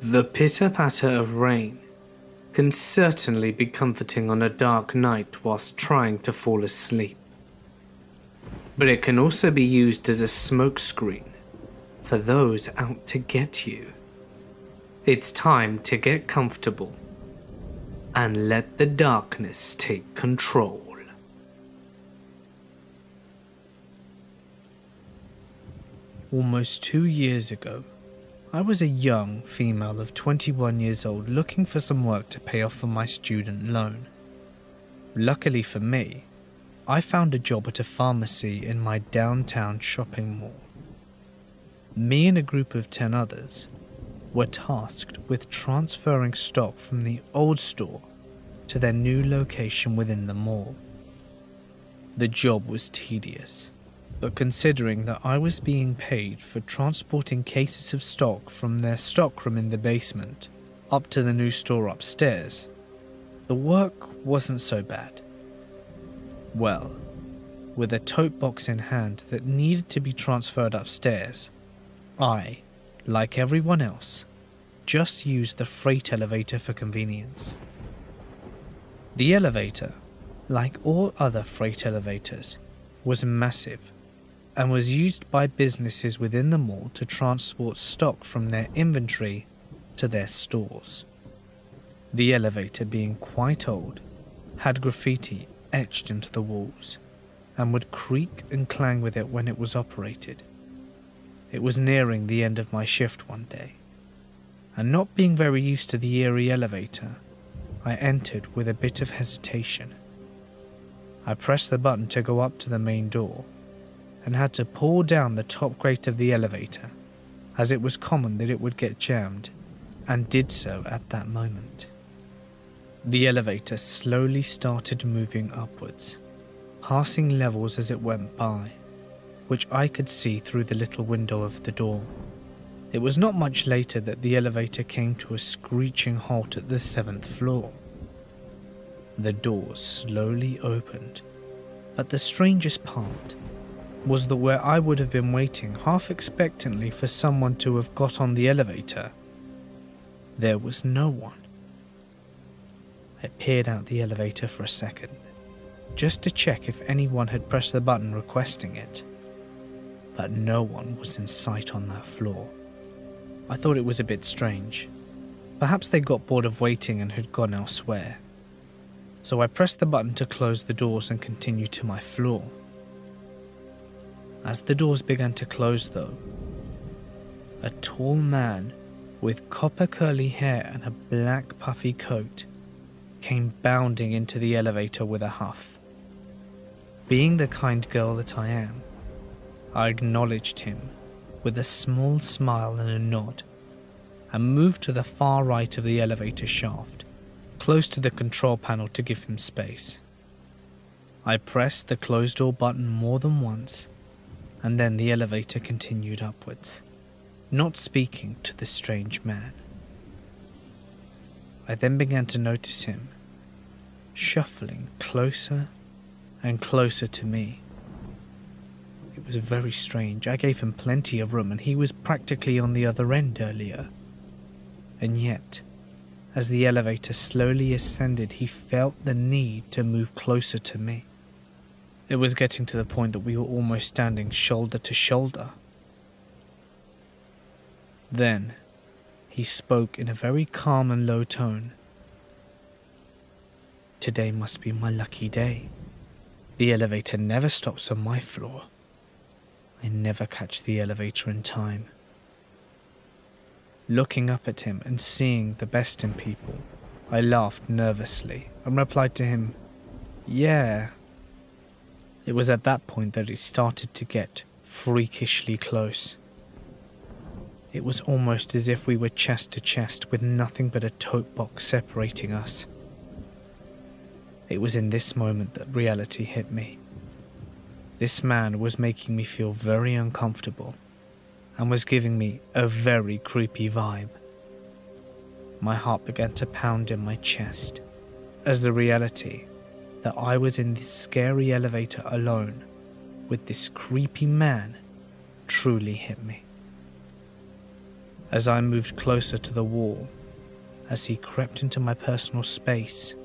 The pitter-patter of rain can certainly be comforting on a dark night whilst trying to fall asleep. But it can also be used as a smokescreen for those out to get you. It's time to get comfortable and let the darkness take control. Almost 2 years ago, I was a young female of 21 years old looking for some work to pay off for my student loan. Luckily for me, I found a job at a pharmacy in my downtown shopping mall. Me and a group of 10 others were tasked with transferring stock from the old store to their new location within the mall. The job was tedious, but considering that I was being paid for transporting cases of stock from their stockroom in the basement up to the new store upstairs, the work wasn't so bad. Well, with a tote box in hand that needed to be transferred upstairs, I, like everyone else, just used the freight elevator for convenience. The elevator, like all other freight elevators, was massive and was used by businesses within the mall to transport stock from their inventory to their stores. The elevator, being quite old, had graffiti etched into the walls and would creak and clang with it when it was operated. It was nearing the end of my shift one day, and not being very used to the eerie elevator, I entered with a bit of hesitation. I pressed the button to go up to the main door and had to pull down the top grate of the elevator, as it was common that it would get jammed, and did so at that moment. The elevator slowly started moving upwards, passing levels as it went by, which I could see through the little window of the door. It was not much later that the elevator came to a screeching halt at the 7th floor. The doors slowly opened, but the strangest part was that where I would have been waiting half expectantly for someone to have got on the elevator, there was no one. I peered out the elevator for a second, just to check if anyone had pressed the button requesting it, but no one was in sight on that floor. I thought it was a bit strange. Perhaps they got bored of waiting and had gone elsewhere. So I pressed the button to close the doors and continue to my floor. As the doors began to close though, a tall man with copper curly hair and a black puffy coat came bounding into the elevator with a huff. Being the kind girl that I am, I acknowledged him with a small smile and a nod, and moved to the far right of the elevator shaft, close to the control panel to give him space. I pressed the closed door button more than once, and then the elevator continued upwards, not speaking to the strange man. I then began to notice him, shuffling closer and closer to me. It was very strange. I gave him plenty of room and he was practically on the other end earlier. And yet, as the elevator slowly ascended, he felt the need to move closer to me. It was getting to the point that we were almost standing shoulder to shoulder. Then, he spoke in a very calm and low tone. "Today must be my lucky day. The elevator never stops on my floor. I never catch the elevator in time." Looking up at him and seeing the best in people, I laughed nervously and replied to him, "Yeah." It was at that point that it started to get freakishly close. It was almost as if we were chest to chest with nothing but a tote box separating us. It was in this moment that reality hit me. This man was making me feel very uncomfortable and was giving me a very creepy vibe. My heart began to pound in my chest as the reality that I was in this scary elevator alone with this creepy man truly hit me. As I moved closer to the wall, as he crept into my personal space,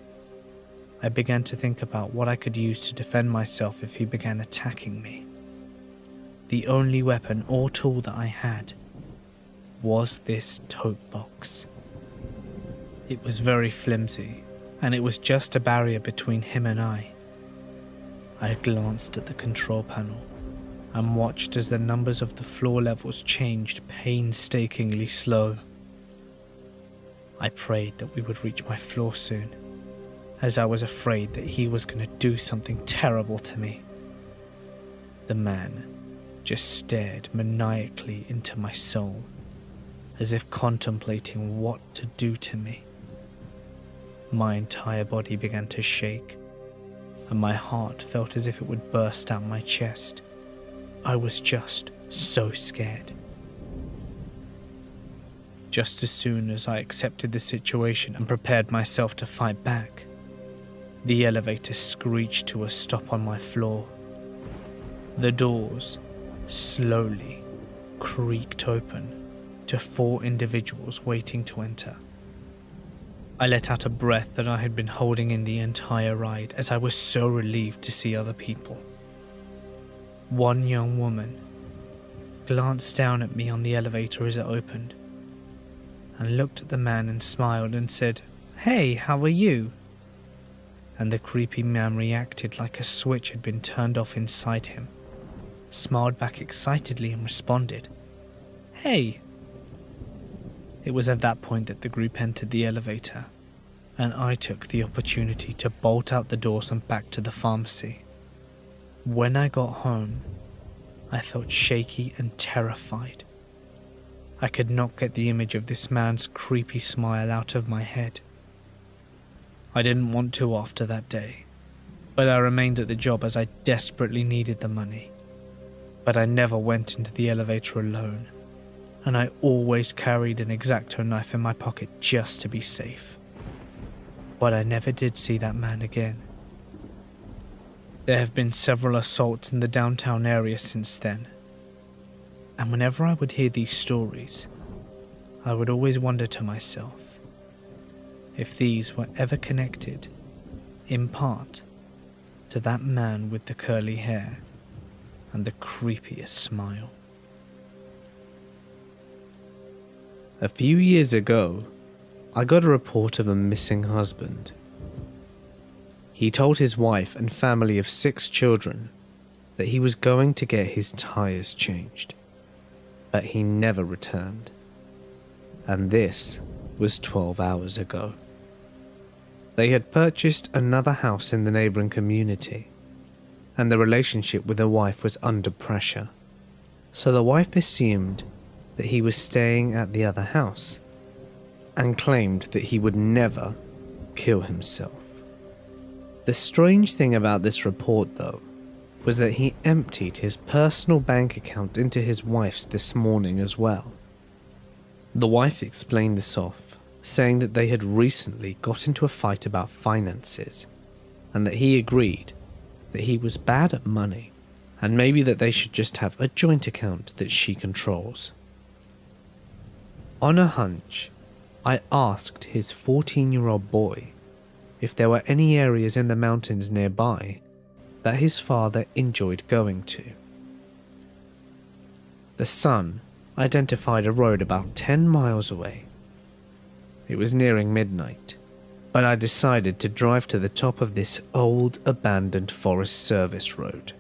I began to think about what I could use to defend myself if he began attacking me. The only weapon or tool that I had was this tote box. It was very flimsy, and it was just a barrier between him and I. I glanced at the control panel and watched as the numbers of the floor levels changed painstakingly slow. I prayed that we would reach my floor soon, as I was afraid that he was going to do something terrible to me. The man just stared maniacally into my soul, as if contemplating what to do to me. My entire body began to shake, and my heart felt as if it would burst out my chest. I was just so scared. Just as soon as I accepted the situation and prepared myself to fight back, the elevator screeched to a stop on my floor. The doors slowly creaked open to 4 individuals waiting to enter. I let out a breath that I had been holding in the entire ride, as I was so relieved to see other people. One young woman glanced down at me on the elevator as it opened, and looked at the man and smiled and said, "Hey, how are you?" And the creepy man reacted like a switch had been turned off inside him, smiled back excitedly and responded, "Hey." It was at that point that the group entered the elevator, and I took the opportunity to bolt out the doors and back to the pharmacy. When I got home, I felt shaky and terrified. I could not get the image of this man's creepy smile out of my head. I didn't want to after that day, but I remained at the job as I desperately needed the money. But I never went into the elevator alone, and I always carried an X-Acto knife in my pocket just to be safe. But I never did see that man again. There have been several assaults in the downtown area since then, and whenever I would hear these stories, I would always wonder to myself if these were ever connected, in part, to that man with the curly hair and the creepiest smile. A few years ago, I got a report of a missing husband. He told his wife and family of 6 children that he was going to get his tires changed, but he never returned. And this was 12 hours ago. They had purchased another house in the neighboring community, and the relationship with the wife was under pressure. So the wife assumed that he was staying at the other house and claimed that he would never kill himself. The strange thing about this report, though, was that he emptied his personal bank account into his wife's this morning as well. The wife explained this off, saying that they had recently got into a fight about finances, and that he agreed that he was bad at money, and maybe that they should just have a joint account that she controls. On a hunch, I asked his 14-year-old boy if there were any areas in the mountains nearby that his father enjoyed going to. The son identified a road about 10 miles away. It was nearing midnight, but I decided to drive to the top of this old abandoned Forest Service road.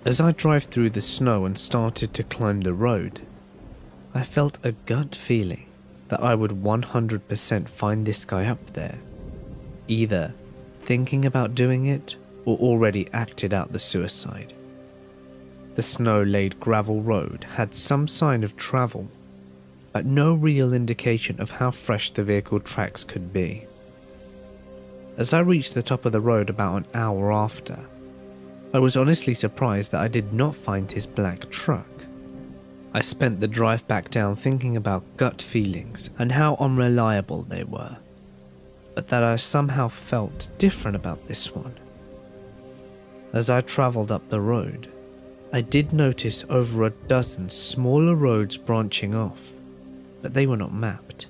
As I drove through the snow and started to climb the road, I felt a gut feeling that I would 100% find this guy up there, either thinking about doing it or already acted out the suicide. The snow-laid gravel road had some sign of travel, but no real indication of how fresh the vehicle tracks could be. As I reached the top of the road about an hour after, I was honestly surprised that I did not find his black truck. I spent the drive back down thinking about gut feelings and how unreliable they were, but that I somehow felt different about this one. As I travelled up the road, I did notice over a dozen smaller roads branching off, but they were not mapped,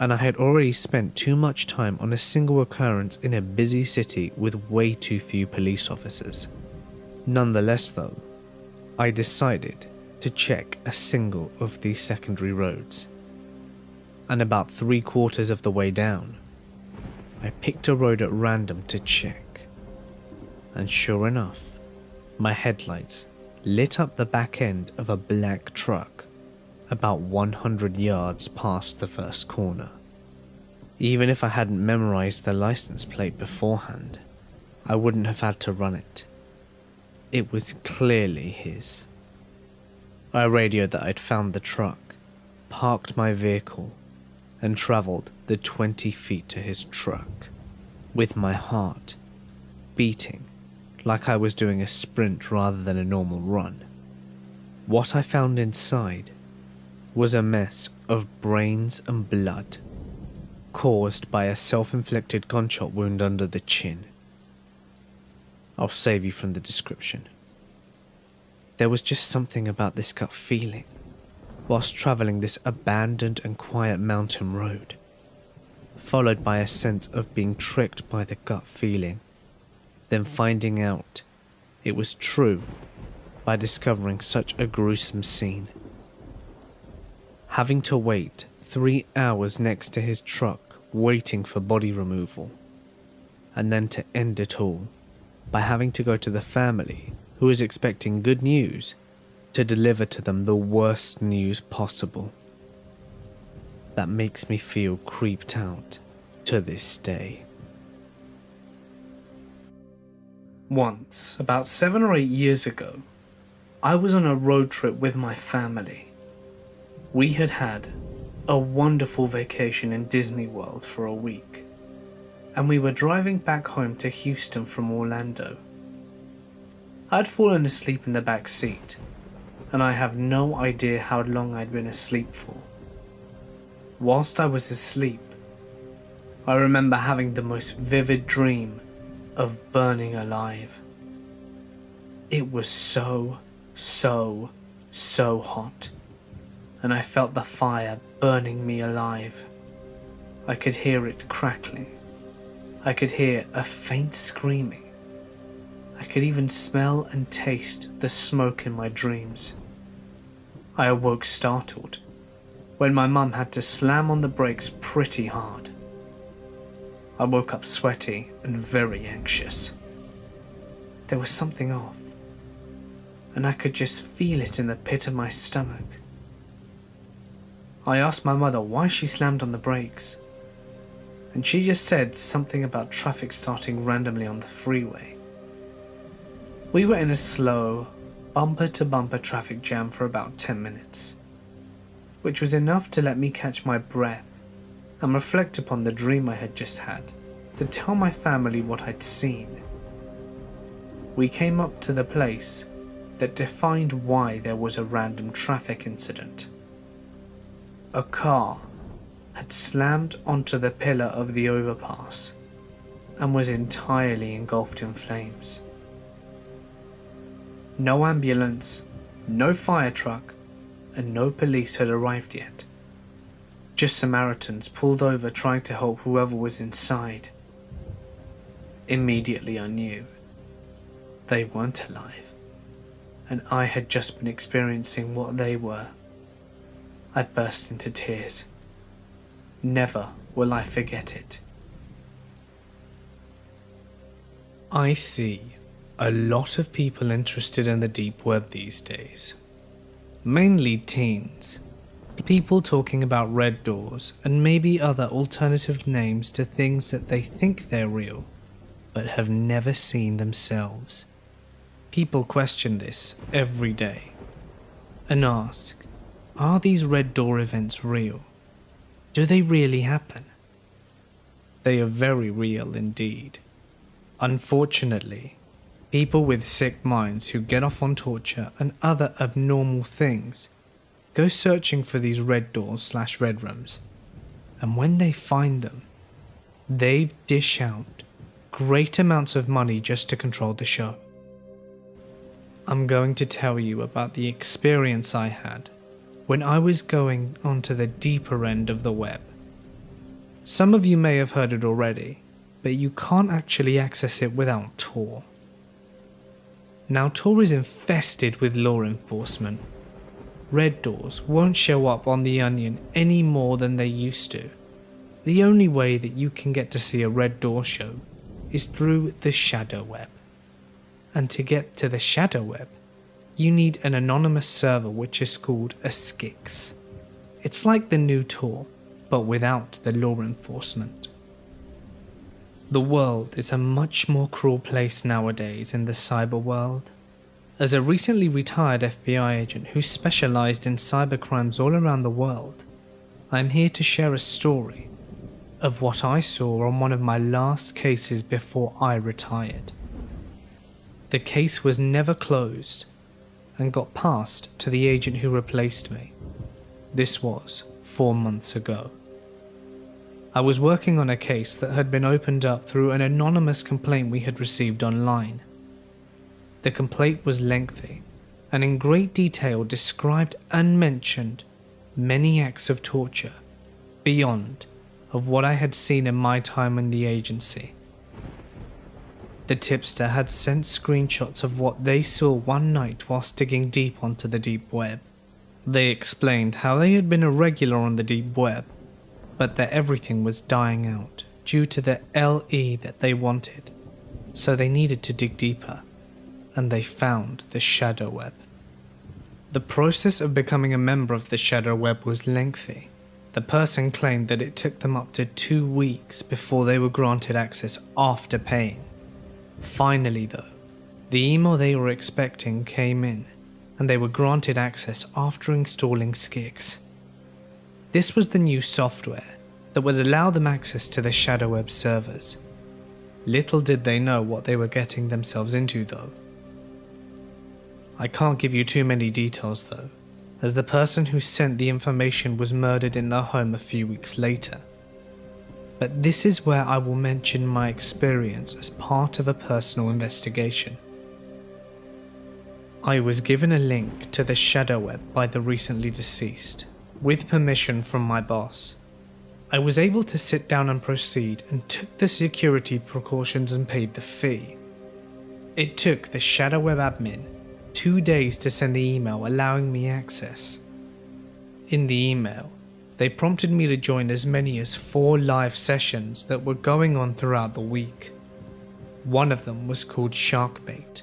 and I had already spent too much time on a single occurrence in a busy city with way too few police officers. Nonetheless though, I decided to check a single of these secondary roads, and about 3/4 of the way down, I picked a road at random to check, and sure enough, my headlights lit up the back end of a black truck about 100 yards past the first corner. Even if I hadn't memorized the license plate beforehand, I wouldn't have had to run it. It was clearly his. I radioed that I'd found the truck, parked my vehicle, and travelled the 20 feet to his truck, with my heart beating like I was doing a sprint rather than a normal run. What I found inside was a mess of brains and blood, caused by a self-inflicted gunshot wound under the chin. I'll save you from the description. There was just something about this gut feeling whilst travelling this abandoned and quiet mountain road, followed by a sense of being tricked by the gut feeling, then finding out it was true by discovering such a gruesome scene. Having to wait 3 hours next to his truck waiting for body removal, and then to end it all by having to go to the family who was expecting good news to deliver to them the worst news possible. That makes me feel creeped out to this day. Once, about 7 or 8 years ago, I was on a road trip with my family. We had had a wonderful vacation in Disney World for a week, and we were driving back home to Houston from Orlando. I'd fallen asleep in the back seat, and I have no idea how long I'd been asleep for. Whilst I was asleep, I remember having the most vivid dream of burning alive. It was so hot, and I felt the fire burning me alive. I could hear it crackling. I could hear a faint screaming. I could even smell and taste the smoke in my dreams. I awoke startled when my mum had to slam on the brakes pretty hard. I woke up sweaty and very anxious. There was something off, and I could just feel it in the pit of my stomach. I asked my mother why she slammed on the brakes, and she just said something about traffic starting randomly on the freeway. We were in a slow, bumper-to-bumper traffic jam for about 10 minutes, which was enough to let me catch my breath and reflect upon the dream I had just had, to tell my family what I'd seen. We came up to the place that defined why there was a random traffic incident. A car had slammed onto the pillar of the overpass and was entirely engulfed in flames. No ambulance, no fire truck, and no police had arrived yet. Just Samaritans pulled over trying to help whoever was inside. Immediately I knew they weren't alive, and I had just been experiencing what they were. I burst into tears. Never will I forget it. I see a lot of people interested in the deep web these days. Mainly teens. People talking about red doors and maybe other alternative names to things that they think they're real, but have never seen themselves. People question this every day and ask, are these red door events real? Do they really happen? They are very real indeed. Unfortunately, people with sick minds who get off on torture and other abnormal things go searching for these red doors/red rooms, and when they find them, they dish out great amounts of money just to control the show. I'm going to tell you about the experience I had when I was going onto the deeper end of the web. Some of you may have heard it already, but you can't actually access it without Tor. Now Tor is infested with law enforcement. Red doors won't show up on the Onion any more than they used to. The only way that you can get to see a red door show is through the shadow web. And to get to the shadow web, you need an anonymous server which is called a Skix. It's like the new Tor, but without the law enforcement. The world is a much more cruel place nowadays in the cyber world. As a recently retired FBI agent who specialized in cybercrimes all around the world, I'm here to share a story of what I saw on one of my last cases before I retired. The case was never closed and got passed to the agent who replaced me. This was 4 months ago. I was working on a case that had been opened up through an anonymous complaint we had received online. The complaint was lengthy and in great detail described and mentioned many acts of torture beyond of what I had seen in my time in the agency. The tipster had sent screenshots of what they saw one night whilst digging deep onto the deep web. They explained how they had been a regular on the deep web, but that everything was dying out due to the LE that they wanted, so they needed to dig deeper, and they found the shadow web. The process of becoming a member of the shadow web was lengthy. The person claimed that it took them up to 2 weeks before they were granted access after paying. Finally though, the email they were expecting came in, and they were granted access after installing Skix. This was the new software that would allow them access to the shadow web servers. Little did they know what they were getting themselves into though. I can't give you too many details though, as the person who sent the information was murdered in their home a few weeks later. But this is where I will mention my experience as part of a personal investigation. I was given a link to the shadow web by the recently deceased, with permission from my boss. I was able to sit down and proceed and took the security precautions and paid the fee. It took the shadow web admin 2 days to send the email allowing me access. In the email, they prompted me to join as many as 4 live sessions that were going on throughout the week. One of them was called Sharkbait,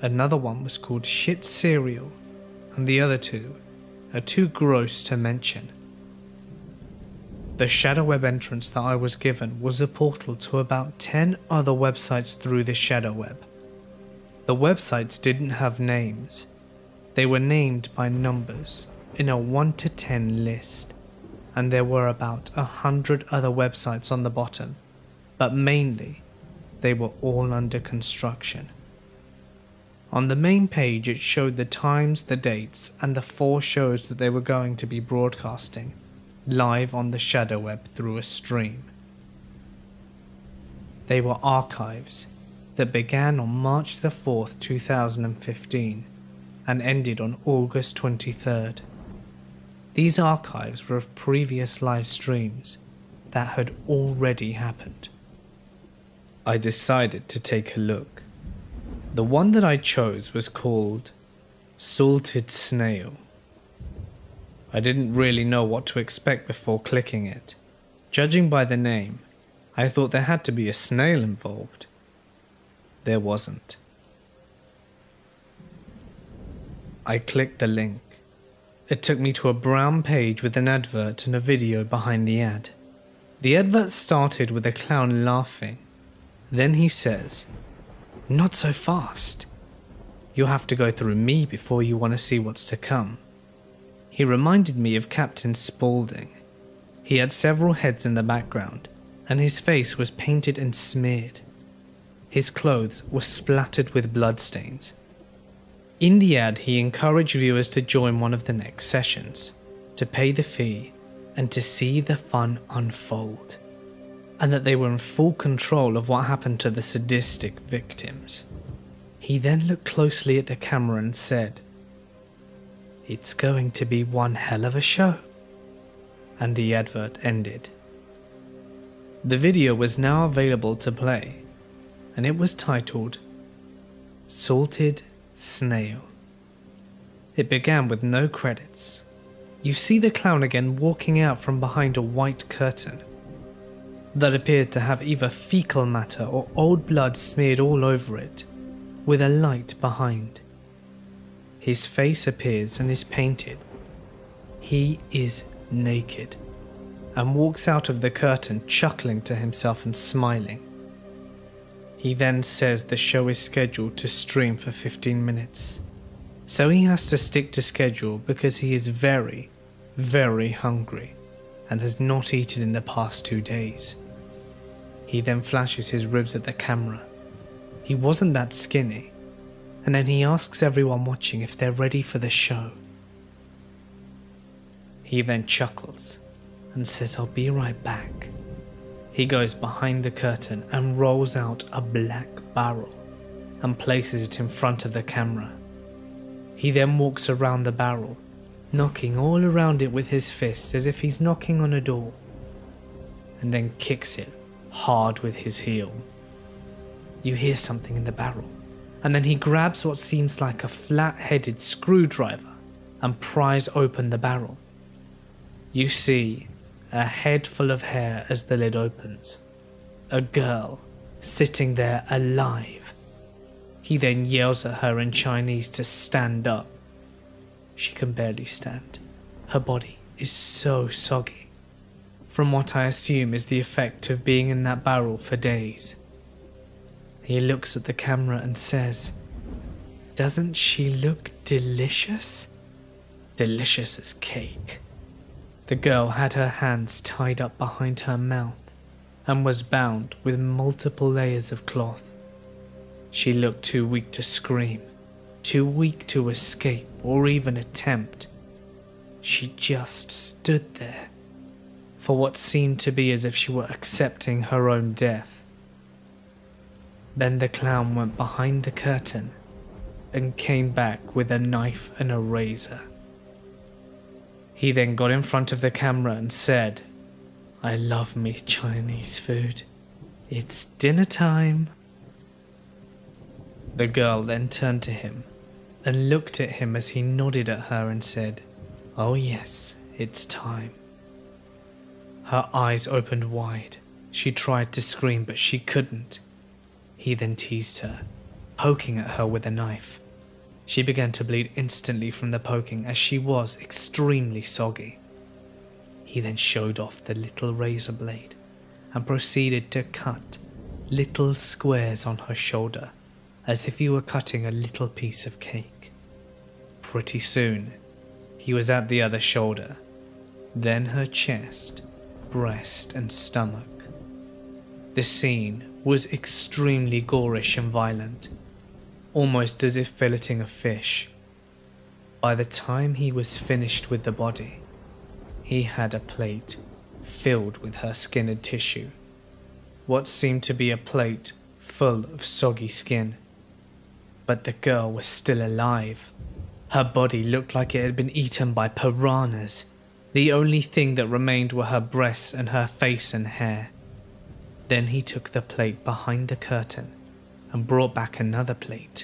another one was called Shit Cereal, and the other 2 are too gross to mention. The shadow web entrance that I was given was a portal to about 10 other websites through the shadow web. The websites didn't have names. They were named by numbers in a 1 to 10 list, and there were about 100 other websites on the bottom, but mainly they were all under construction. On the main page it showed the times, the dates, and the 4 shows that they were going to be broadcasting live on the shadow web through a stream. They were archives that began on March the 4th, 2015 and ended on August 23rd. These archives were of previous live streams that had already happened. I decided to take a look. The one that I chose was called Salted Snail. I didn't really know what to expect before clicking it. Judging by the name, I thought there had to be a snail involved. There wasn't. I clicked the link. It took me to a brown page with an advert and a video behind the ad. The advert started with a clown laughing. Then he says, "Not so fast. You'll have to go through me before you want to see what's to come." He reminded me of Captain Spaulding. He had several heads in the background, and his face was painted and smeared. His clothes were splattered with bloodstains. In the ad, he encouraged viewers to join one of the next sessions, to pay the fee, and to see the fun unfold, and that they were in full control of what happened to the sadistic victims. He then looked closely at the camera and said, It's going to be one hell of a show. And the advert ended. The video was now available to play, and it was titled Salted Snail. It began with no credits. You see the clown again walking out from behind a white curtain that appeared to have either fecal matter or old blood smeared all over it, with a light behind. His face appears and is painted. He is naked and walks out of the curtain chuckling to himself and smiling. He then says the show is scheduled to stream for 15 minutes, so he has to stick to schedule because he is very, very hungry and has not eaten in the past 2 days. He then flashes his ribs at the camera. He wasn't that skinny, and then he asks everyone watching if they're ready for the show. He then chuckles and says, "I'll be right back." He goes behind the curtain and rolls out a black barrel and places it in front of the camera. He then walks around the barrel, knocking all around it with his fists as if he's knocking on a door, and then kicks it hard with his heel. You hear something in the barrel, and then he grabs what seems like a flat-headed screwdriver and pries open the barrel. You see a head full of hair as the lid opens. A girl sitting there alive. He then yells at her in Chinese to stand up. She can barely stand. Her body is so soggy, from what I assume is the effect of being in that barrel for days. He looks at the camera and says, "Doesn't she look delicious?" Delicious as cake. The girl had her hands tied up behind her mouth and was bound with multiple layers of cloth. She looked too weak to scream, too weak to escape or even attempt. She just stood there for what seemed to be as if she were accepting her own death. Then the clown went behind the curtain and came back with a knife and a razor. He then got in front of the camera and said, "I love me Chinese food. It's dinner time." The girl then turned to him and looked at him as he nodded at her and said, "Oh yes, it's time." Her eyes opened wide. She tried to scream, but she couldn't. He then teased her, poking at her with a knife. She began to bleed instantly from the poking as she was extremely soggy. He then showed off the little razor blade and proceeded to cut little squares on her shoulder as if he were cutting a little piece of cake. Pretty soon, he was at the other shoulder, then her chest, breast and stomach. The scene was extremely gorish and violent, almost as if filleting a fish. By the time he was finished with the body, he had a plate filled with her skin and tissue, what seemed to be a plate full of soggy skin. But the girl was still alive. Her body looked like it had been eaten by piranhas. The only thing that remained were her breasts and her face and hair. Then he took the plate behind the curtain and brought back another plate.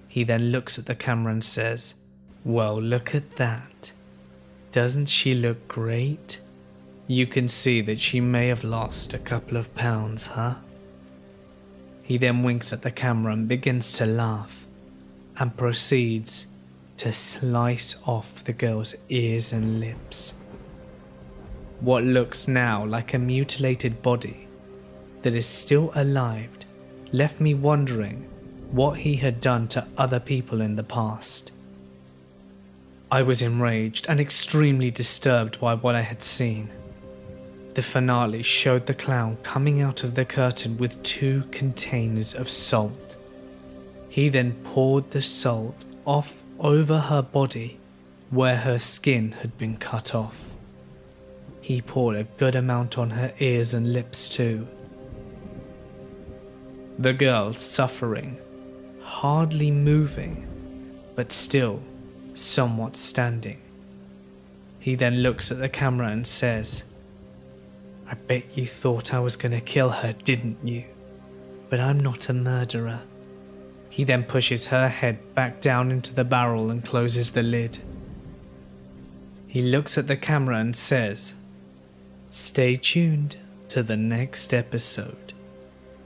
He then looks at the camera and says, "Well, look at that. Doesn't she look great? You can see that she may have lost a couple of pounds, huh?" He then winks at the camera and begins to laugh, and proceeds to slice off the girl's ears and lips. What looks now like a mutilated body that is still alive left me wondering what he had done to other people in the past. I was enraged and extremely disturbed by what I had seen. The finale showed the clown coming out of the curtain with 2 containers of salt. He then poured the salt off over her body where her skin had been cut off. He poured a good amount on her ears and lips too. The girl suffering, hardly moving, but still somewhat standing. He then looks at the camera and says, "I bet you thought I was going to kill her, didn't you? But I'm not a murderer." He then pushes her head back down into the barrel and closes the lid. He looks at the camera and says, "Stay tuned to the next episode."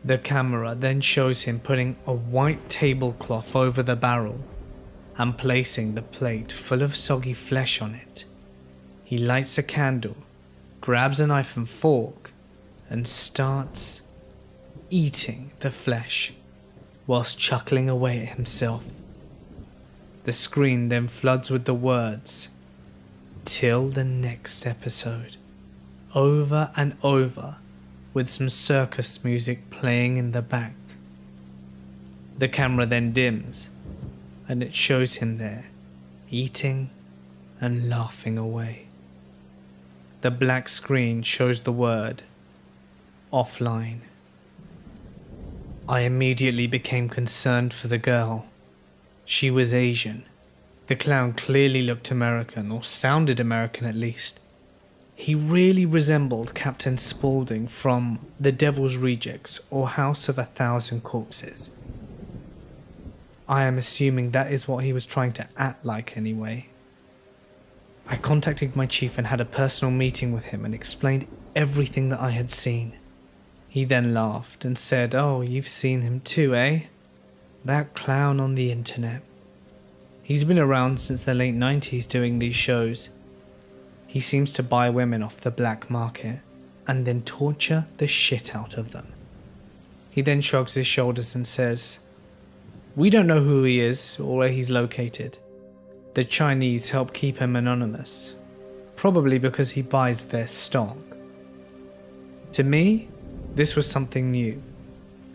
The camera then shows him putting a white tablecloth over the barrel and placing the plate full of soggy flesh on it. He lights a candle, grabs a knife and fork, and starts eating the flesh whilst chuckling away at himself. The screen then floods with the words, "Till the next episode," over and over, with some circus music playing in the back. The camera then dims, and it shows him there, eating and laughing away. The black screen shows the word, "Offline." I immediately became concerned for the girl. She was Asian. The clown clearly looked American, or sounded American at least. He really resembled Captain Spaulding from The Devil's Rejects or House of 1,000 Corpses. I am assuming that is what he was trying to act like anyway. I contacted my chief and had a personal meeting with him and explained everything that I had seen. He then laughed and said, "Oh, you've seen him too, eh? That clown on the internet. He's been around since the late 90s doing these shows. He seems to buy women off the black market and then torture the shit out of them." He then shrugs his shoulders and says, "We don't know who he is or where he's located. The Chinese help keep him anonymous, probably because he buys their stock." To me, this was something new.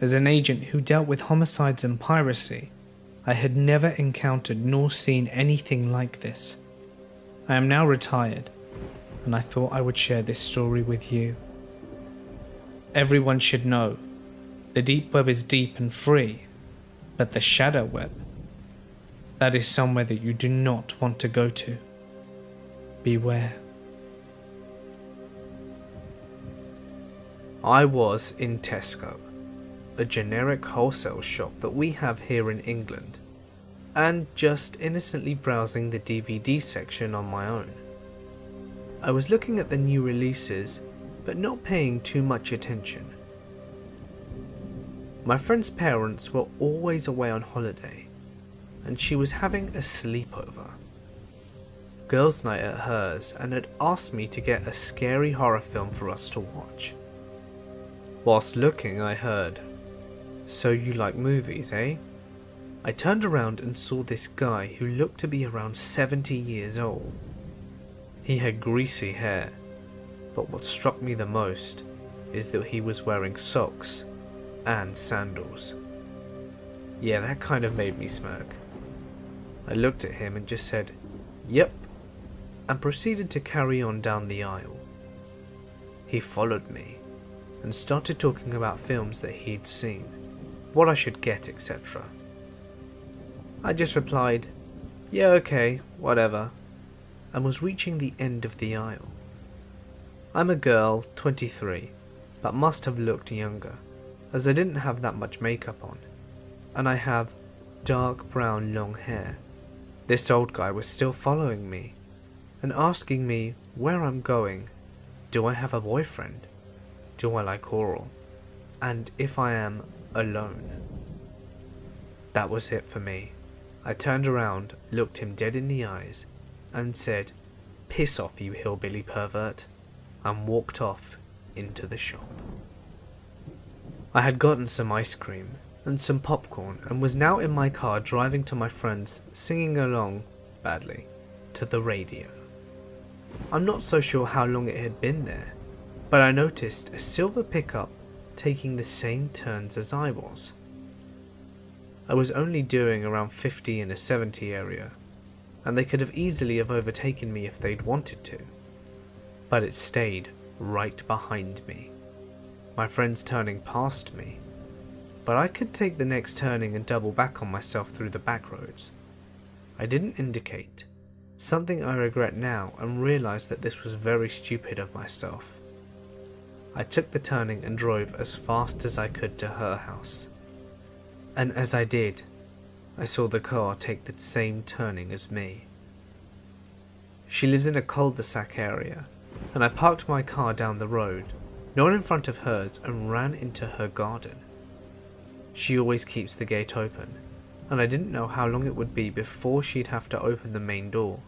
As an agent who dealt with homicides and piracy, I had never encountered nor seen anything like this. I am now retired, and I thought I would share this story with you. Everyone should know, the deep web is deep and free, but the shadow web, that is somewhere that you do not want to go to. Beware. I was in Tesco, a generic wholesale shop that we have here in England, and just innocently browsing the DVD section on my own. I was looking at the new releases, but not paying too much attention. My friend's parents were always away on holiday, and she was having a sleepover. Girls' night at hers, and had asked me to get a scary horror film for us to watch. Whilst looking, I heard, "So you like movies, eh?" I turned around and saw this guy who looked to be around 70 years old. He had greasy hair, but what struck me the most is that he was wearing socks and sandals. Yeah, that kind of made me smirk. I looked at him and just said, "Yep," and proceeded to carry on down the aisle. He followed me and started talking about films that he'd seen, what I should get, etc. I just replied, "Yeah, okay, whatever," and was reaching the end of the aisle. I'm a girl, 23, but must have looked younger, as I didn't have that much makeup on, and I have dark brown long hair. This old guy was still following me, and asking me where I'm going, do I have a boyfriend, do I like oral, and if I am alone. That was it for me. I turned around, looked him dead in the eyes, and said, "Piss off, you hillbilly pervert," and walked off into the shop. I had gotten some ice cream and some popcorn and was now in my car driving to my friend's, singing along, badly, to the radio. I'm not so sure how long it had been there, but I noticed a silver pickup taking the same turns as I was. I was only doing around 50 in a 70 area, and they could have easily have overtaken me if they'd wanted to, but it stayed right behind me. My friend's turning past me, but I could take the next turning and double back on myself through the back roads. I didn't indicate, something I regret now and realised that this was very stupid of myself. I took the turning and drove as fast as I could to her house. And as I did, I saw the car take the same turning as me. She lives in a cul-de-sac area, and I parked my car down the road, not in front of hers, and ran into her garden. She always keeps the gate open, and I didn't know how long it would be before she'd have to open the main door,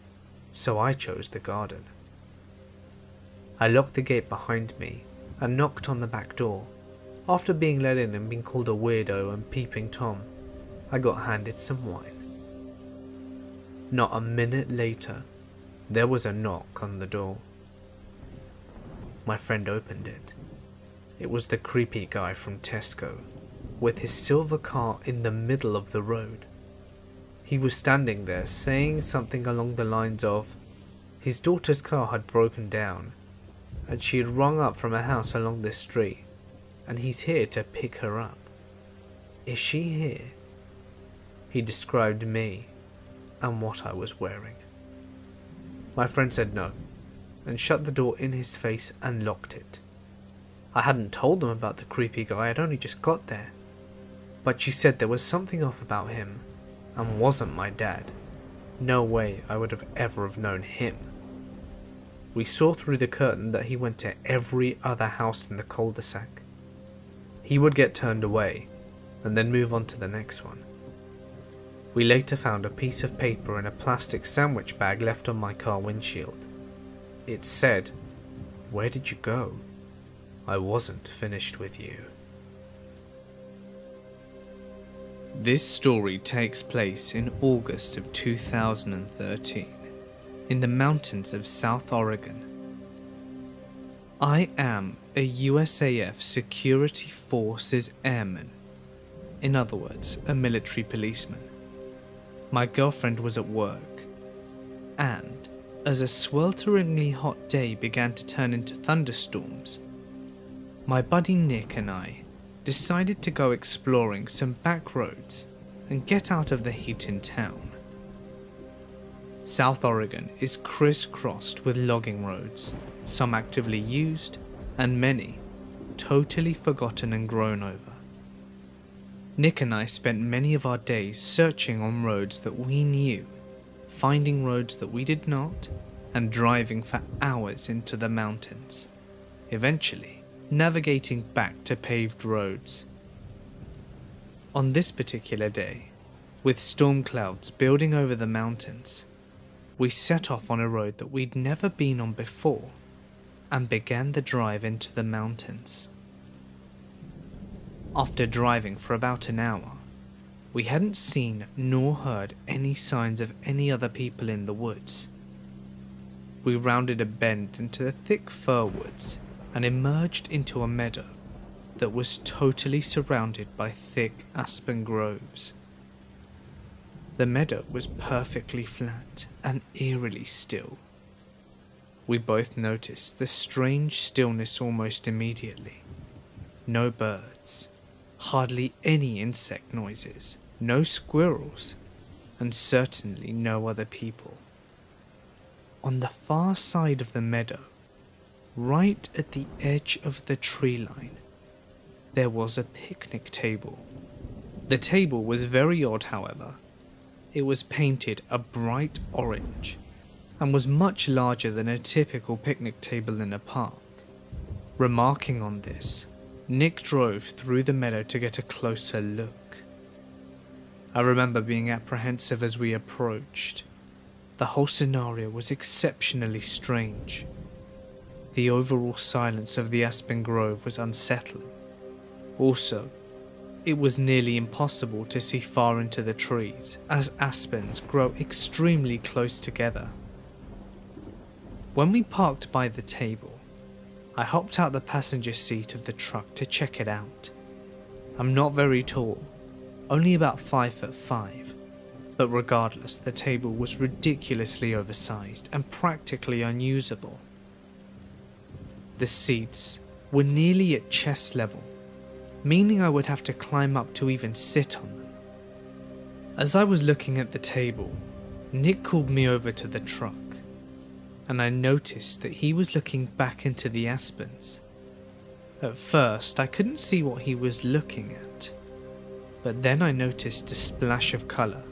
so I chose the garden. I locked the gate behind me and knocked on the back door. After being let in and being called a weirdo and peeping Tom, I got handed some wine. Not a minute later, there was a knock on the door. My friend opened it. It was the creepy guy from Tesco, with his silver car in the middle of the road. He was standing there saying something along the lines of, his daughter's car had broken down, and she had rung up from a house along this street, and he's here to pick her up. Is she here? He described me and what I was wearing. My friend said no, and shut the door in his face and locked it. I hadn't told them about the creepy guy, I'd only just got there. But she said there was something off about him, and wasn't my dad. No way I would have ever have known him. We saw through the curtain that he went to every other house in the cul-de-sac. He would get turned away, and then move on to the next one. We later found a piece of paper in a plastic sandwich bag left on my car windshield. It said, "Where did you go? I wasn't finished with you." This story takes place in August of 2013, in the mountains of South Oregon. I am a USAF Security Forces airman, in other words, a military policeman. My girlfriend was at work, and as a swelteringly hot day began to turn into thunderstorms, my buddy Nick and I decided to go exploring some back roads and get out of the heat in town. South Oregon is crisscrossed with logging roads, some actively used and many totally forgotten and grown over. Nick and I spent many of our days searching on roads that we knew, finding roads that we did not, and driving for hours into the mountains, eventually navigating back to paved roads. On this particular day, with storm clouds building over the mountains, we set off on a road that we'd never been on before and began the drive into the mountains. After driving for about an hour, we hadn't seen nor heard any signs of any other people in the woods. We rounded a bend into the thick fir woods and emerged into a meadow that was totally surrounded by thick aspen groves. The meadow was perfectly flat and eerily still. We both noticed the strange stillness almost immediately. No birds, hardly any insect noises, no squirrels, and certainly no other people. On the far side of the meadow, right at the edge of the tree line, there was a picnic table. The table was very odd, however. It was painted a bright orange and was much larger than a typical picnic table in a park. Remarking on this, Nick drove through the meadow to get a closer look. I remember being apprehensive as we approached. The whole scenario was exceptionally strange. The overall silence of the aspen grove was unsettling. Also, it was nearly impossible to see far into the trees, as aspens grow extremely close together. When we parked by the table, I hopped out the passenger seat of the truck to check it out. I'm not very tall, only about 5'5", but regardless, the table was ridiculously oversized and practically unusable. The seats were nearly at chest level, meaning I would have to climb up to even sit on them. As I was looking at the table, Nick called me over to the truck, and I noticed that he was looking back into the aspens. At first, I couldn't see what he was looking at, but then I noticed a splash of colour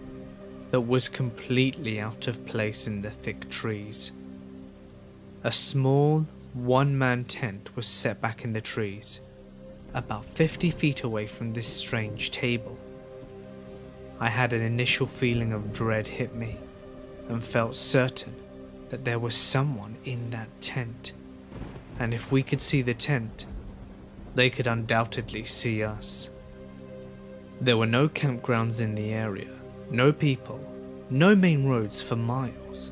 that was completely out of place in the thick trees. A small, one-man tent was set back in the trees, about 50 feet away from this strange table. I had an initial feeling of dread hit me, and felt certain that there was someone in that tent, and if we could see the tent, they could undoubtedly see us. There were no campgrounds in the area, no people, no main roads for miles.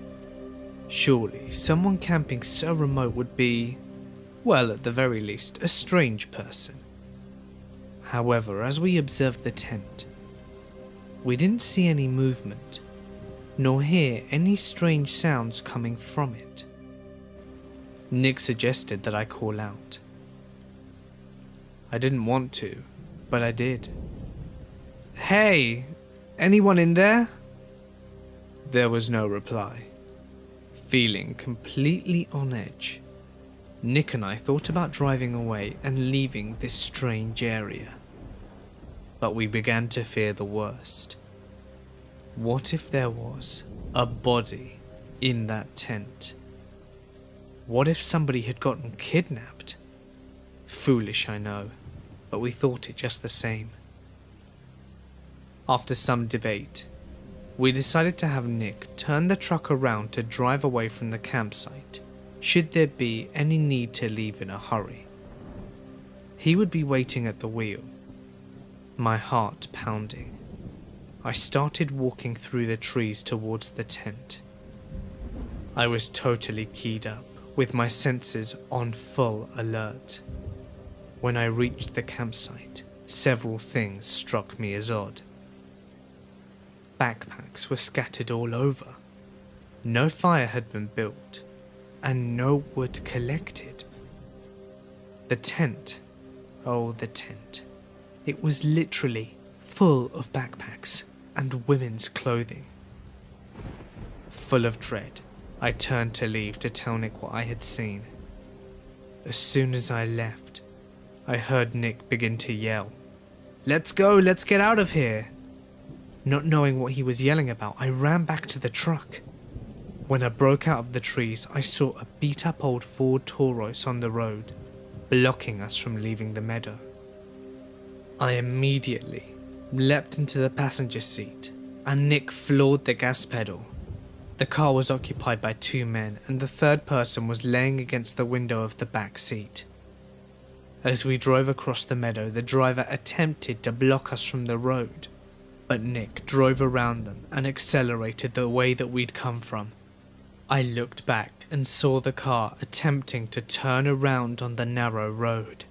Surely someone camping so remote would be, well, at the very least, a strange person. However, as we observed the tent, we didn't see any movement, nor hear any strange sounds coming from it. Nick suggested that I call out. I didn't want to, but I did. "Hey, anyone in there?" There was no reply. Feeling completely on edge, Nick and I thought about driving away and leaving this strange area. But we began to fear the worst. What if there was a body in that tent? What if somebody had gotten kidnapped? Foolish, I know, but we thought it just the same. After some debate, we decided to have Nick turn the truck around to drive away from the campsite, should there be any need to leave in a hurry. He would be waiting at the wheel, my heart pounding. I started walking through the trees towards the tent. I was totally keyed up, with my senses on full alert. When I reached the campsite, several things struck me as odd. Backpacks were scattered all over. No fire had been built, and no wood collected. The tent, oh the tent, it was literally full of backpacks and women's clothing. Full of dread, I turned to leave to tell Nick what I had seen. As soon as I left, I heard Nick begin to yell, "Let's go, let's get out of here!" Not knowing what he was yelling about, I ran back to the truck. When I broke out of the trees, I saw a beat-up old Ford Taurus on the road, blocking us from leaving the meadow. I immediately leapt into the passenger seat, and Nick floored the gas pedal. The car was occupied by two men, and the third person was laying against the window of the back seat. As we drove across the meadow, the driver attempted to block us from the road, but Nick drove around them and accelerated the way that we'd come from. I looked back and saw the car attempting to turn around on the narrow road.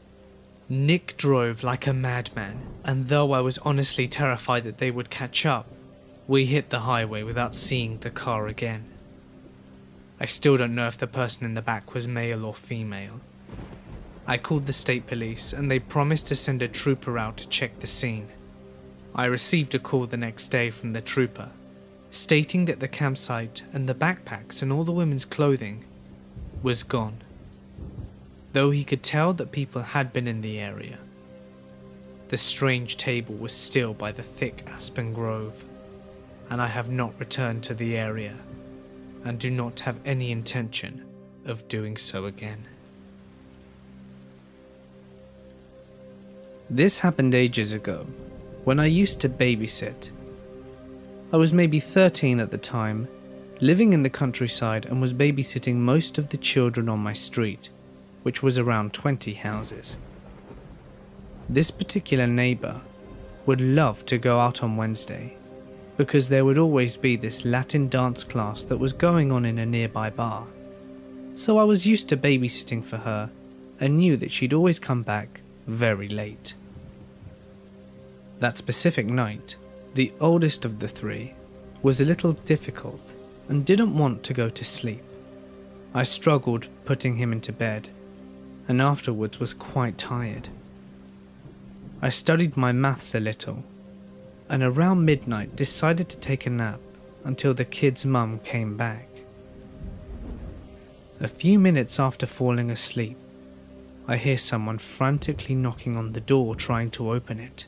Nick drove like a madman, and though I was honestly terrified that they would catch up, we hit the highway without seeing the car again. I still don't know if the person in the back was male or female. I called the state police and they promised to send a trooper out to check the scene. I received a call the next day from the trooper, stating that the campsite and the backpacks and all the women's clothing was gone, though he could tell that people had been in the area. The strange table was still by the thick aspen grove, and I have not returned to the area, and do not have any intention of doing so again. This happened ages ago, when I used to babysit. I was maybe 13 at the time, living in the countryside, and was babysitting most of the children on my street, which was around 20 houses. This particular neighbour would love to go out on Wednesday, because there would always be this Latin dance class that was going on in a nearby bar. So I was used to babysitting for her, and knew that she'd always come back very late. That specific night, the oldest of the three was a little difficult and didn't want to go to sleep. I struggled putting him into bed, and afterwards was quite tired. I studied my maths a little, and around midnight decided to take a nap until the kid's mum came back. A few minutes after falling asleep, I hear someone frantically knocking on the door trying to open it.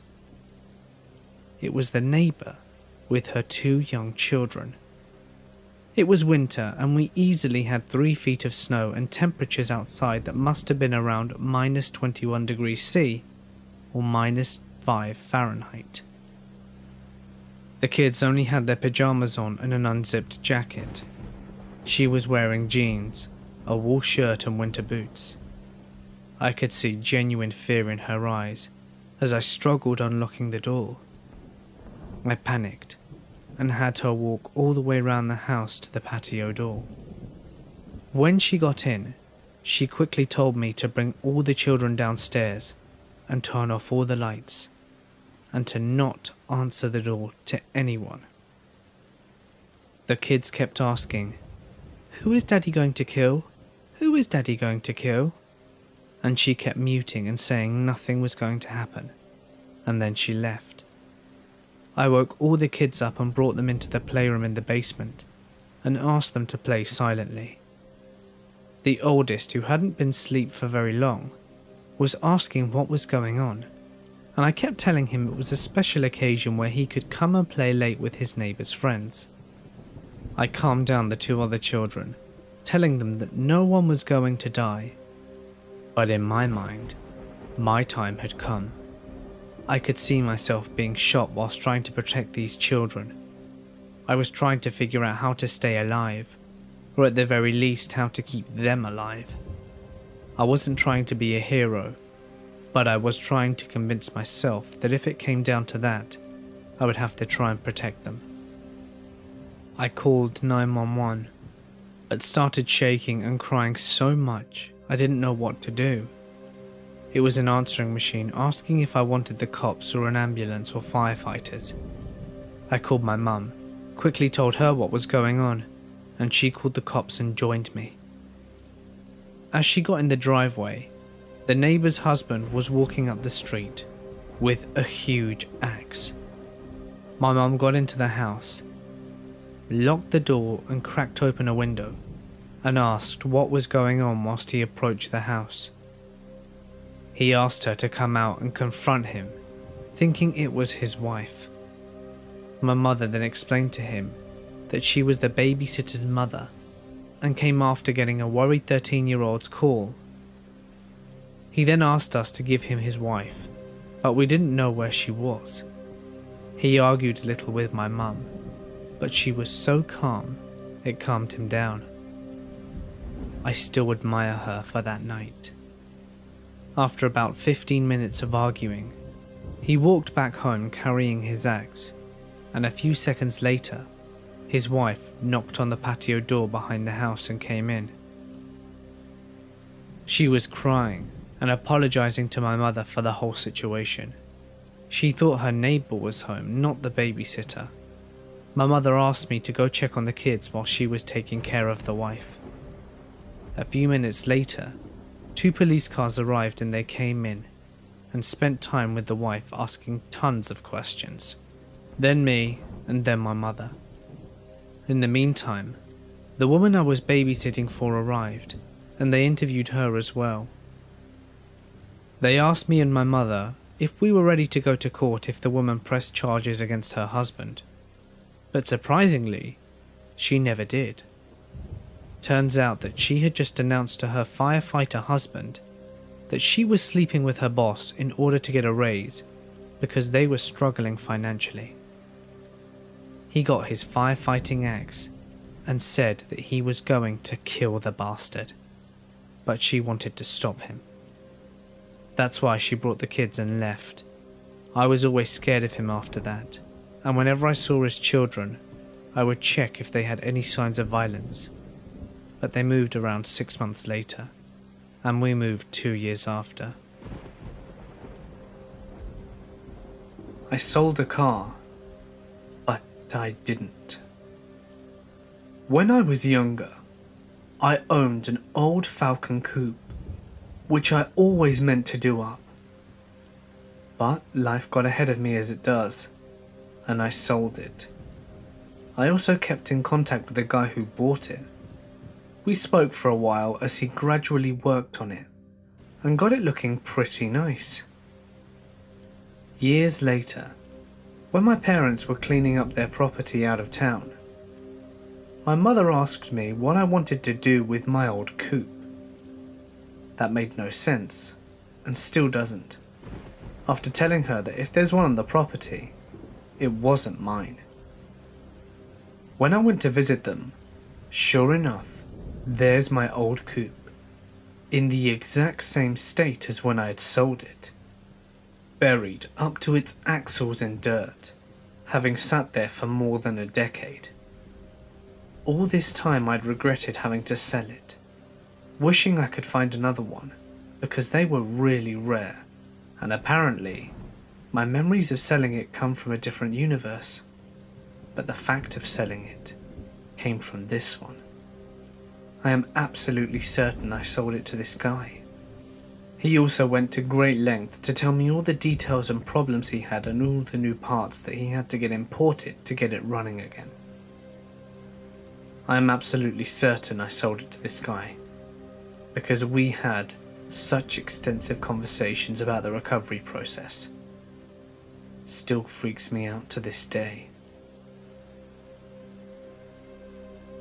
It was the neighbour with her 2 young children. It was winter and we easily had 3 feet of snow and temperatures outside that must have been around -21 degrees C or -5 Fahrenheit. The kids only had their pyjamas on and an unzipped jacket. She was wearing jeans, a wool shirt and winter boots. I could see genuine fear in her eyes as I struggled unlocking the door. I panicked and had her walk all the way around the house to the patio door. When she got in, she quickly told me to bring all the children downstairs and turn off all the lights, and to not answer the door to anyone. The kids kept asking, "Who is Daddy going to kill? Who is Daddy going to kill?" And she kept muting and saying nothing was going to happen, and then she left. I woke all the kids up and brought them into the playroom in the basement and asked them to play silently. The oldest, who hadn't been asleep for very long, was asking what was going on, and I kept telling him it was a special occasion where he could come and play late with his neighbour's friends. I calmed down the 2 other children, telling them that no one was going to die. But in my mind, my time had come. I could see myself being shot whilst trying to protect these children. I was trying to figure out how to stay alive, or at the very least how to keep them alive. I wasn't trying to be a hero, but I was trying to convince myself that if it came down to that, I would have to try and protect them. I called 911, but started shaking and crying so much I didn't know what to do. It was an answering machine asking if I wanted the cops or an ambulance or firefighters. I called my mum, quickly told her what was going on, and she called the cops and joined me. As she got in the driveway, the neighbour's husband was walking up the street with a huge axe. My mum got into the house, locked the door and cracked open a window, and asked what was going on whilst he approached the house. He asked her to come out and confront him, thinking it was his wife. My mother then explained to him that she was the babysitter's mother and came after getting a worried 13-year-old's call. He then asked us to give him his wife, but we didn't know where she was. He argued a little with my mum, but she was so calm it calmed him down. I still admire her for that night. After about 15 minutes of arguing, he walked back home carrying his axe, and a few seconds later, his wife knocked on the patio door behind the house and came in. She was crying and apologizing to my mother for the whole situation. She thought her neighbor was home, not the babysitter. My mother asked me to go check on the kids while she was taking care of the wife. A few minutes later, 2 police cars arrived and they came in and spent time with the wife asking tons of questions. Then me, and then my mother. In the meantime, the woman I was babysitting for arrived, and they interviewed her as well. They asked me and my mother if we were ready to go to court if the woman pressed charges against her husband, but surprisingly, she never did. Turns out that she had just announced to her firefighter husband that she was sleeping with her boss in order to get a raise because they were struggling financially. He got his firefighting axe and said that he was going to kill the bastard, but she wanted to stop him. That's why she brought the kids and left. I was always scared of him after that, and whenever I saw his children, I would check if they had any signs of violence. But they moved around 6 months later, and we moved 2 years after. I sold a car, but I didn't. When I was younger, I owned an old Falcon coupe, which I always meant to do up. But life got ahead of me as it does, and I sold it. I also kept in contact with the guy who bought it. We spoke for a while as he gradually worked on it and got it looking pretty nice. Years later, when my parents were cleaning up their property out of town, my mother asked me what I wanted to do with my old coupe. That made no sense, and still doesn't, after telling her that if there's one on the property, it wasn't mine. When I went to visit them, sure enough, there's my old coupe, in the exact same state as when I had sold it, buried up to its axles in dirt, having sat there for more than a decade. All this time I'd regretted having to sell it, wishing I could find another one, because they were really rare, and apparently, my memories of selling it come from a different universe, but the fact of selling it came from this one. I am absolutely certain I sold it to this guy. He also went to great length to tell me all the details and problems he had and all the new parts that he had to get imported to get it running again. I am absolutely certain I sold it to this guy, because we had such extensive conversations about the recovery process. Still freaks me out to this day.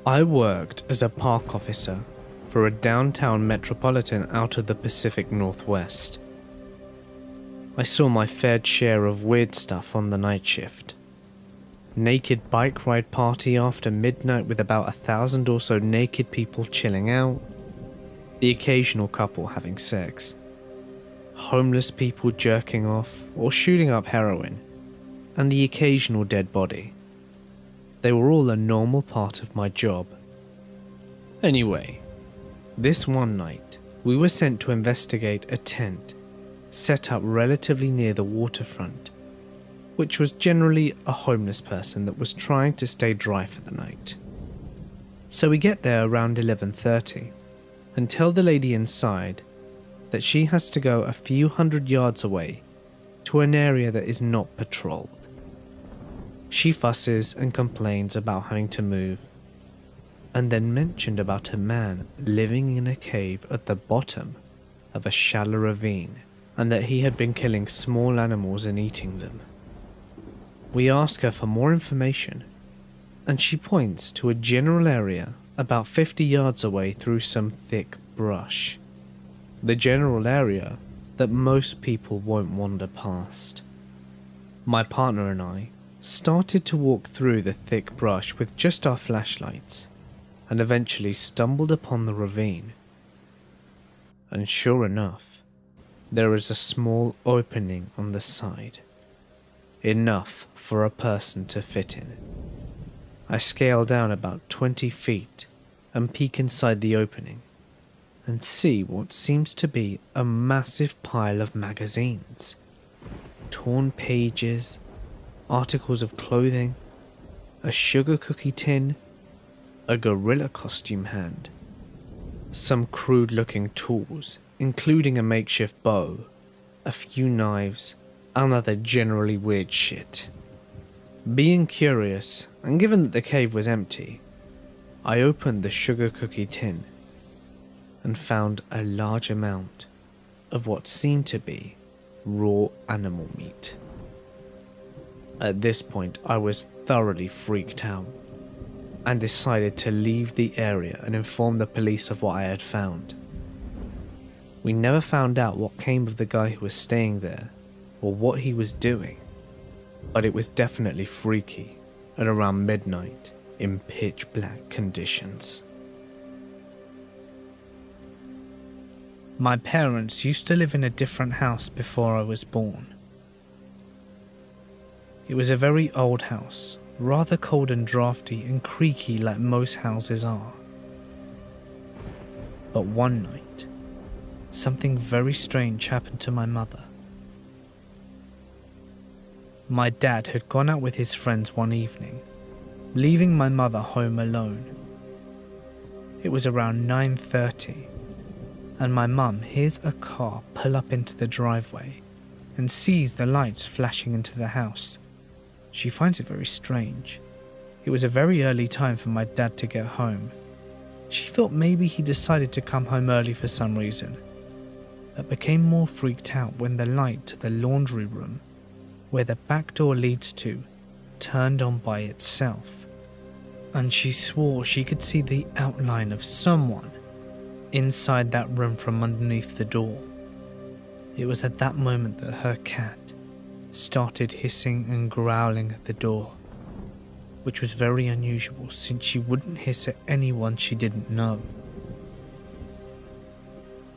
I worked as a park officer for a downtown metropolitan out of the Pacific Northwest. I saw my fair share of weird stuff on the night shift. Naked bike ride party after midnight with about 1,000 or so naked people chilling out, the occasional couple having sex, homeless people jerking off or shooting up heroin, and the occasional dead body. They were all a normal part of my job. Anyway, this one night, we were sent to investigate a tent set up relatively near the waterfront, which was generally a homeless person that was trying to stay dry for the night. So we get there around 11:30 and tell the lady inside that she has to go a few hundred yards away to an area that is not patrolled. She fusses and complains about having to move, and then mentioned about a man living in a cave at the bottom of a shallow ravine, and that he had been killing small animals and eating them. We ask her for more information, and she points to a general area about 50 yards away through some thick brush. The general area that most people won't wander past. My partner and I started to walk through the thick brush with just our flashlights, and eventually stumbled upon the ravine. And sure enough, there is a small opening on the side, enough for a person to fit in. I scale down about 20 feet and peek inside the opening and see what seems to be a massive pile of magazines, torn pages, articles of clothing, a sugar cookie tin, a gorilla costume hand, some crude looking tools including a makeshift bow, a few knives, and other generally weird shit. Being curious, and given that the cave was empty, I opened the sugar cookie tin and found a large amount of what seemed to be raw animal meat. At this point, I was thoroughly freaked out and decided to leave the area and inform the police of what I had found. We never found out what came of the guy who was staying there or what he was doing, but it was definitely freaky at around midnight in pitch black conditions. My parents used to live in a different house before I was born. It was a very old house, rather cold and drafty and creaky like most houses are. But one night, something very strange happened to my mother. My dad had gone out with his friends one evening, leaving my mother home alone. It was around 9:30, and my mum hears a car pull up into the driveway and sees the lights flashing into the house. She finds it very strange It was a very early time for my dad to get home. She thought maybe he decided to come home early for some reason, but became more freaked out when the light to the laundry room, where the back door leads to, turned on by itself, and she swore she could see the outline of someone inside that room from underneath the door. It was at that moment that her cat started hissing and growling at the door, which was very unusual since she wouldn't hiss at anyone she didn't know.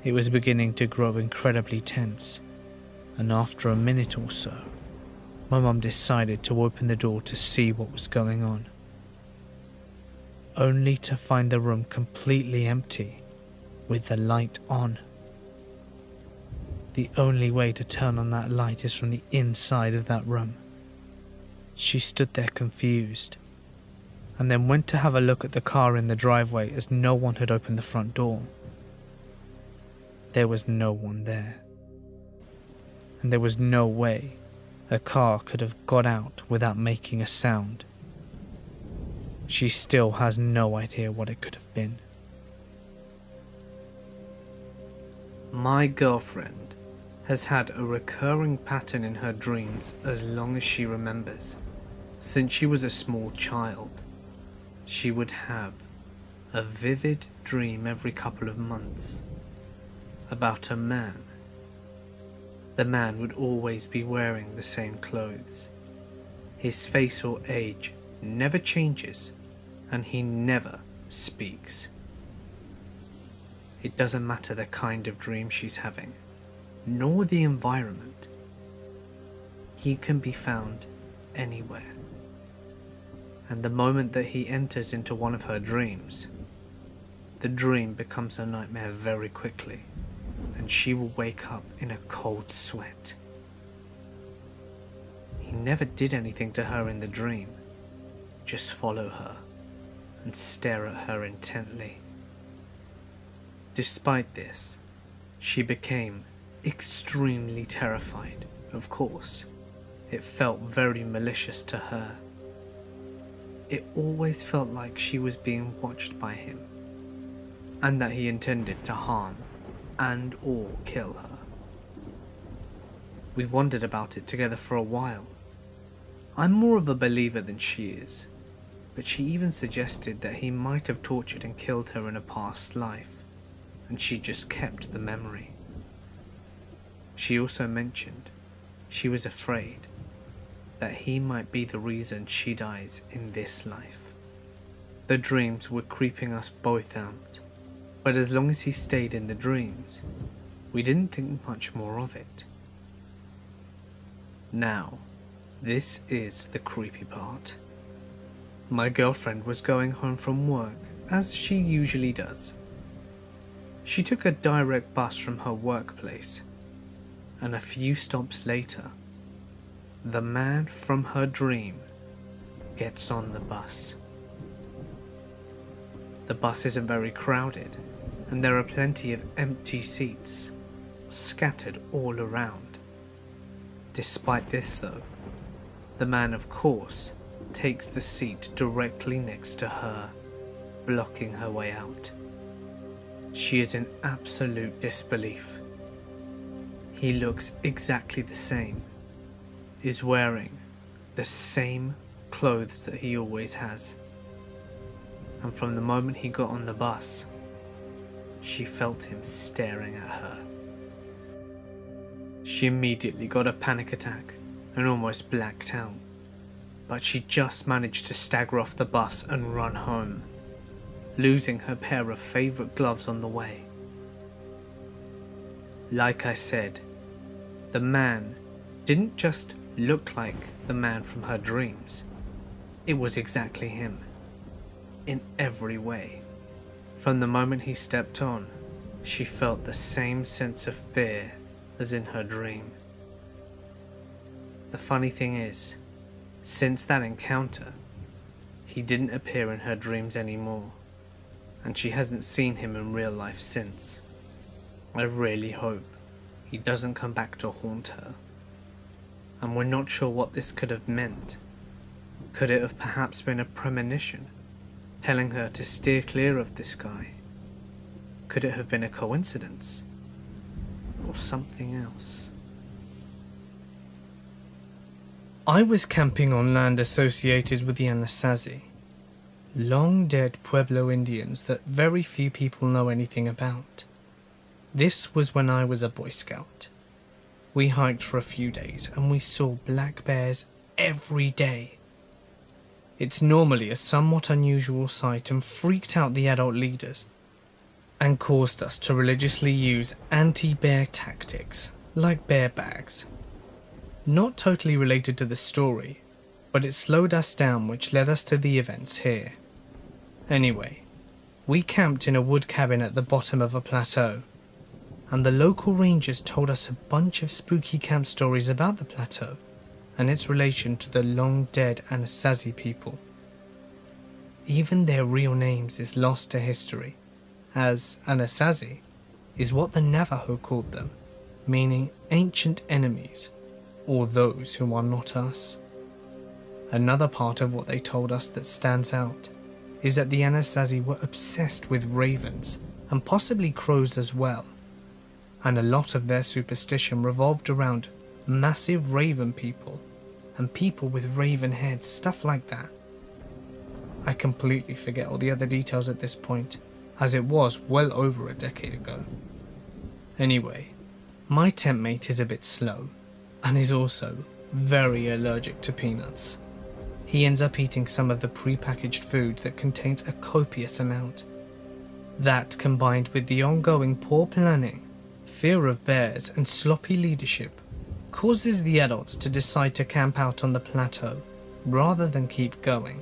It was beginning to grow incredibly tense, and after a minute or so, my mum decided to open the door to see what was going on, only to find the room completely empty with the light on. The only way to turn on that light is from the inside of that room. She stood there confused, and then went to have a look at the car in the driveway as no one had opened the front door. There was no one there, and there was no way a car could have got out without making a sound. She still has no idea what it could have been. My girlfriend has had a recurring pattern in her dreams as long as she remembers. Since she was a small child, she would have a vivid dream every couple of months about a man. The man would always be wearing the same clothes. His face or age never changes, and he never speaks. It doesn't matter the kind of dream she's having, nor the environment. He can be found anywhere. And the moment that he enters into one of her dreams, the dream becomes a nightmare very quickly, and she will wake up in a cold sweat. He never did anything to her in the dream, just follow her and stare at her intently. Despite this, she became extremely terrified, of course. It felt very malicious to her. It always felt like she was being watched by him, and that he intended to harm and or kill her. We wondered about it together for a while. I'm more of a believer than she is, but she even suggested that he might have tortured and killed her in a past life, and she just kept the memory. She also mentioned she was afraid that he might be the reason she dies in this life. The dreams were creeping us both out, but as long as he stayed in the dreams, we didn't think much more of it. Now, this is the creepy part. My girlfriend was going home from work, as she usually does. She took a direct bus from her workplace, and a few stops later, the man from her dream gets on the bus. The bus isn't very crowded, and there are plenty of empty seats scattered all around. Despite this though, the man of course takes the seat directly next to her, blocking her way out. She is in absolute disbelief. He looks exactly the same, is wearing the same clothes that he always has, and from the moment he got on the bus, she felt him staring at her. She immediately got a panic attack and almost blacked out, but she just managed to stagger off the bus and run home, losing her pair of favourite gloves on the way. Like I said, the man didn't just look like the man from her dreams. It was exactly him, in every way. From the moment he stepped on, she felt the same sense of fear as in her dream. The funny thing is, since that encounter, he didn't appear in her dreams anymore, and she hasn't seen him in real life since. I really hope he doesn't come back to haunt her, and we're not sure what this could have meant, Could it have perhaps been a premonition, telling her to steer clear of this guy? Could it have been a coincidence? Or something else? I was camping on land associated with the Anasazi, long-dead Pueblo Indians that very few people know anything about. This was when I was a Boy Scout. We hiked for a few days and we saw black bears every day. It's normally a somewhat unusual sight and freaked out the adult leaders and caused us to religiously use anti-bear tactics like bear bags. Not totally related to the story, but it slowed us down, which led us to the events here. Anyway, we camped in a wood cabin at the bottom of a plateau, and the local rangers told us a bunch of spooky camp stories about the plateau and its relation to the long-dead Anasazi people. Even their real names is lost to history, as Anasazi is what the Navajo called them, meaning ancient enemies, or those who are not us. Another part of what they told us that stands out is that the Anasazi were obsessed with ravens, and possibly crows as well, and a lot of their superstition revolved around massive raven people and people with raven heads, stuff like that. I completely forget all the other details at this point, as it was well over a decade ago. Anyway, my tent mate is a bit slow, and is also very allergic to peanuts. He ends up eating some of the pre-packaged food that contains a copious amount. That, combined with the ongoing poor planning, fear of bears and sloppy leadership, causes the adults to decide to camp out on the plateau rather than keep going.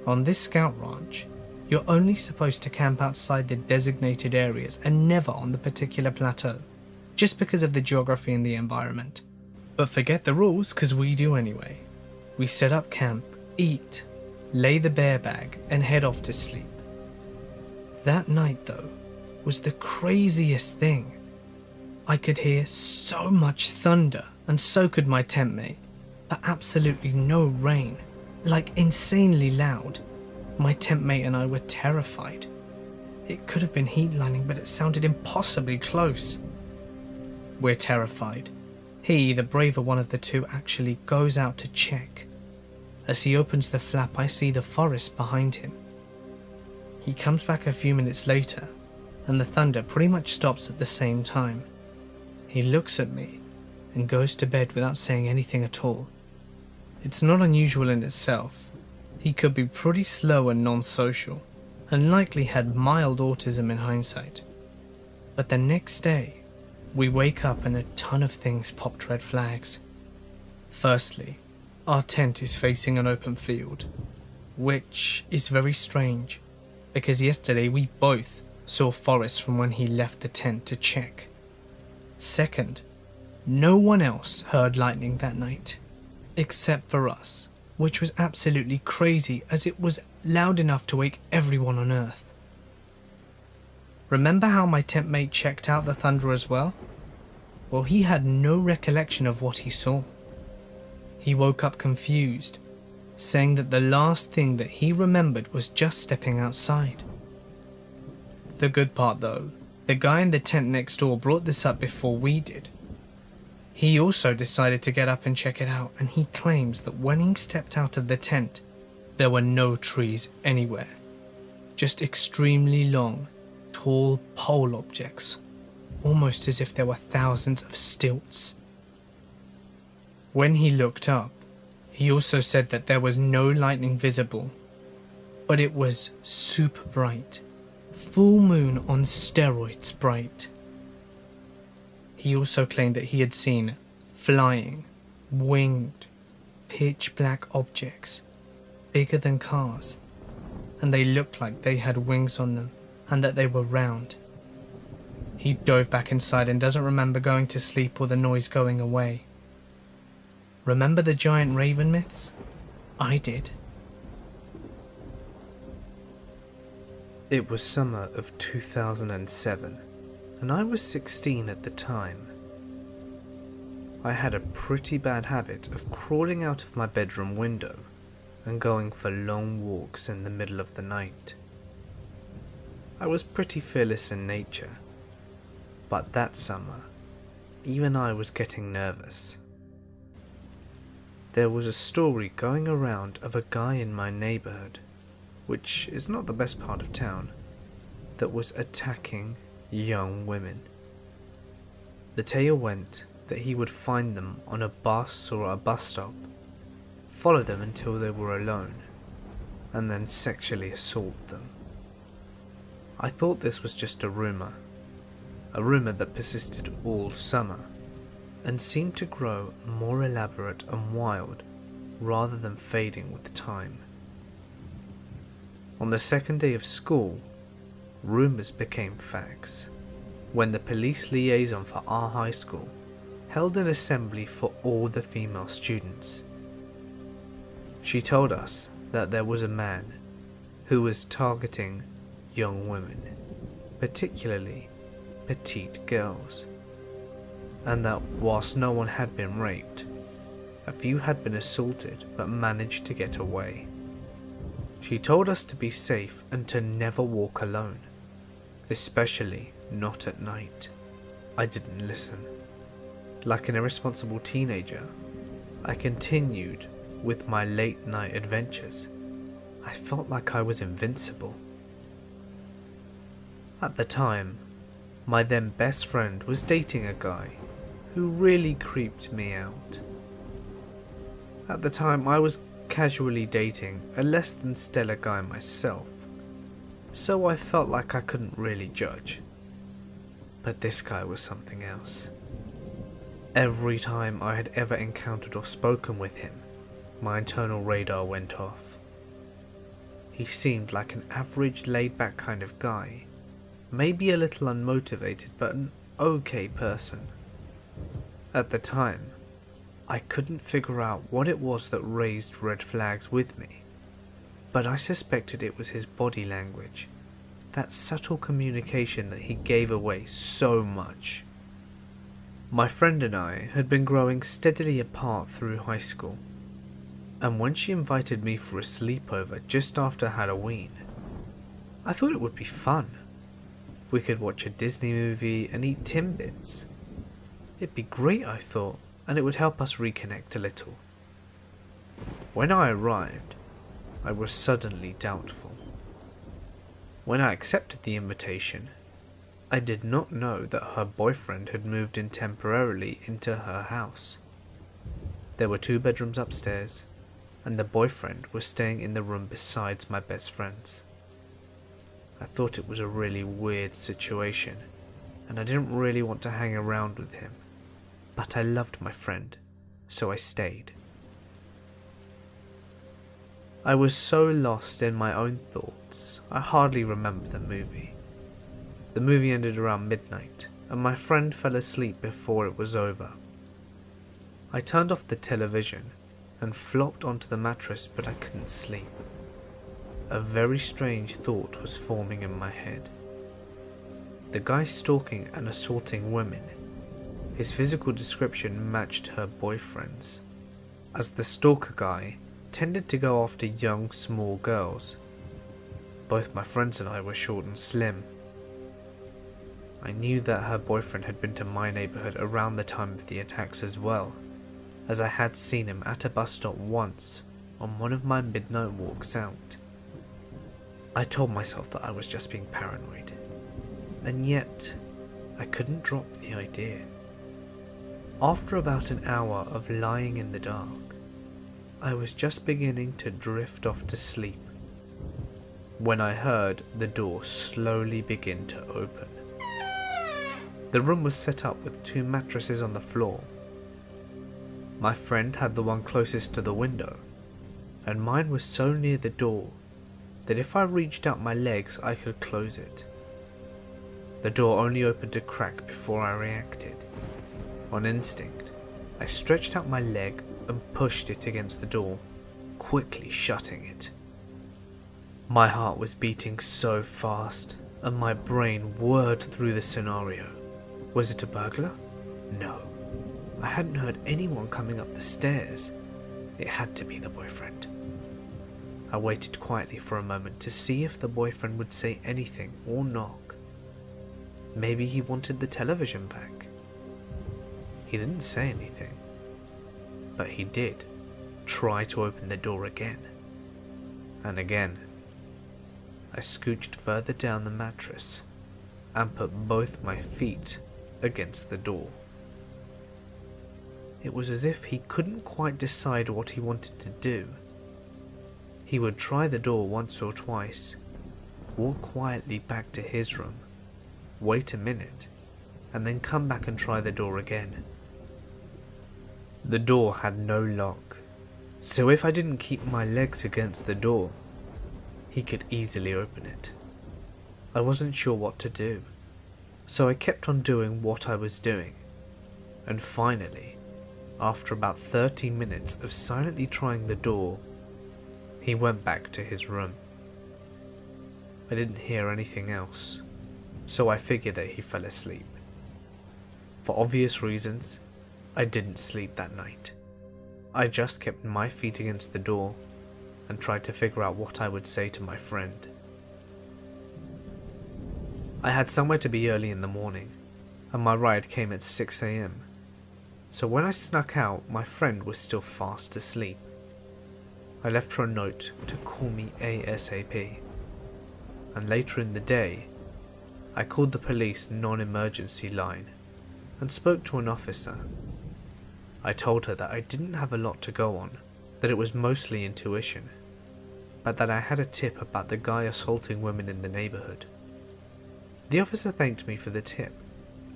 On this scout ranch, you're only supposed to camp outside the designated areas and never on the particular plateau, just because of the geography and the environment. But forget the rules, because we do anyway. We set up camp, eat, lay the bear bag, and head off to sleep. That night, though, was the craziest thing. I could hear so much thunder, and so could my tent mate, but absolutely no rain, like insanely loud. My tent mate and I were terrified. It could have been heat lining, but it sounded impossibly close. We're terrified. He, the braver one of the two, actually goes out to check. As he opens the flap, I see the forest behind him. He comes back a few minutes later, and the thunder pretty much stops at the same time. He looks at me and goes to bed without saying anything at all. It's not unusual in itself. He could be pretty slow and non-social, and likely had mild autism in hindsight. But the next day, we wake up and a ton of things popped red flags. Firstly, our tent is facing an open field, which is very strange, because yesterday we both saw Forrest from when he left the tent to check. Second, no one else heard lightning that night, except for us, which was absolutely crazy as it was loud enough to wake everyone on Earth. Remember how my tent mate checked out the thunder as well? Well, he had no recollection of what he saw. He woke up confused, saying that the last thing that he remembered was just stepping outside. The good part though, the guy in the tent next door brought this up before we did. He also decided to get up and check it out, and he claims that when he stepped out of the tent, there were no trees anywhere, just extremely long, tall pole objects, almost as if there were thousands of stilts. When he looked up, he also said that there was no lightning visible, but it was super bright, full moon on steroids bright. He also claimed that he had seen flying, winged, pitch black objects, bigger than cars, and they looked like they had wings on them, and that they were round. He dove back inside and doesn't remember going to sleep or the noise going away. Remember the giant raven myths? I did. It was summer of 2007, and I was 16 at the time. I had a pretty bad habit of crawling out of my bedroom window and going for long walks in the middle of the night. I was pretty fearless in nature, but that summer, even I was getting nervous. There was a story going around of a guy in my neighborhood, which is not the best part of town, that was attacking young women. The tale went that he would find them on a bus or a bus stop, follow them until they were alone, and then sexually assault them. I thought this was just a rumor that persisted all summer, and seemed to grow more elaborate and wild rather than fading with time. On the second day of school, rumors became facts when the police liaison for our high school held an assembly for all the female students. She told us that there was a man who was targeting young women, particularly petite girls, and that whilst no one had been raped, a few had been assaulted but managed to get away. She told us to be safe and to never walk alone, especially not at night. I didn't listen. Like an irresponsible teenager, I continued with my late night adventures. I felt like I was invincible. At the time, my then best friend was dating a guy who really creeped me out. At the time, I was casually dating a less than stellar guy myself, so I felt like I couldn't really judge. But this guy was something else. Every time I had ever encountered or spoken with him, my internal radar went off. He seemed like an average laid-back kind of guy, maybe a little unmotivated, but an okay person. At the time, I couldn't figure out what it was that raised red flags with me, but I suspected it was his body language, that subtle communication that he gave away so much. My friend and I had been growing steadily apart through high school, and when she invited me for a sleepover just after Halloween, I thought it would be fun. We could watch a Disney movie and eat Timbits. It'd be great, I thought, and it would help us reconnect a little. When I arrived, I was suddenly doubtful. When I accepted the invitation, I did not know that her boyfriend had moved in temporarily into her house. There were 2 bedrooms upstairs, and the boyfriend was staying in the room besides my best friend's. I thought it was a really weird situation, and I didn't really want to hang around with him, but I loved my friend, so I stayed. I was so lost in my own thoughts, I hardly remember the movie. The movie ended around midnight, and my friend fell asleep before it was over. I turned off the television and flopped onto the mattress, but I couldn't sleep. A very strange thought was forming in my head. The guy stalking and assaulting women, his physical description matched her boyfriend's, as the stalker guy tended to go after young, small girls. Both my friends and I were short and slim. I knew that her boyfriend had been to my neighborhood around the time of the attacks as well, as I had seen him at a bus stop once on one of my midnight walks out. I told myself that I was just being paranoid, and yet I couldn't drop the idea. After about an hour of lying in the dark, I was just beginning to drift off to sleep when I heard the door slowly begin to open. The room was set up with 2 mattresses on the floor. My friend had the one closest to the window, and mine was so near the door that if I reached out my legs I could close it. The door only opened a crack before I reacted. On instinct, I stretched out my leg and pushed it against the door, quickly shutting it. My heart was beating so fast, and my brain whirred through the scenario. Was it a burglar? No. I hadn't heard anyone coming up the stairs. It had to be the boyfriend. I waited quietly for a moment to see if the boyfriend would say anything or knock. Maybe he wanted the television back. He didn't say anything, but he did try to open the door again and again. I scooched further down the mattress and put both my feet against the door. It was as if he couldn't quite decide what he wanted to do. He would try the door once or twice, walk quietly back to his room, wait a minute, and then come back and try the door again. The door had no lock, so if I didn't keep my legs against the door, he could easily open it. I wasn't sure what to do, so I kept on doing what I was doing, and finally, after about 30 minutes of silently trying the door, he went back to his room. I didn't hear anything else, so I figured that he fell asleep. For obvious reasons, I didn't sleep that night. I just kept my feet against the door and tried to figure out what I would say to my friend. I had somewhere to be early in the morning, and my ride came at 6 AM. So when I snuck out, my friend was still fast asleep. I left her a note to call me ASAP, and later in the day, I called the police non-emergency line and spoke to an officer. I told her that I didn't have a lot to go on, that it was mostly intuition, but that I had a tip about the guy assaulting women in the neighborhood. The officer thanked me for the tip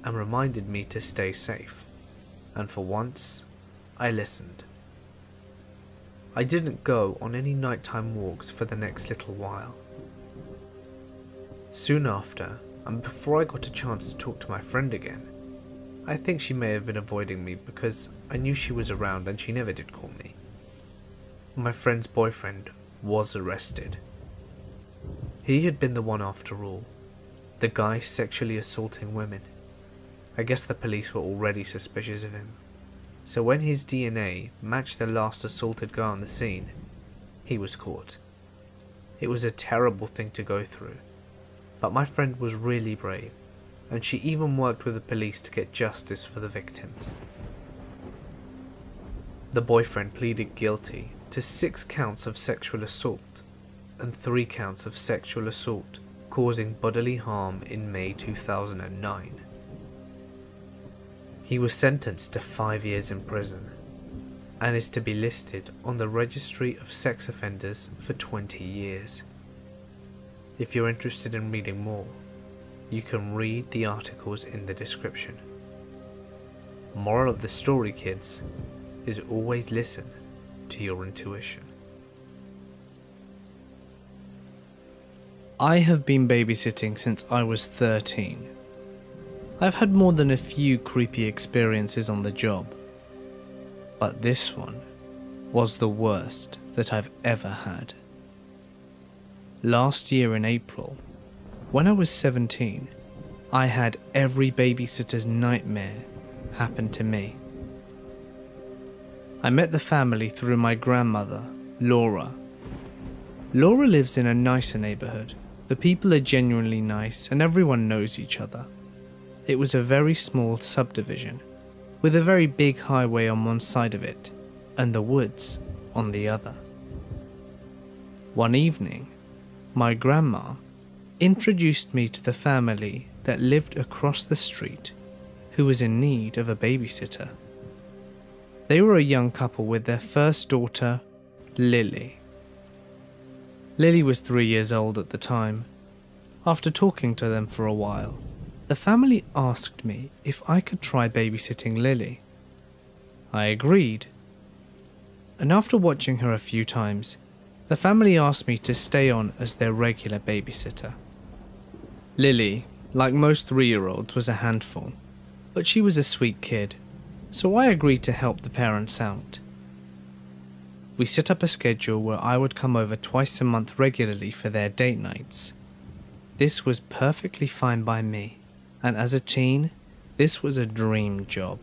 and reminded me to stay safe, and for once, I listened. I didn't go on any nighttime walks for the next little while. Soon after, and before I got a chance to talk to my friend again, I think she may have been avoiding me because I knew she was around and she never did call me. My friend's boyfriend was arrested. He had been the one after all, the guy sexually assaulting women. I guess the police were already suspicious of him, so when his DNA matched the last assaulted guy on the scene, he was caught. It was a terrible thing to go through, but my friend was really brave, and she even worked with the police to get justice for the victims. The boyfriend pleaded guilty to 6 counts of sexual assault and 3 counts of sexual assault causing bodily harm in May 2009. He was sentenced to 5 years in prison and is to be listed on the Registry of Sex Offenders for 20 years. If you're interested in reading more, you can read the articles in the description. Moral of the story, kids, is always listen to your intuition. I have been babysitting since I was 13. I've had more than a few creepy experiences on the job, but this one was the worst that I've ever had. Last year in April, when I was 17, I had every babysitter's nightmare happen to me. I met the family through my grandmother, Laura. Laura lives in a nicer neighborhood. The people are genuinely nice and everyone knows each other. It was a very small subdivision, with a very big highway on one side of it, and the woods on the other. One evening, my grandma introduced me to the family that lived across the street, who was in need of a babysitter. They were a young couple with their first daughter, Lily. Lily was 3 years old at the time. After talking to them for a while, the family asked me if I could try babysitting Lily. I agreed, and after watching her a few times, the family asked me to stay on as their regular babysitter. Lily, like most 3-year-olds, was a handful, but she was a sweet kid, so I agreed to help the parents out. We set up a schedule where I would come over twice a month regularly for their date nights. This was perfectly fine by me, and as a teen, this was a dream job.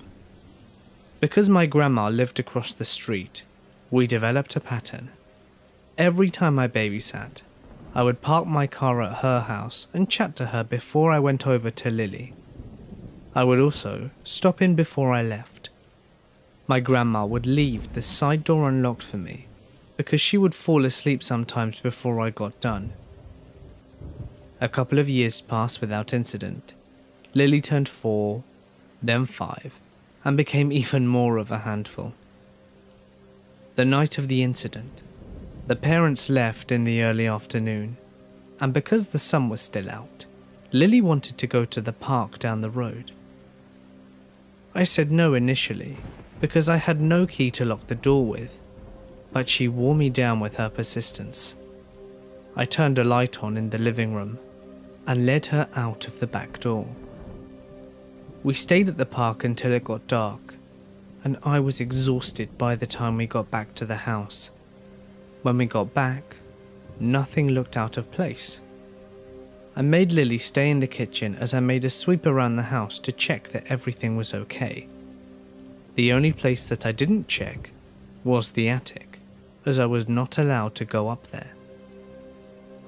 Because my grandma lived across the street, we developed a pattern. every time I babysat, I would park my car at her house and chat to her before I went over to Lily. I would also stop in before I left. My grandma would leave the side door unlocked for me because she would fall asleep sometimes before I got done. A couple of years passed without incident. Lily turned 4, then 5, and became even more of a handful. The night of the incident, the parents left in the early afternoon, and because the sun was still out, Lily wanted to go to the park down the road. I said no initially, because I had no key to lock the door with, but she wore me down with her persistence. I turned a light on in the living room and led her out of the back door. We stayed at the park until it got dark, and I was exhausted by the time we got back to the house. When we got back, nothing looked out of place. I made Lily stay in the kitchen as I made a sweep around the house to check that everything was okay. The only place that I didn't check was the attic, as I was not allowed to go up there.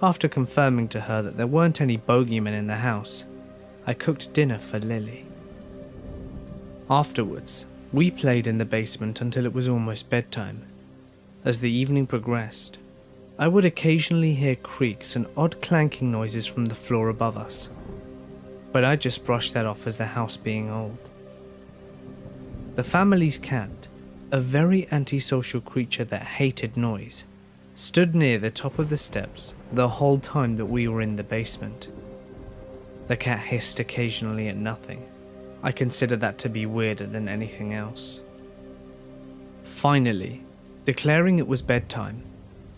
After confirming to her that there weren't any bogeymen in the house, I cooked dinner for Lily. Afterwards, we played in the basement until it was almost bedtime. As the evening progressed, I would occasionally hear creaks and odd clanking noises from the floor above us, but I just brushed that off as the house being old. The family's cat, a very antisocial creature that hated noise, stood near the top of the steps the whole time that we were in the basement. The cat hissed occasionally at nothing. I consider that to be weirder than anything else. Finally, declaring it was bedtime,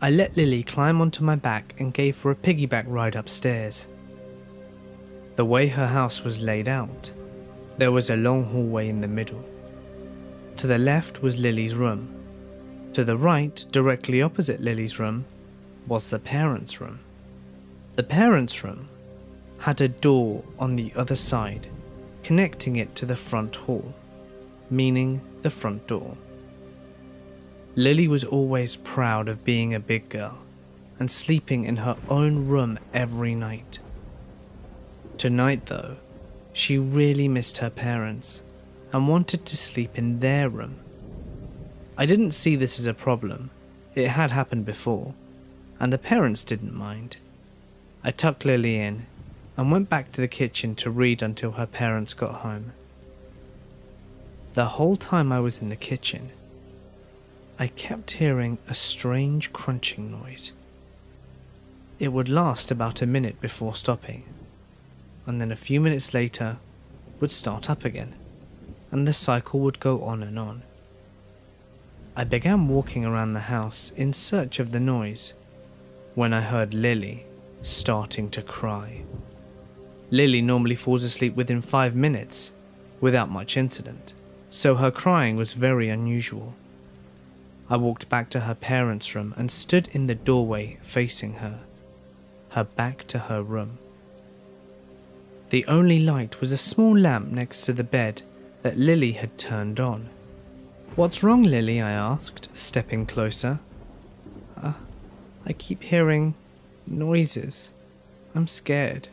I let Lily climb onto my back and gave her a piggyback ride upstairs. The way her house was laid out, there was a long hallway in the middle. To the left was Lily's room. To the right, directly opposite Lily's room, was the parents' room. The parents' room had a door on the other side, connecting it to the front hall, meaning the front door. Lily was always proud of being a big girl and sleeping in her own room every night. Tonight, though, she really missed her parents and wanted to sleep in their room. I didn't see this as a problem. It had happened before, and the parents didn't mind. I tucked Lily in and went back to the kitchen to read until her parents got home. The whole time I was in the kitchen, I kept hearing a strange crunching noise. It would last about a minute before stopping, and then a few minutes later would start up again, and the cycle would go on and on. I began walking around the house in search of the noise when I heard Lily starting to cry. Lily normally falls asleep within 5 minutes without much incident, so her crying was very unusual. I walked back to her parents' room and stood in the doorway facing her back to her room. The only light was a small lamp next to the bed that Lily had turned on. "What's wrong, Lily?" I asked, stepping closer. I keep hearing noises. I'm scared."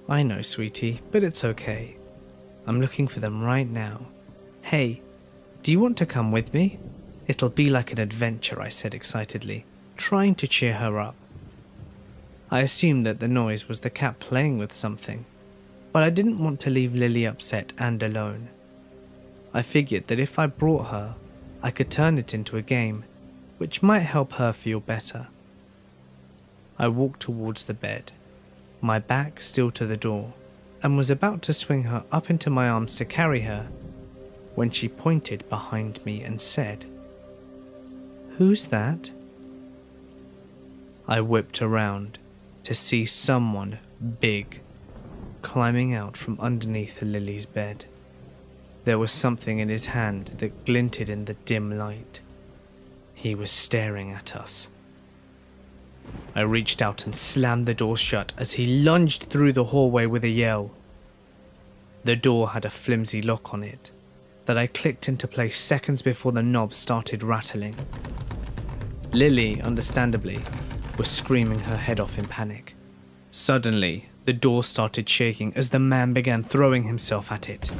"I know, sweetie, but it's okay. I'm looking for them right now. Hey, do you want to come with me? It'll be like an adventure," I said excitedly, trying to cheer her up. I assumed that the noise was the cat playing with something, but I didn't want to leave Lily upset and alone. I figured that if I brought her, I could turn it into a game, which might help her feel better. I walked towards the bed, my back still to the door, and was about to swing her up into my arms to carry her, when she pointed behind me and said, "Who's that?" I whipped around to see someone big climbing out from underneath Lily's bed. There was something in his hand that glinted in the dim light. He was staring at us. I reached out and slammed the door shut as he lunged through the hallway with a yell. The door had a flimsy lock on it that I clicked into place seconds before the knob started rattling. Lily, understandably, was screaming her head off in panic. Suddenly, the door started shaking as the man began throwing himself at it.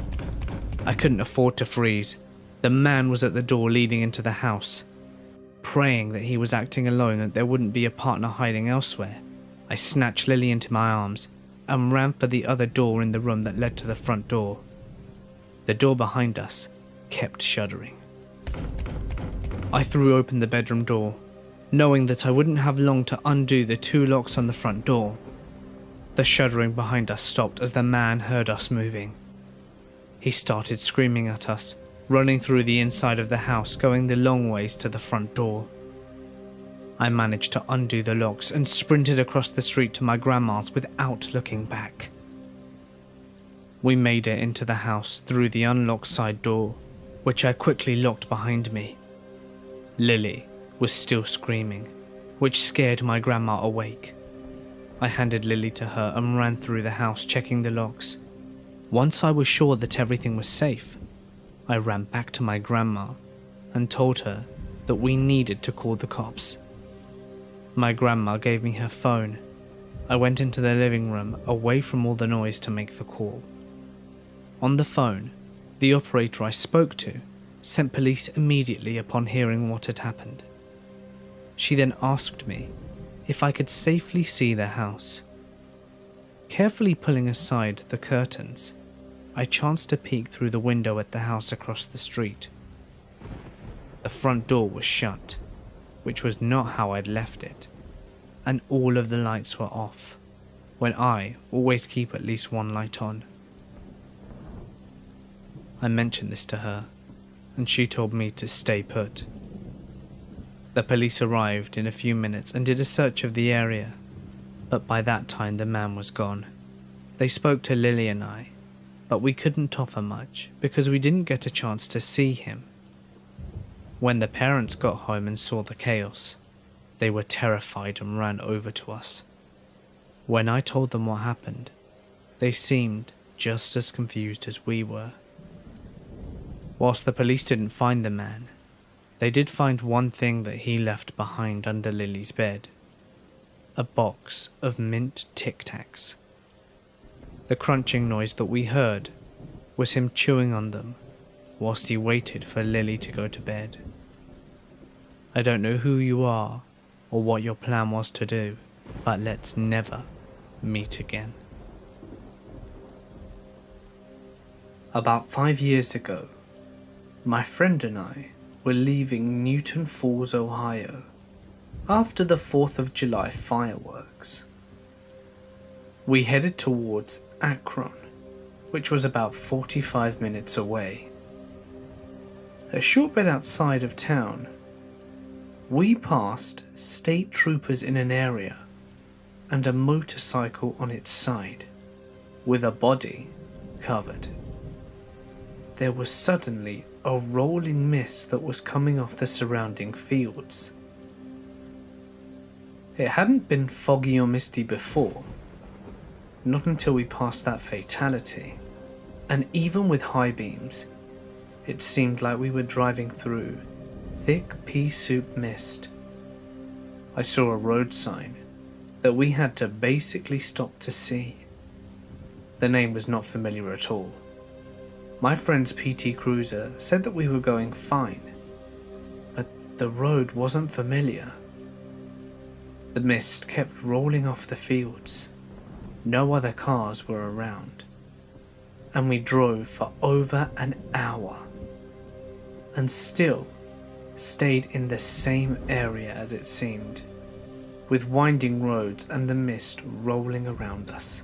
I couldn't afford to freeze. The man was at the door leading into the house. Praying that he was acting alone and there wouldn't be a partner hiding elsewhere, I snatched Lily into my arms and ran for the other door in the room that led to the front door. The door behind us kept shuddering. I threw open the bedroom door, knowing that I wouldn't have long to undo the 2 locks on the front door. The shuddering behind us stopped as the man heard us moving. He started screaming at us, running through the inside of the house, going the long ways to the front door. I managed to undo the locks and sprinted across the street to my grandma's without looking back. We made it into the house through the unlocked side door, which I quickly locked behind me. Lily was still screaming, which scared my grandma awake. I handed Lily to her and ran through the house checking the locks. Once I was sure that everything was safe, I ran back to my grandma and told her that we needed to call the cops. My grandma gave me her phone. I went into the living room away from all the noise to make the call. On the phone, the operator I spoke to sent police immediately upon hearing what had happened. She then asked me if I could safely see the house. Carefully pulling aside the curtains, I chanced to peek through the window at the house across the street. The front door was shut, which was not how I'd left it, and all of the lights were off, when I always keep at least one light on. I mentioned this to her, and she told me to stay put. The police arrived in a few minutes and did a search of the area, but by that time the man was gone. They spoke to Lily and I, but we couldn't offer much because we didn't get a chance to see him. When the parents got home and saw the chaos, they were terrified and ran over to us. When I told them what happened, they seemed just as confused as we were. Whilst the police didn't find the man, they did find one thing that he left behind under Lily's bed: a box of mint Tic Tacs. The crunching noise that we heard was him chewing on them whilst he waited for Lily to go to bed. I don't know who you are or what your plan was to do, but let's never meet again. About 5 years ago, my friend and I were leaving Newton Falls, Ohio, after the 4th of July fireworks. We headed towards Akron, which was about 45 minutes away. A short bit outside of town, we passed state troopers in an area and a motorcycle on its side, with a body covered. There was suddenly a rolling mist that was coming off the surrounding fields. It hadn't been foggy or misty before, not until we passed that fatality, and even with high beams, it seemed like we were driving through thick pea soup mist. I saw a road sign that we had to basically stop to see. The name was not familiar at all. My friend's PT Cruiser said that we were going fine, but the road wasn't familiar. The mist kept rolling off the fields. No other cars were around, and we drove for over an hour, and still stayed in the same area as it seemed, with winding roads and the mist rolling around us.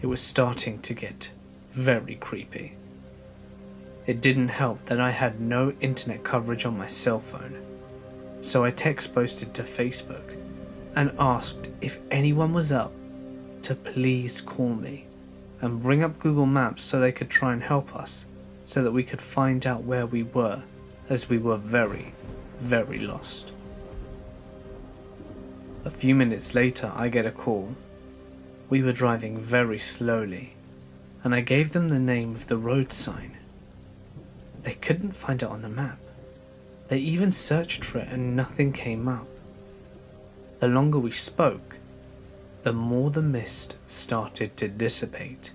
It was starting to get very creepy. It didn't help that I had no internet coverage on my cell phone, so I text posted to Facebook and asked if anyone was up to please call me and bring up Google Maps so they could try and help us, so that we could find out where we were, as we were very, very lost. A few minutes later I get a call. We were driving very slowly, and I gave them the name of the road sign. They couldn't find it on the map. They even searched for it and nothing came up. The longer we spoke, the more the mist started to dissipate.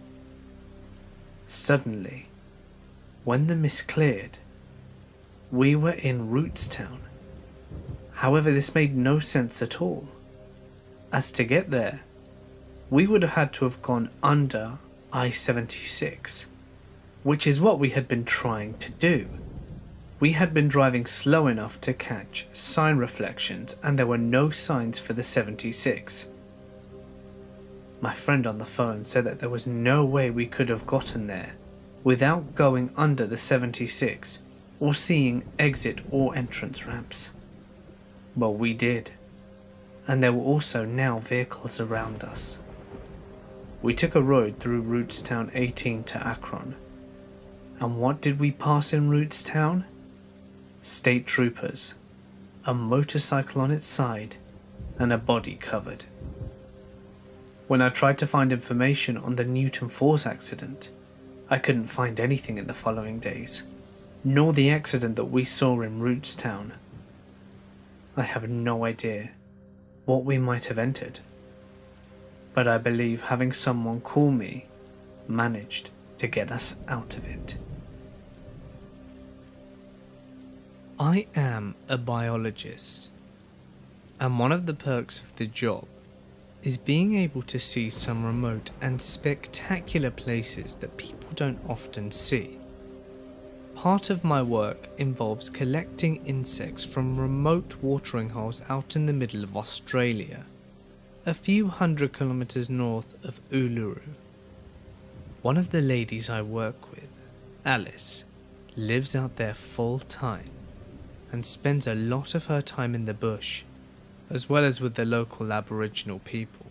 Suddenly, when the mist cleared, we were in Rootstown. However, this made no sense at all, as to get there, we would have had to have gone under I-76, which is what we had been trying to do. We had been driving slow enough to catch sign reflections, and there were no signs for the 76. My friend on the phone said that there was no way we could have gotten there without going under the 76 or seeing exit or entrance ramps. Well, we did, and there were also now vehicles around us. We took a road through Rootstown 18 to Akron, and what did we pass in Rootstown? State troopers, a motorcycle on its side, and a body covered. When I tried to find information on the Newton Falls accident, I couldn't find anything in the following days, nor the accident that we saw in Rootstown. I have no idea what we might have entered, but I believe having someone call me managed to get us out of it. I am a biologist, and one of the perks of the job is being able to see some remote and spectacular places that people don't often see. Part of my work involves collecting insects from remote watering holes out in the middle of Australia, a few 100 kilometers north of Uluru. One of the ladies I work with, Alice, lives out there full time and spends a lot of her time in the bush, as well as with the local Aboriginal people.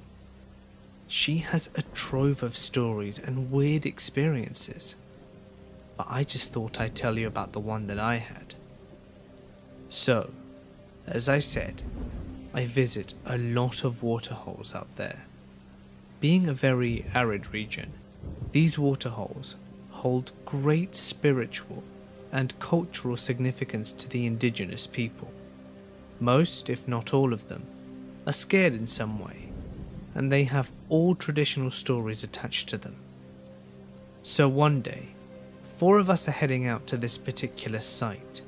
She has a trove of stories and weird experiences, but I just thought I'd tell you about the one that I had. So, as I said, I visit a lot of waterholes out there. Being a very arid region, these waterholes hold great spiritual and cultural significance to the indigenous people. Most, if not all of them, are scared in some way, and they have all traditional stories attached to them. So one day, 4 of us are heading out to this particular site.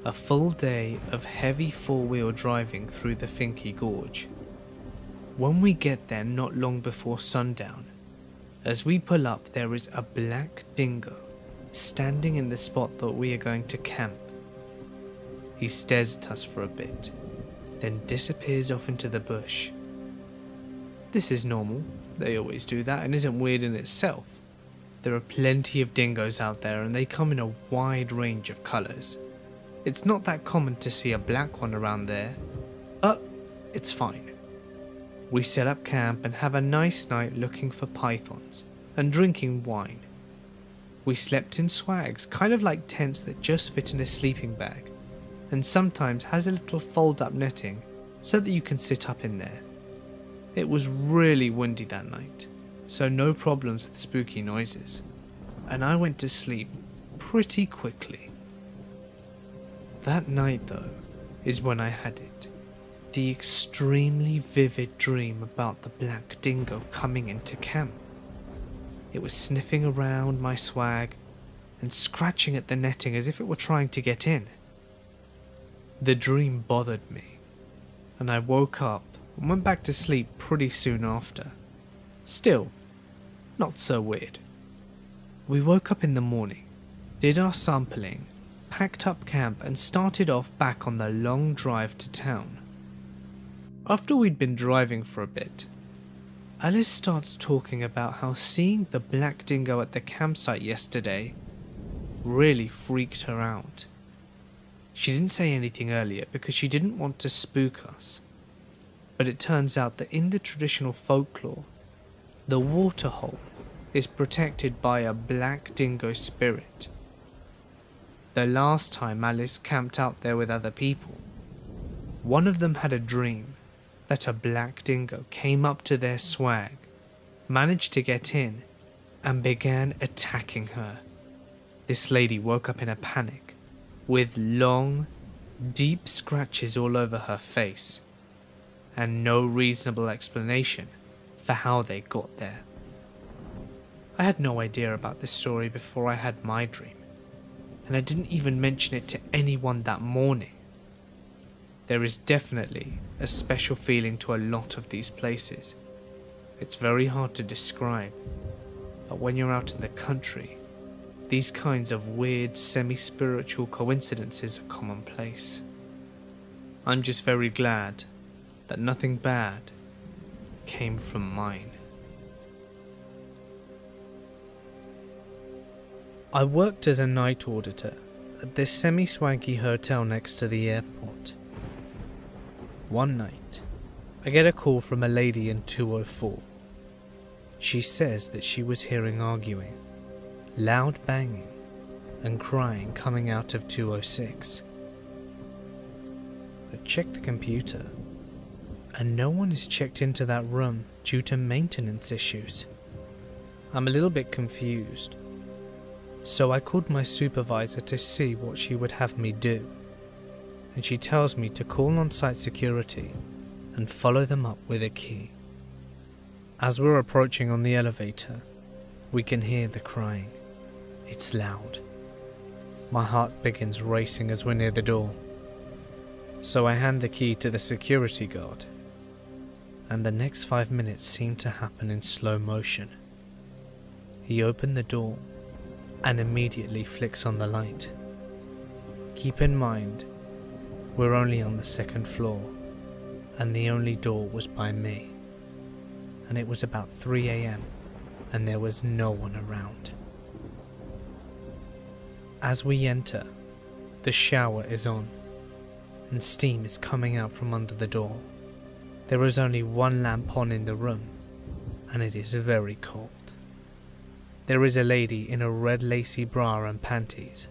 A full day of heavy 4-wheel driving through the Finke Gorge. When we get there not long before sundown, as we pull up there is a black dingo standing in the spot that we are going to camp. He stares at us for a bit, then disappears off into the bush. This is normal, they always do that, and isn't weird in itself. There are plenty of dingoes out there and they come in a wide range of colours. It's not that common to see a black one around there, but it's fine. We set up camp and have a nice night looking for pythons and drinking wine. We slept in swags, kind of like tents that just fit in a sleeping bag, and sometimes has a little fold-up netting so that you can sit up in there. It was really windy that night, so no problems with spooky noises, and I went to sleep pretty quickly. That night though, is when I had it. The extremely vivid dream about the black dingo coming into camp. It was sniffing around my swag and scratching at the netting as if it were trying to get in. The dream bothered me, and I woke up and went back to sleep pretty soon after. Still, not so weird. We woke up in the morning, did our sampling, packed up camp and started off back on the long drive to town. After we'd been driving for a bit, Alice starts talking about how seeing the black dingo at the campsite yesterday really freaked her out. She didn't say anything earlier because she didn't want to spook us, but it turns out that in the traditional folklore, the waterhole is protected by a black dingo spirit. The last time Alice camped out there with other people, one of them had a dream that a black dingo came up to their swag, managed to get in, and began attacking her. This lady woke up in a panic, with long, deep scratches all over her face, and no reasonable explanation for how they got there. I had no idea about this story before I had my dream, and I didn't even mention it to anyone that morning. There is definitely a special feeling to a lot of these places. It's very hard to describe, but when you're out in the country, these kinds of weird semi-spiritual coincidences are commonplace. I'm just very glad that nothing bad came from mine. I worked as a night auditor at this semi-swanky hotel next to the airport. One night, I get a call from a lady in 204. She says that she was hearing arguing, loud banging, and crying coming out of 206. I checked the computer, and no one is checked into that room due to maintenance issues. I'm a little bit confused, so I called my supervisor to see what she would have me do, and she tells me to call on-site security and follow them up with a key. As we're approaching on the elevator, we can hear the crying. It's loud. My heart begins racing as we're near the door. So I hand the key to the security guard, and the next 5 minutes seem to happen in slow motion. He opened the door and immediately flicks on the light. Keep in mind, we're only on the second floor, and the only door was by me. And it was about 3 AM, and there was no one around. As we enter, the shower is on, and steam is coming out from under the door. There is only one lamp on in the room, and it is very cold. There is a lady in a red lacy bra and panties,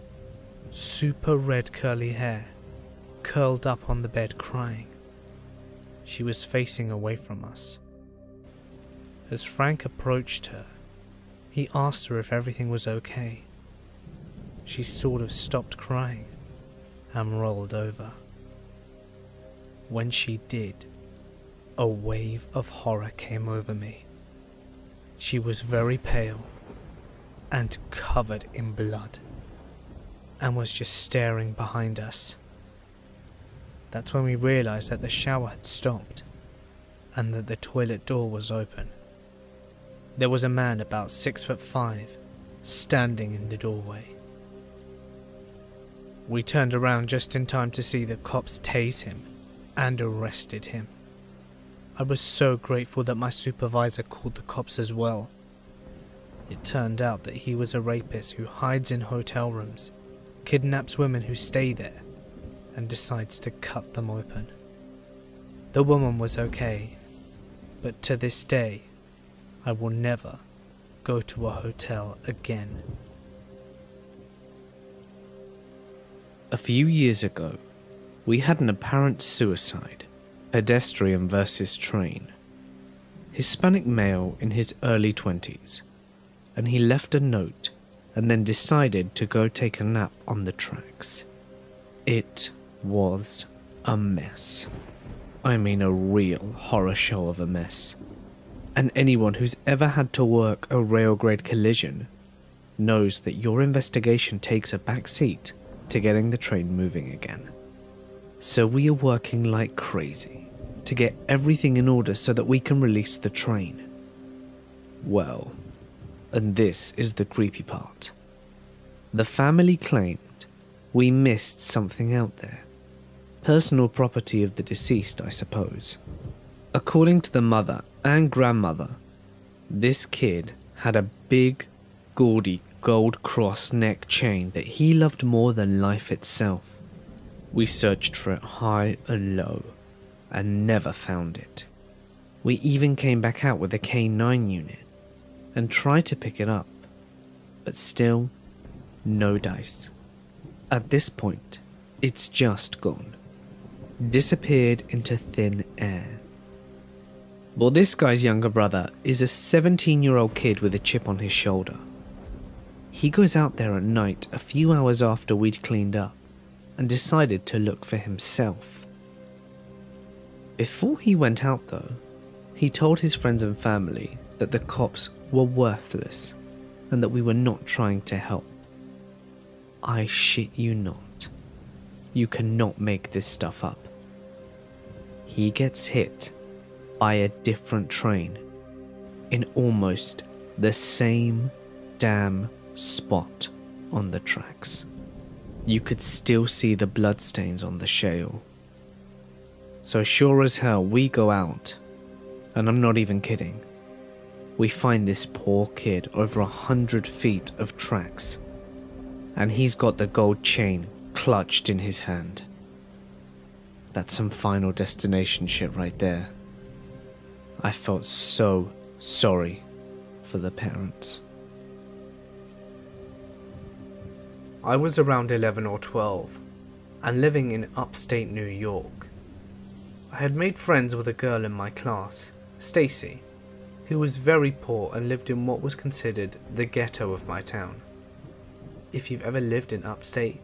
super red curly hair, curled up on the bed crying. She was facing away from us. As Frank approached her, he asked her if everything was okay. She sort of stopped crying and rolled over. When she did, a wave of horror came over me. She was very pale and covered in blood, and was just staring behind us. That's when we realized that the shower had stopped and that the toilet door was open. There was a man about 6'5" standing in the doorway. We turned around just in time to see the cops tase him and arrested him. I was so grateful that my supervisor called the cops as well. It turned out that he was a rapist who hides in hotel rooms, kidnaps women who stay there, and decides to cut them open. The woman was okay, but to this day, I will never go to a hotel again. A few years ago, we had an apparent suicide, pedestrian versus train. Hispanic male in his early 20s, and he left a note and then decided to go take a nap on the tracks. It was a mess. I mean a real horror show of a mess. And anyone who's ever had to work a rail-grade collision knows that your investigation takes a back seat to getting the train moving again. So we are working like crazy to get everything in order so that we can release the train. Well, and this is the creepy part. The family claimed we missed something out there. Personal property of the deceased, I suppose. According to the mother and grandmother, this kid had a big, gaudy gold cross neck chain that he loved more than life itself. We searched for it high and low and never found it. We even came back out with a K9 unit and tried to pick it up, but still, no dice. At this point, it's just gone. Disappeared into thin air. Well, this guy's younger brother is a 17-year-old kid with a chip on his shoulder. He goes out there at night a few hours after we'd cleaned up, and decided to look for himself. Before he went out though, he told his friends and family that the cops were worthless and that we were not trying to help. I shit you not. You cannot make this stuff up. He gets hit by a different train in almost the same damn spot on the tracks. You could still see the bloodstains on the shale. So sure as hell we go out, and I'm not even kidding. We find this poor kid over 100 feet of tracks, and he's got the gold chain clutched in his hand. That's some Final Destination shit right there. I felt so sorry for the parents. I was around 11 or 12 and living in upstate New York. I had made friends with a girl in my class, Stacy, who was very poor and lived in what was considered the ghetto of my town. If you've ever lived in upstate,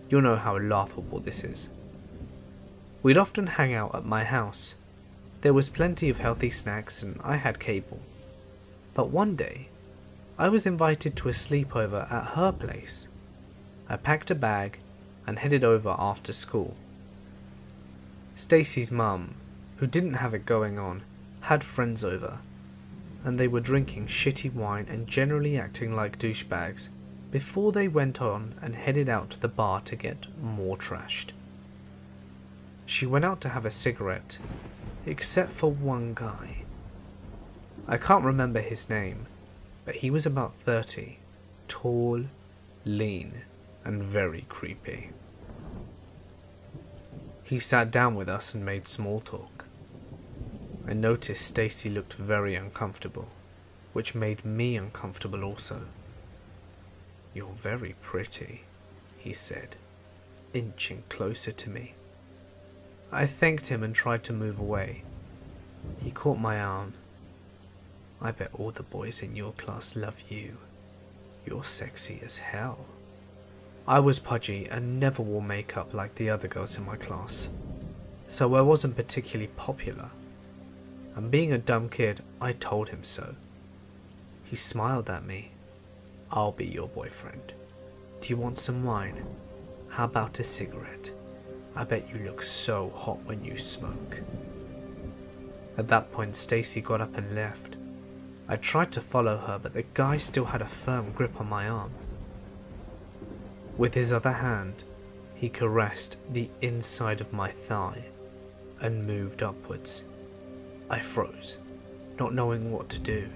you'll know how laughable this is. We'd often hang out at my house. There was plenty of healthy snacks and I had cable. But one day, I was invited to a sleepover at her place. I packed a bag and headed over after school. Stacy's mum, who didn't have it going on, had friends over, and they were drinking shitty wine and generally acting like douchebags before they went on and headed out to the bar to get more trashed. She went out to have a cigarette, except for one guy. I can't remember his name, but he was about 30, tall, lean, and very creepy. He sat down with us and made small talk. I noticed Stacy looked very uncomfortable, which made me uncomfortable also. "You're very pretty," he said, inching closer to me. I thanked him and tried to move away. He caught my arm. "I bet all the boys in your class love you. You're sexy as hell." I was pudgy and never wore makeup like the other girls in my class, so I wasn't particularly popular. And being a dumb kid, I told him so. He smiled at me. "I'll be your boyfriend. Do you want some wine? How about a cigarette? I bet you look so hot when you smoke." At that point, Stacy got up and left. I tried to follow her, but the guy still had a firm grip on my arm. With his other hand, he caressed the inside of my thigh and moved upwards. I froze, not knowing what to do.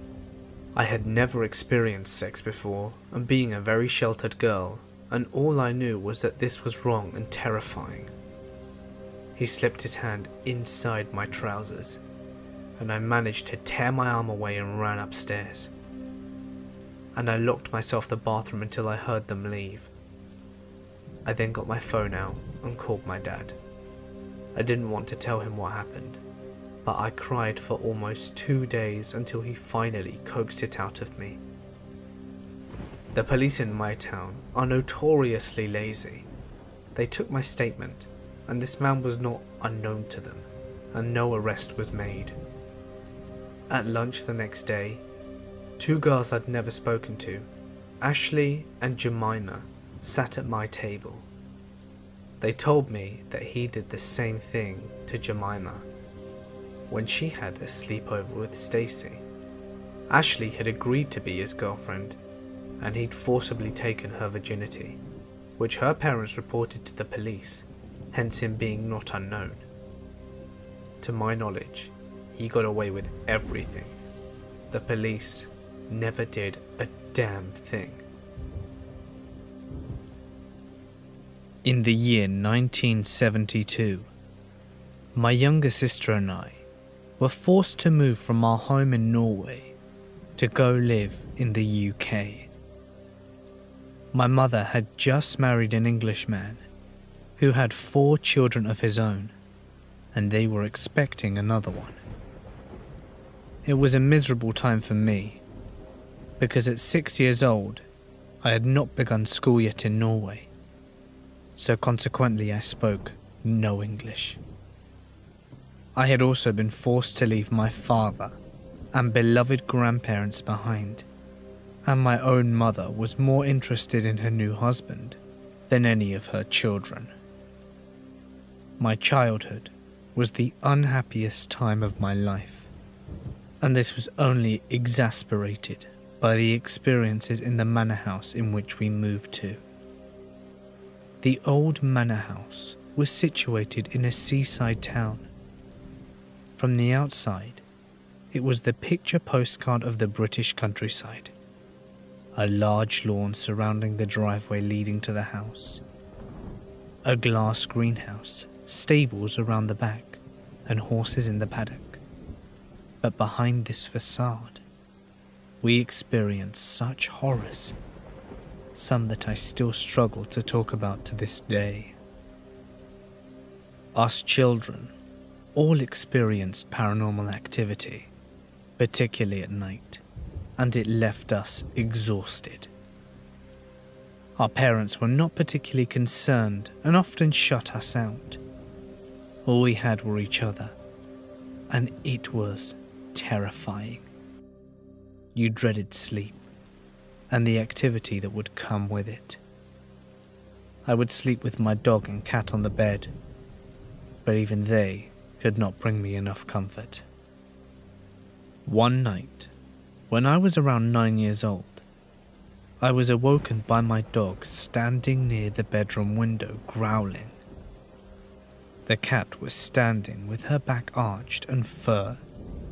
I had never experienced sex before, and being a very sheltered girl, and all I knew was that this was wrong and terrifying. He slipped his hand inside my trousers, and I managed to tear my arm away and ran upstairs. And I locked myself in the bathroom until I heard them leave. I then got my phone out and called my dad. I didn't want to tell him what happened, but I cried for almost 2 days until he finally coaxed it out of me. The police in my town are notoriously lazy. They took my statement, and this man was not unknown to them, and no arrest was made. At lunch the next day, 2 girls I'd never spoken to, Ashley and Jemima, sat at my table. They told me that he did the same thing to Jemima when she had a sleepover with Stacy. Ashley had agreed to be his girlfriend, and he'd forcibly taken her virginity, which her parents reported to the police, hence him being not unknown. To my knowledge, he got away with everything. The police never did a damn thing. In the year 1972, my younger sister and I were forced to move from our home in Norway to go live in the UK. My mother had just married an Englishman who had 4 children of his own, and they were expecting another one. It was a miserable time for me, because at 6 years old, I had not begun school yet in Norway. so consequently I spoke no English. I had also been forced to leave my father and beloved grandparents behind, and my own mother was more interested in her new husband than any of her children. My childhood was the unhappiest time of my life, and this was only exasperated by the experiences in the manor house in which we moved to. The old manor house was situated in a seaside town. From the outside, it was the picture postcard of the British countryside. A large lawn surrounding the driveway leading to the house. A glass greenhouse, stables around the back, and horses in the paddock. But behind this facade, we experienced such horrors, some that I still struggle to talk about to this day. Us children all experienced paranormal activity, particularly at night, and it left us exhausted. Our parents were not particularly concerned and often shut us out. All we had were each other, and it was terrifying. You dreaded sleep and the activity that would come with it. I would sleep with my dog and cat on the bed, but even they could not bring me enough comfort. One night, when I was around 9 years old, I was awoken by my dog standing near the bedroom window growling. The cat was standing with her back arched and fur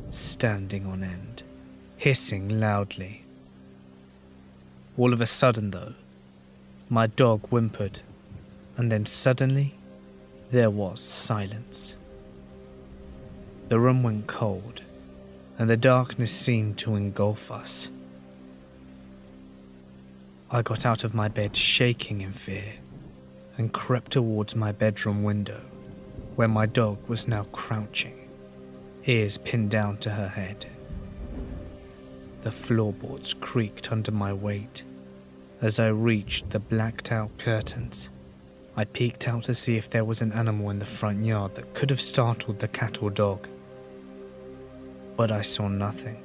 standing on end, hissing loudly. All of a sudden, though, my dog whimpered, and then suddenly there was silence. The room went cold, and the darkness seemed to engulf us. I got out of my bed shaking in fear and crept towards my bedroom window, where my dog was now crouching, ears pinned down to her head. The floorboards creaked under my weight as I reached the blacked-out curtains. I peeked out to see if there was an animal in the front yard that could have startled the cat or dog, but I saw nothing.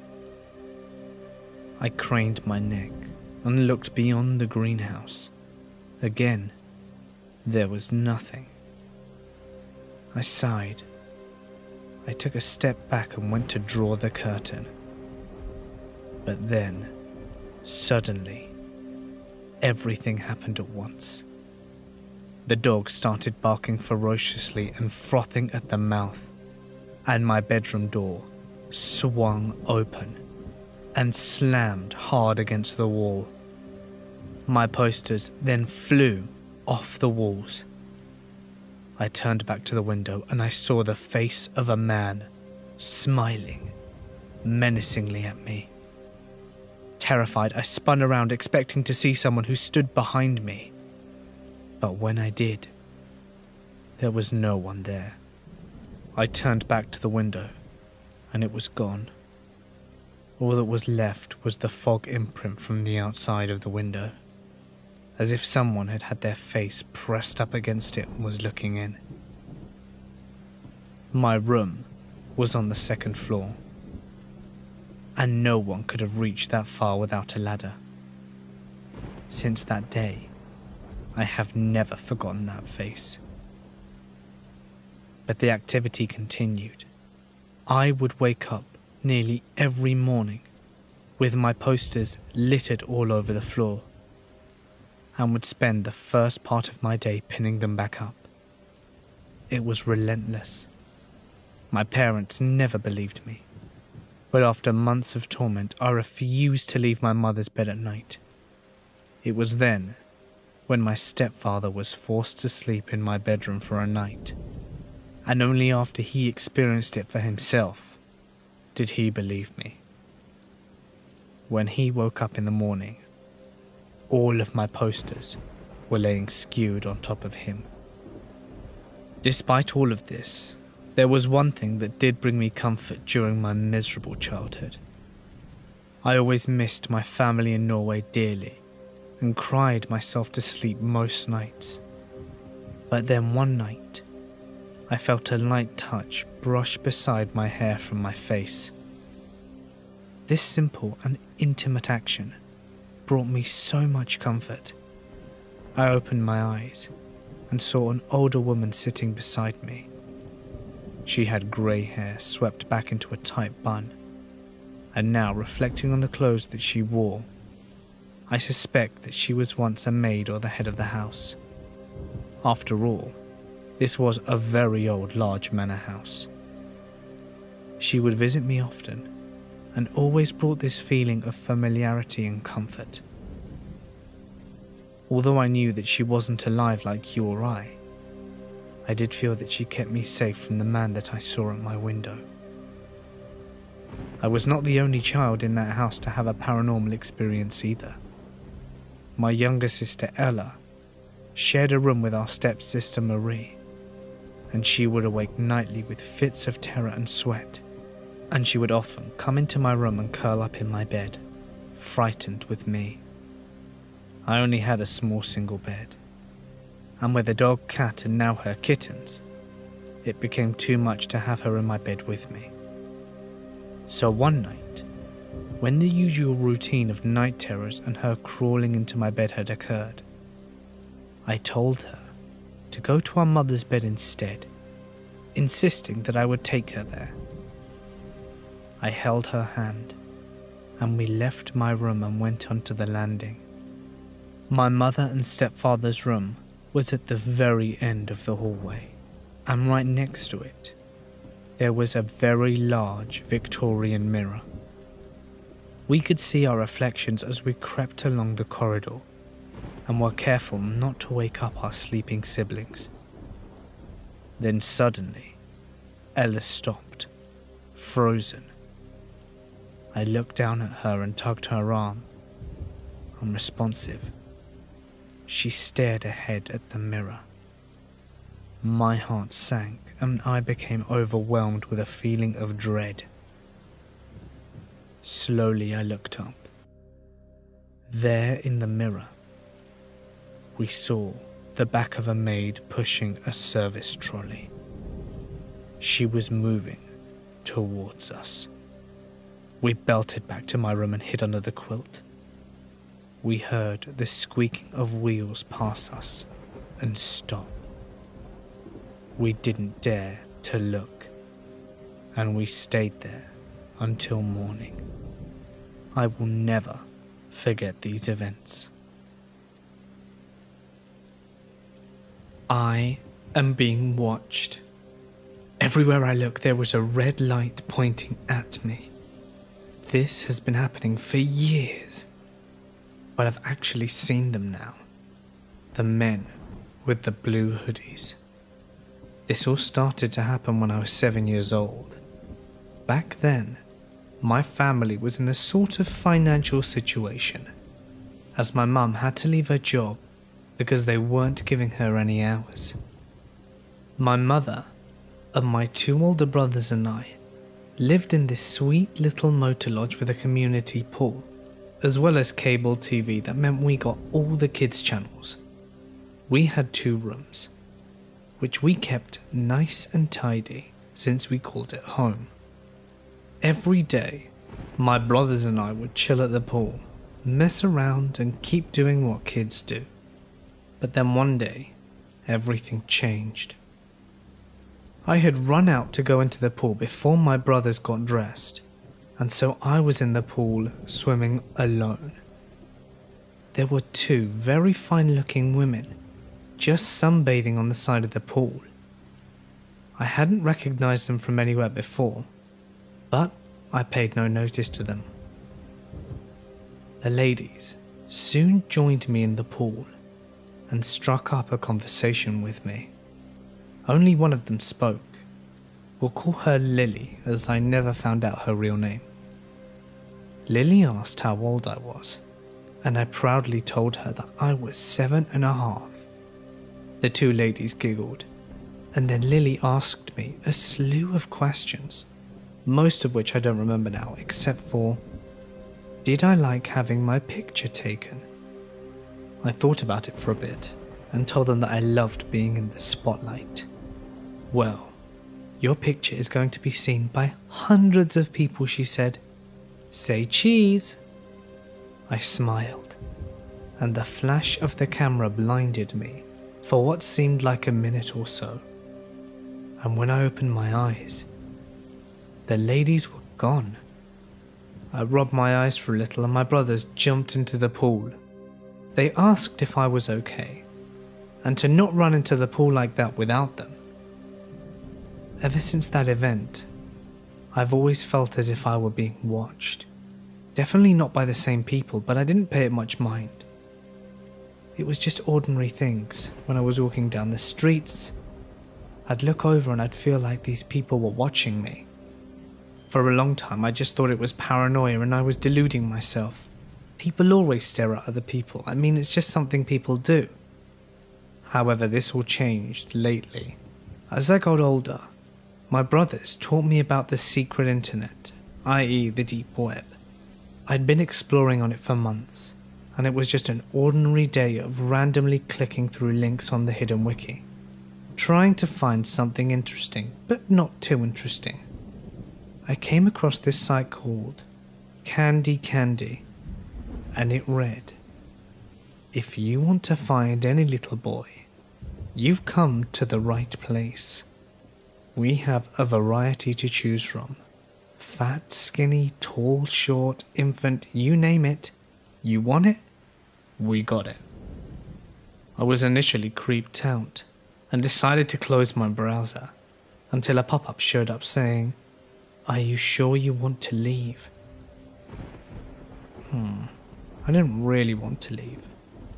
I craned my neck and looked beyond the greenhouse. Again, there was nothing. I sighed. I took a step back and went to draw the curtain. But then, suddenly, everything happened at once. The dog started barking ferociously and frothing at the mouth, and my bedroom door swung open and slammed hard against the wall. My posters then flew off the walls. I turned back to the window and I saw the face of a man smiling menacingly at me. Terrified, I spun around expecting to see someone who stood behind me. But when I did, there was no one there. I turned back to the window and it was gone. All that was left was the fog imprint from the outside of the window, as if someone had had their face pressed up against it and was looking in. My room was on the second floor, and no one could have reached that far without a ladder. Since that day, I have never forgotten that face. But the activity continued. I would wake up nearly every morning with my posters littered all over the floor, and would spend the first part of my day pinning them back up. It was relentless. My parents never believed me, but after months of torment, I refused to leave my mother's bed at night. It was then when my stepfather was forced to sleep in my bedroom for a night, and only after he experienced it for himself did he believe me. When he woke up in the morning, all of my posters were laying skewed on top of him. Despite all of this, there was one thing that did bring me comfort during my miserable childhood. I always missed my family in Norway dearly and cried myself to sleep most nights. But then one night, I felt a light touch brush beside my hair from my face. This simple and intimate action brought me so much comfort. I opened my eyes and saw an older woman sitting beside me. She had grey hair swept back into a tight bun, and now reflecting on the clothes that she wore, I suspect that she was once a maid or the head of the house. After all, this was a very old large manor house. She would visit me often and always brought this feeling of familiarity and comfort. Although I knew that she wasn't alive like you or I did feel that she kept me safe from the man that I saw at my window. I was not the only child in that house to have a paranormal experience either. My younger sister Ella shared a room with our stepsister Marie, and she would awake nightly with fits of terror and sweat, and she would often come into my room and curl up in my bed, frightened with me. I only had a small single bed, and with a dog, cat and now her kittens, it became too much to have her in my bed with me. So one night, when the usual routine of night terrors and her crawling into my bed had occurred, I told her to go to our mother's bed instead, insisting that I would take her there. I held her hand, and we left my room and went onto the landing. My mother and stepfather's room was at the very end of the hallway, and right next to it, there was a very large Victorian mirror. We could see our reflections as we crept along the corridor, and were careful not to wake up our sleeping siblings. Then suddenly, Ella stopped, frozen. I looked down at her and tugged her arm. Unresponsive, she stared ahead at the mirror. My heart sank and I became overwhelmed with a feeling of dread. Slowly I looked up. There in the mirror, we saw the back of a maid pushing a service trolley. She was moving towards us. We belted back to my room and hid under the quilt. We heard the squeaking of wheels pass us and stop. We didn't dare to look, and we stayed there until morning. I will never forget these events. I am being watched. Everywhere I look, there was a red light pointing at me. This has been happening for years, but I've actually seen them now. The men with the blue hoodies. This all started to happen when I was 7 years old. Back then, my family was in a sort of financial situation, as my mum had to leave her job because they weren't giving her any hours. My mother and my 2 older brothers and I lived in this sweet little motor lodge with a community pool, as well as cable TV that meant we got all the kids' channels. We had 2 rooms, which we kept nice and tidy since we called it home. Every day, my brothers and I would chill at the pool, mess around and keep doing what kids do. But then one day, everything changed. I had run out to go into the pool before my brothers got dressed, and so I was in the pool swimming alone. There were 2 very fine-looking women just sunbathing on the side of the pool. I hadn't recognized them from anywhere before, but I paid no notice to them. The ladies soon joined me in the pool and struck up a conversation with me. Only one of them spoke. We'll call her Lily, as I never found out her real name. Lily asked how old I was, and I proudly told her that I was 7.5. The 2 ladies giggled, and then Lily asked me a slew of questions, most of which I don't remember now, except for, did I like having my picture taken? I thought about it for a bit, and told them that I loved being in the spotlight. "Well, your picture is going to be seen by hundreds of people," she said. "Say cheese." I smiled, and the flash of the camera blinded me for what seemed like a minute or so. And when I opened my eyes, the ladies were gone. I rubbed my eyes for a little and my brothers jumped into the pool. They asked if I was okay, and to not run into the pool like that without them. Ever since that event, I've always felt as if I were being watched. Definitely not by the same people, but I didn't pay it much mind. It was just ordinary things. When I was walking down the streets, I'd look over and I'd feel like these people were watching me. For a long time, I just thought it was paranoia and I was deluding myself. People always stare at other people. I mean, it's just something people do. However, this all changed lately. As I got older, my brothers taught me about the secret internet, i.e. the deep web. I'd been exploring on it for months, and it was just an ordinary day of randomly clicking through links on the hidden wiki, trying to find something interesting, but not too interesting. I came across this site called Candy Candy, and it read, "If you want to find any little boy, you've come to the right place. We have a variety to choose from. Fat, skinny, tall, short, infant, you name it. You want it? We got it." I was initially creeped out and decided to close my browser until a pop-up showed up saying, "Are you sure you want to leave?" I didn't really want to leave,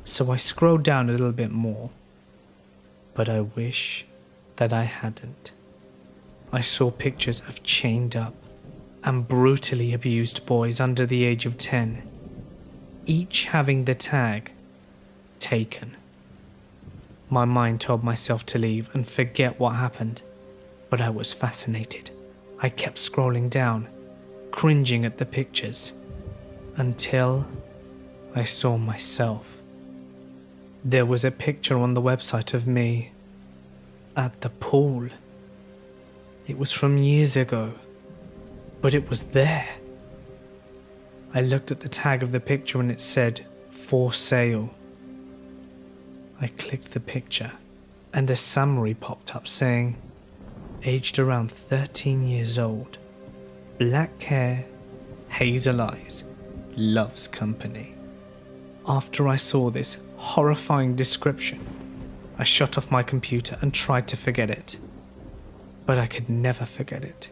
so I scrolled down a little bit more. But I wish that I hadn't. I saw pictures of chained up and brutally abused boys under the age of 10, each having the tag taken. My mind told myself to leave and forget what happened, but I was fascinated. I kept scrolling down, cringing at the pictures, until I saw myself. There was a picture on the website of me at the pool. It was from years ago, but it was there. I looked at the tag of the picture and it said, "For sale." I clicked the picture and a summary popped up saying, "Aged around 13 years old, black hair, hazel eyes, loves company." After I saw this horrifying description, I shut off my computer and tried to forget it. But I could never forget it.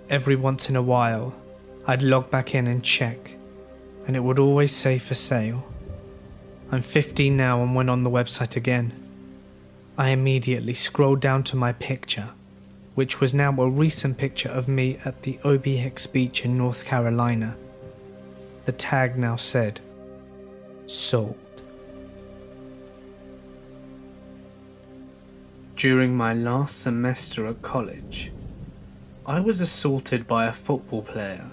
Every once in a while, I'd log back in and check, and it would always say "for sale." I'm 15 now and went on the website again. I immediately scrolled down to my picture, which was now a recent picture of me at the OBX beach in North Carolina. The tag now said, "Sold." During my last semester at college, I was assaulted by a football player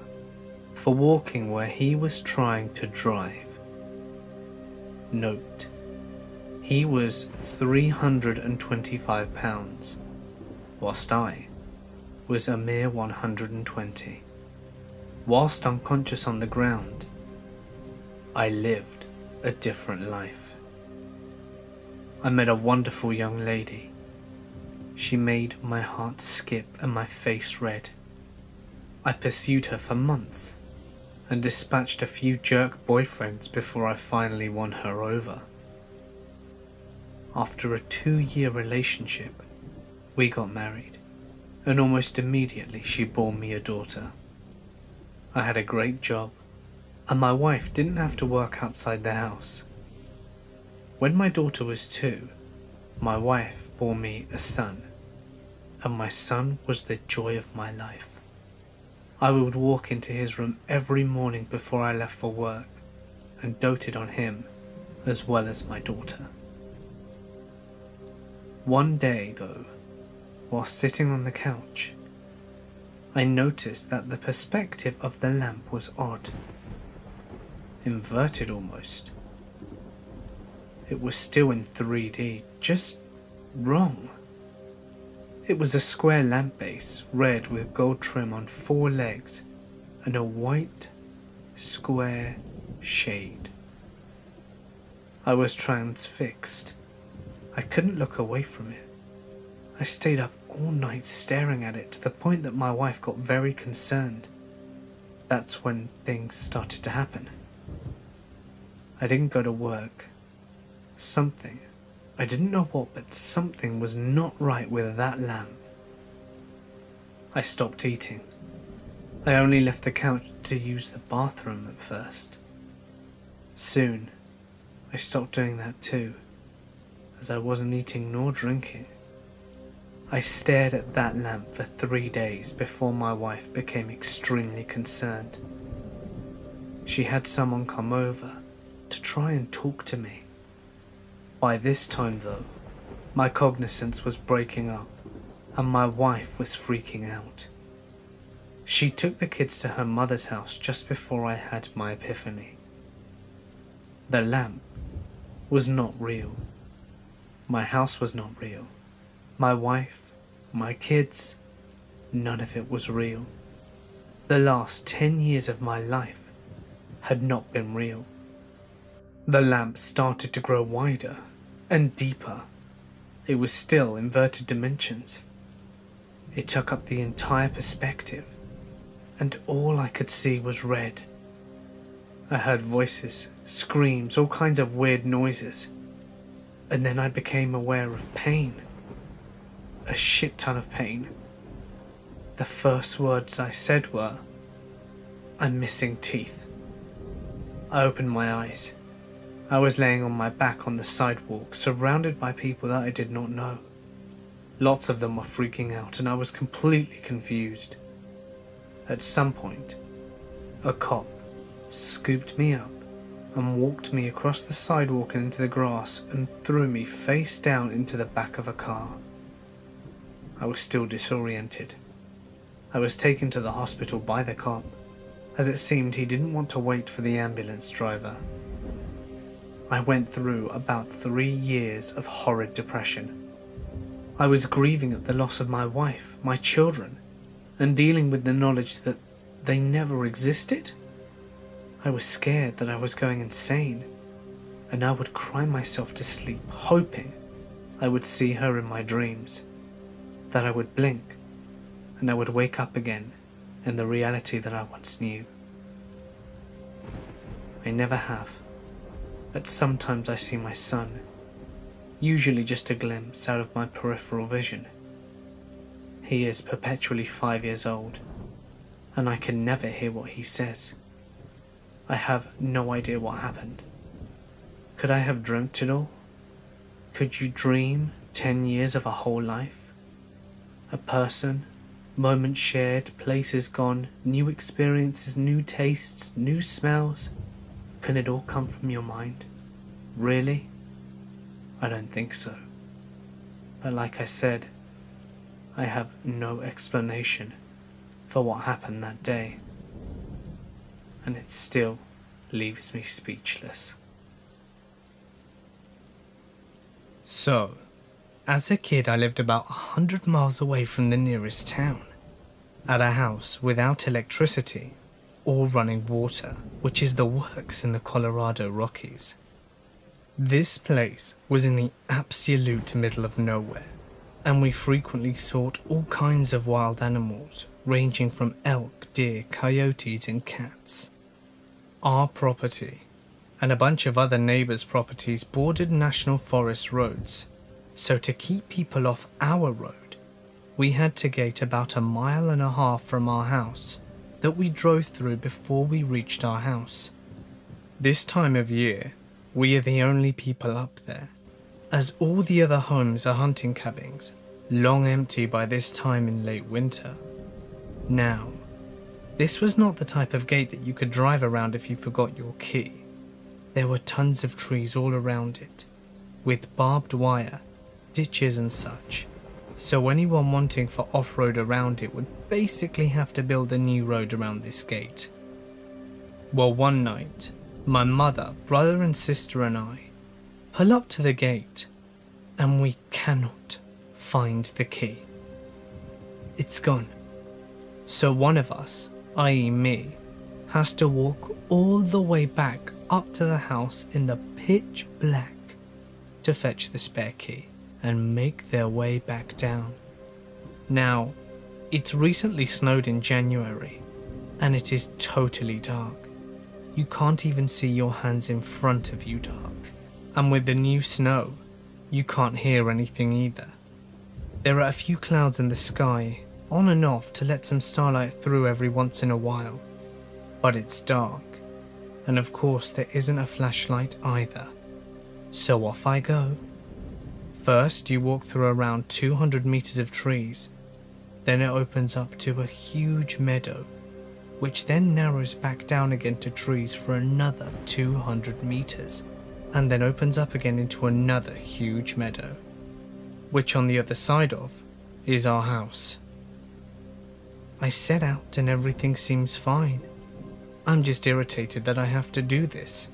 for walking where he was trying to drive. Note, he was 325 pounds, whilst I was a mere 120. Whilst unconscious on the ground, I lived a different life. I met a wonderful young lady. She made my heart skip and my face red. I pursued her for months and dispatched a few jerk boyfriends before I finally won her over. After a 2-year relationship, we got married, and almost immediately she bore me a daughter. I had a great job, and my wife didn't have to work outside the house. When my daughter was 2, my wife bore me a son, and my son was the joy of my life. I would walk into his room every morning before I left for work and doted on him as well as my daughter. One day, though, while sitting on the couch, I noticed that the perspective of the lamp was odd, inverted almost. It was still in 3D, just wrong. It was a square lamp base, red with gold trim on 4 legs, and a white, square shade. I was transfixed. I couldn't look away from it. I stayed up all night staring at it to the point that my wife got very concerned. That's when things started to happen. I didn't go to work. Something, I didn't know what, but something was not right with that lamp. I stopped eating. I only left the couch to use the bathroom at first. Soon, I stopped doing that too, as I wasn't eating nor drinking. I stared at that lamp for 3 days before my wife became extremely concerned. She had someone come over to try and talk to me. By this time though, my cognizance was breaking up and my wife was freaking out. She took the kids to her mother's house just before I had my epiphany. The lamp was not real. My house was not real. My wife, my kids, none of it was real. The last 10 years of my life had not been real. The lamp started to grow wider and deeper. It was still inverted dimensions. It took up the entire perspective, and all I could see was red. I heard voices, screams, all kinds of weird noises, and then I became aware of pain. A shit ton of pain. The first words I said were, "I'm missing teeth." I opened my eyes. I was laying on my back on the sidewalk, surrounded by people that I did not know. Lots of them were freaking out, and I was completely confused. At some point, a cop scooped me up and walked me across the sidewalk and into the grass and threw me face down into the back of a car. I was still disoriented. I was taken to the hospital by the cop, as it seemed he didn't want to wait for the ambulance driver. I went through about 3 years of horrid depression. I was grieving at the loss of my wife, my children, and dealing with the knowledge that they never existed. I was scared that I was going insane, and I would cry myself to sleep, hoping I would see her in my dreams, that I would blink, and I would wake up again in the reality that I once knew. I never have, but sometimes I see my son, usually just a glimpse out of my peripheral vision. He is perpetually 5 years old, and I can never hear what he says. I have no idea what happened. Could I have dreamt it all? Could you dream 10 years of a whole life? A person, moments shared, places gone, new experiences, new tastes, new smells. Can it all come from your mind? Really? I don't think so. But like I said, I have no explanation for what happened that day. And it still leaves me speechless. So, as a kid I lived about 100 miles away from the nearest town, at a house without electricity or running water, which is the works in the Colorado Rockies. This place was in the absolute middle of nowhere, and we frequently saw all kinds of wild animals, ranging from elk, deer, coyotes and cats. Our property and a bunch of other neighbours' properties bordered national forest roads, so to keep people off our road, we had to gate about 1.5 miles from our house that we drove through before we reached our house. This time of year, we are the only people up there, as all the other homes are hunting cabins, long empty by this time in late winter. Now, this was not the type of gate that you could drive around if you forgot your key. There were tons of trees all around it, with barbed wire, ditches and such, so anyone wanting for off-road around it would basically have to build a new road around this gate. Well, one night, my mother, brother and sister and I pull up to the gate, and we cannot find the key. It's gone. So one of us, i.e. me, has to walk all the way back up to the house in the pitch black to fetch the spare key and make their way back down. Now, it's recently snowed in January, and it is totally dark. You can't even see your hands in front of you dark. And with the new snow, you can't hear anything either. There are a few clouds in the sky, on and off to let some starlight through every once in a while. But it's dark, and of course there isn't a flashlight either. So off I go. First you walk through around 200 meters of trees, then it opens up to a huge meadow, which then narrows back down again to trees for another 200 meters, and then opens up again into another huge meadow, which on the other side of is our house. I set out and everything seems fine. I'm just irritated that I have to do this.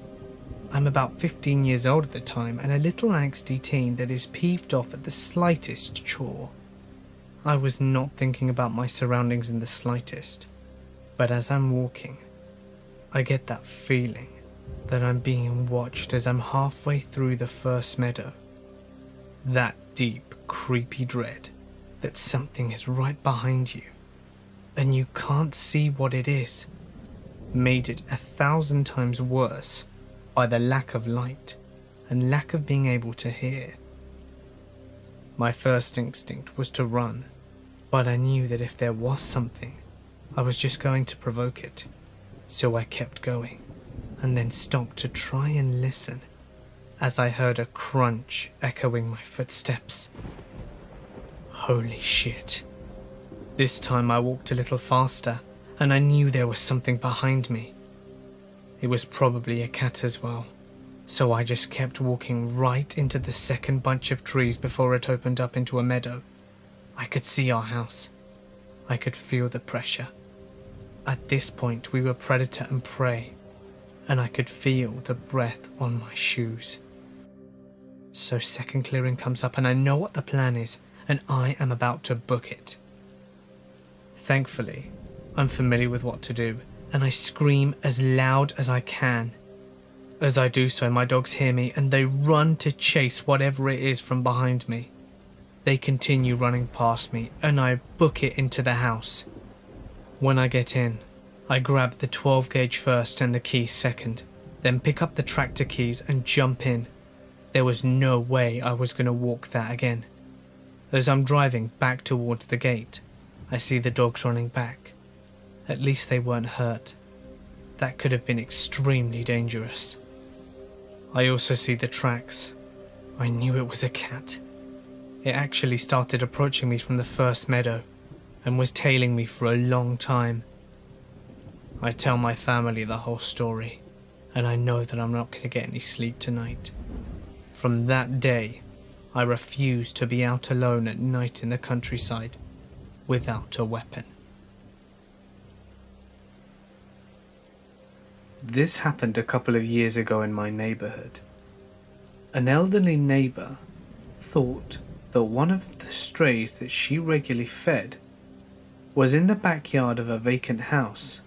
I'm about 15 years old at the time and a little angsty teen that is peeved off at the slightest chore. I was not thinking about my surroundings in the slightest, but as I'm walking, I get that feeling that I'm being watched as I'm halfway through the first meadow. That deep, creepy dread that something is right behind you, and you can't see what it is, made it 1,000 times worse by the lack of light and lack of being able to hear. My first instinct was to run, but I knew that if there was something, I was just going to provoke it, so I kept going, and then stopped to try and listen, as I heard a crunch echoing my footsteps. Holy shit. This time I walked a little faster, and I knew there was something behind me. It was probably a cat as well, so I just kept walking right into the second bunch of trees before it opened up into a meadow. I could see our house. I could feel the pressure. At this point we were predator and prey, and I could feel the breath on my shoes. So second clearing comes up and I know what the plan is, and I am about to book it. Thankfully, I'm familiar with what to do, and I scream as loud as I can. As I do so, my dogs hear me and they run to chase whatever it is from behind me. They continue running past me and I book it into the house. When I get in, I grab the 12 gauge first and the keys second, then pick up the tractor keys and jump in. There was no way I was going to walk that again. As I'm driving back towards the gate, I see the dogs running back. At least they weren't hurt. That could have been extremely dangerous. I also see the tracks. I knew it was a cat. It actually started approaching me from the first meadow and was tailing me for a long time. I tell my family the whole story, and I know that I'm not going to get any sleep tonight. From that day, I refused to be out alone at night in the countryside without a weapon. This happened a couple of years ago in my neighborhood. An elderly neighbor thought that one of the strays that she regularly fed was in the backyard of a vacant house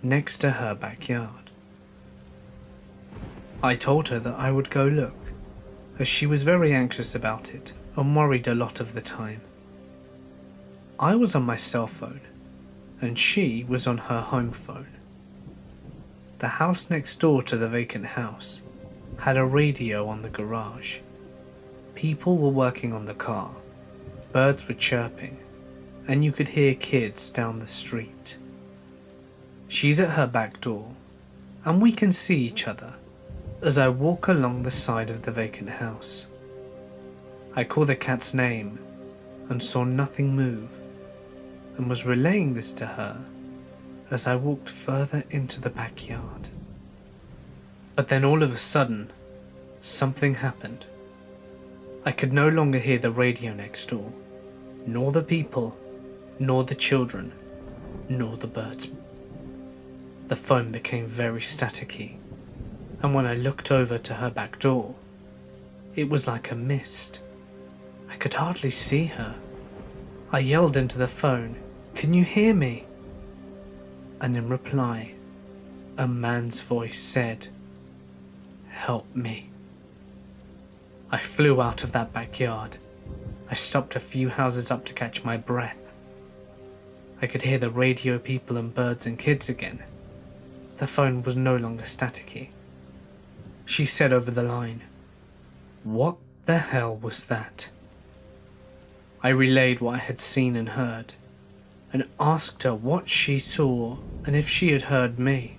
next to her backyard. I told her that I would go look, as she was very anxious about it and worried a lot of the time. I was on my cell phone and she was on her home phone. The house next door to the vacant house had a radio on the garage. People were working on the car, birds were chirping, and you could hear kids down the street. She's at her back door, and we can see each other as I walk along the side of the vacant house. I call the cat's name and saw nothing move, and was relaying this to her as I walked further into the backyard. But then all of a sudden, something happened. I could no longer hear the radio next door, nor the people, nor the children, nor the birds. The phone became very staticky, and when I looked over to her back door, It was like a mist. I could hardly see her. I yelled into the phone, "Can you hear me?" And in reply, a man's voice said, "Help me." I flew out of that backyard. I stopped a few houses up to catch my breath. I could hear the radio people and birds and kids again. The phone was no longer staticky. She said over the line, "What the hell was that?" I relayed what I had seen and heard, and asked her what she saw and if she had heard me.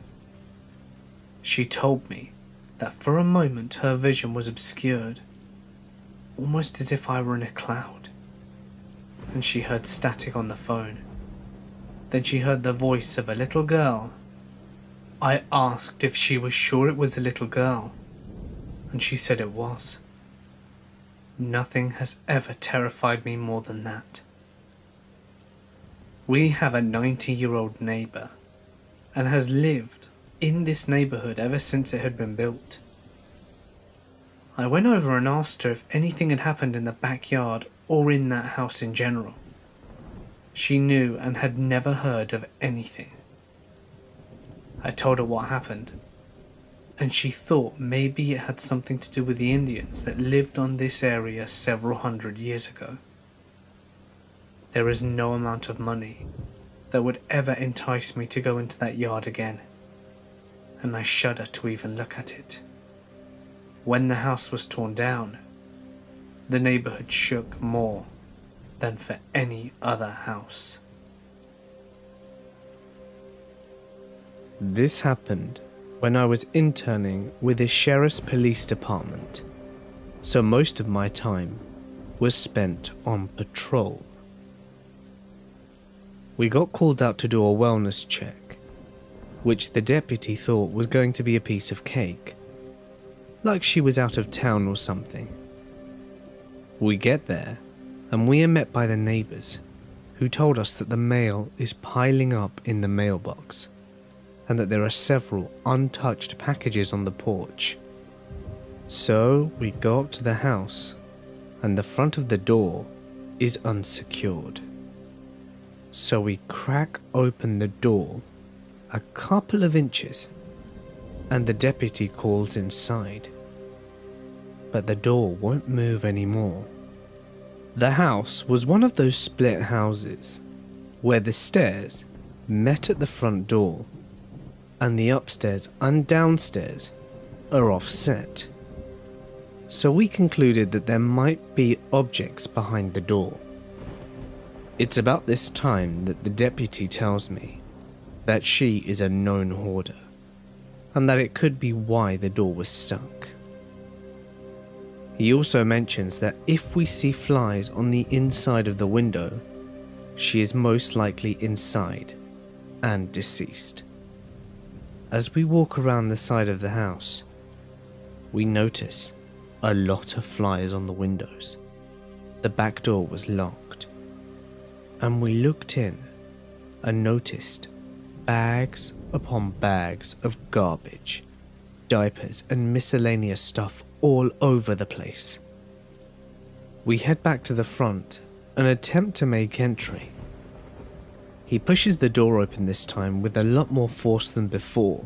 She told me that for a moment her vision was obscured, almost as if I were in a cloud, and she heard static on the phone. Then she heard the voice of a little girl. I asked if she was sure it was a little girl, and she said it was. Nothing has ever terrified me more than that. We have a 90-year-old neighbour, and has lived in this neighbourhood ever since it had been built. I went over and asked her if anything had happened in the backyard or in that house in general. She knew and had never heard of anything. I told her what happened, and she thought maybe it had something to do with the Indians that lived on this area several hundred years ago. There is no amount of money that would ever entice me to go into that yard again, and I shudder to even look at it. When the house was torn down, the neighborhood shook more than for any other house. This happened when I was interning with the sheriff's police department, so most of my time was spent on patrol. We got called out to do a wellness check, which the deputy thought was going to be a piece of cake, like she was out of town or something. We get there, and we are met by the neighbours, who told us that the mail is piling up in the mailbox, and that there are several untouched packages on the porch. So we go up to the house, and the front of the door is unsecured. So we crack open the door a couple of inches, and the deputy calls inside. But the door won't move anymore. The house was one of those split houses where the stairs met at the front door and the upstairs and downstairs are offset. So we concluded that there might be objects behind the door. It's about this time that the deputy tells me that she is a known hoarder and that it could be why the door was stuck. He also mentions that if we see flies on the inside of the window, she is most likely inside and deceased. As we walk around the side of the house, we notice a lot of flies on the windows. The back door was locked, and we looked in and noticed bags upon bags of garbage, diapers and miscellaneous stuff all over the place. We head back to the front and attempt to make entry. He pushes the door open this time with a lot more force than before,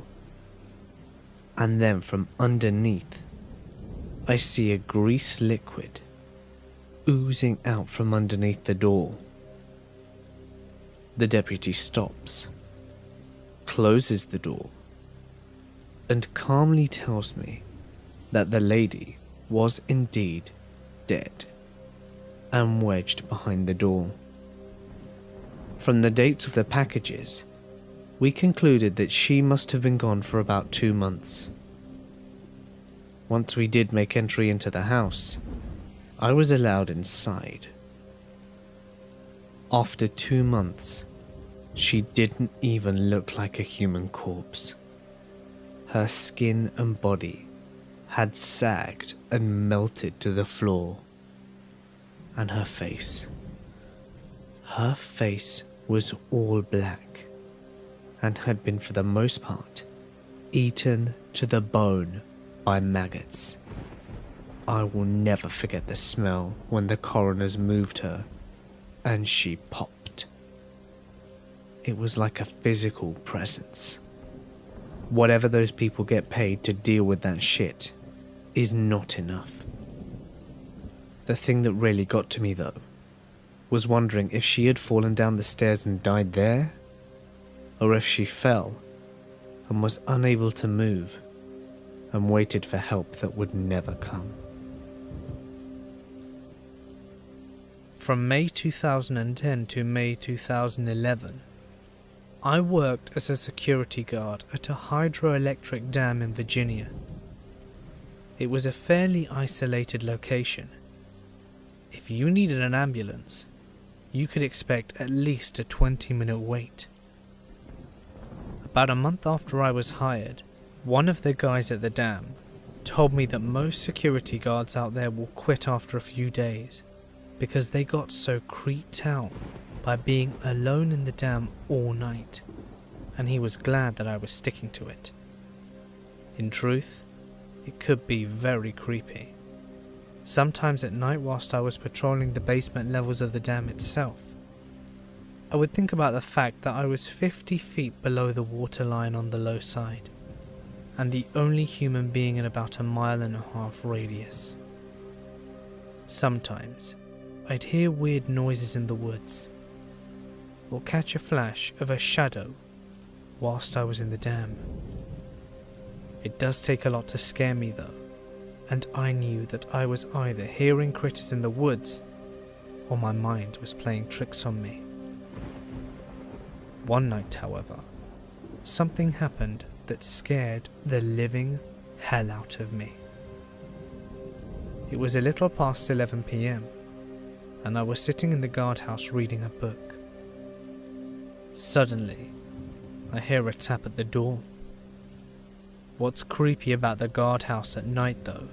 and then from underneath I see a grease liquid oozing out from underneath the door. The deputy stops, closes the door, and calmly tells me that the lady was indeed dead and wedged behind the door. From the dates of the packages, we concluded that she must have been gone for about 2 months. Once we did make entry into the house, I was allowed inside. After 2 months, she didn't even look like a human corpse. Her skin and body had sagged and melted to the floor. And her face was all black and had been for the most part eaten to the bone by maggots. I will never forget the smell when the coroners moved her and she popped. It was like a physical presence. Whatever those people get paid to deal with that shit is not enough. The thing that really got to me though was wondering if she had fallen down the stairs and died there, or if she fell and was unable to move and waited for help that would never come. From May 2010 to May 2011, I worked as a security guard at a hydroelectric dam in Virginia. It was a fairly isolated location. If you needed an ambulance, you could expect at least a 20-minute wait. About a month after I was hired, one of the guys at the dam told me that most security guards out there will quit after a few days because they got so creeped out by being alone in the dam all night, and he was glad that I was sticking to it. In truth, it could be very creepy. Sometimes at night whilst I was patrolling the basement levels of the dam itself, I would think about the fact that I was 50 feet below the waterline on the low side, and the only human being in about a 1.5 mile radius. Sometimes, I'd hear weird noises in the woods, or catch a flash of a shadow whilst I was in the dam. It does take a lot to scare me though, and I knew that I was either hearing critters in the woods, or my mind was playing tricks on me. One night, however, something happened that scared the living hell out of me. It was a little past 11 p.m, and I was sitting in the guardhouse reading a book. Suddenly, I hear a tap at the door. What's creepy about the guardhouse at night though,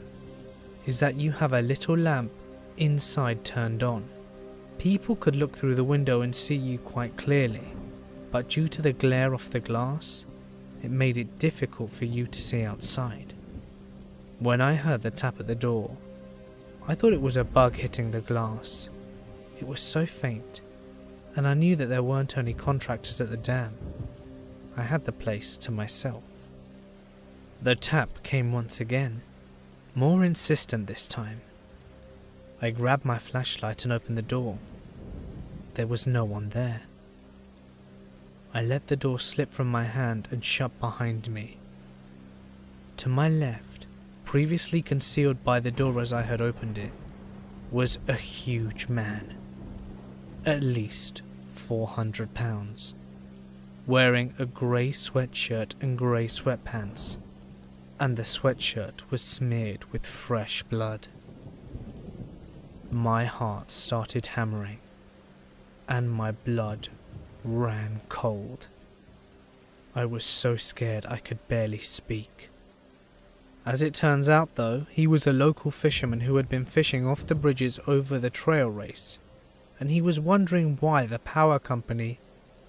is that you have a little lamp inside turned on. People could look through the window and see you quite clearly, but due to the glare off the glass, it made it difficult for you to see outside. When I heard the tap at the door, I thought it was a bug hitting the glass. It was so faint, and I knew that there weren't any contractors at the dam. I had the place to myself. The tap came once again, more insistent this time. I grabbed my flashlight and opened the door. There was no one there. I let the door slip from my hand and shut behind me. To my left, previously concealed by the door as I had opened it, was a huge man, at least 400 pounds, wearing a grey sweatshirt and grey sweatpants, and the sweatshirt was smeared with fresh blood. My heart started hammering, and my blood ran cold. I was so scared I could barely speak. As it turns out though, he was a local fisherman who had been fishing off the bridges over the trail race, and he was wondering why the power company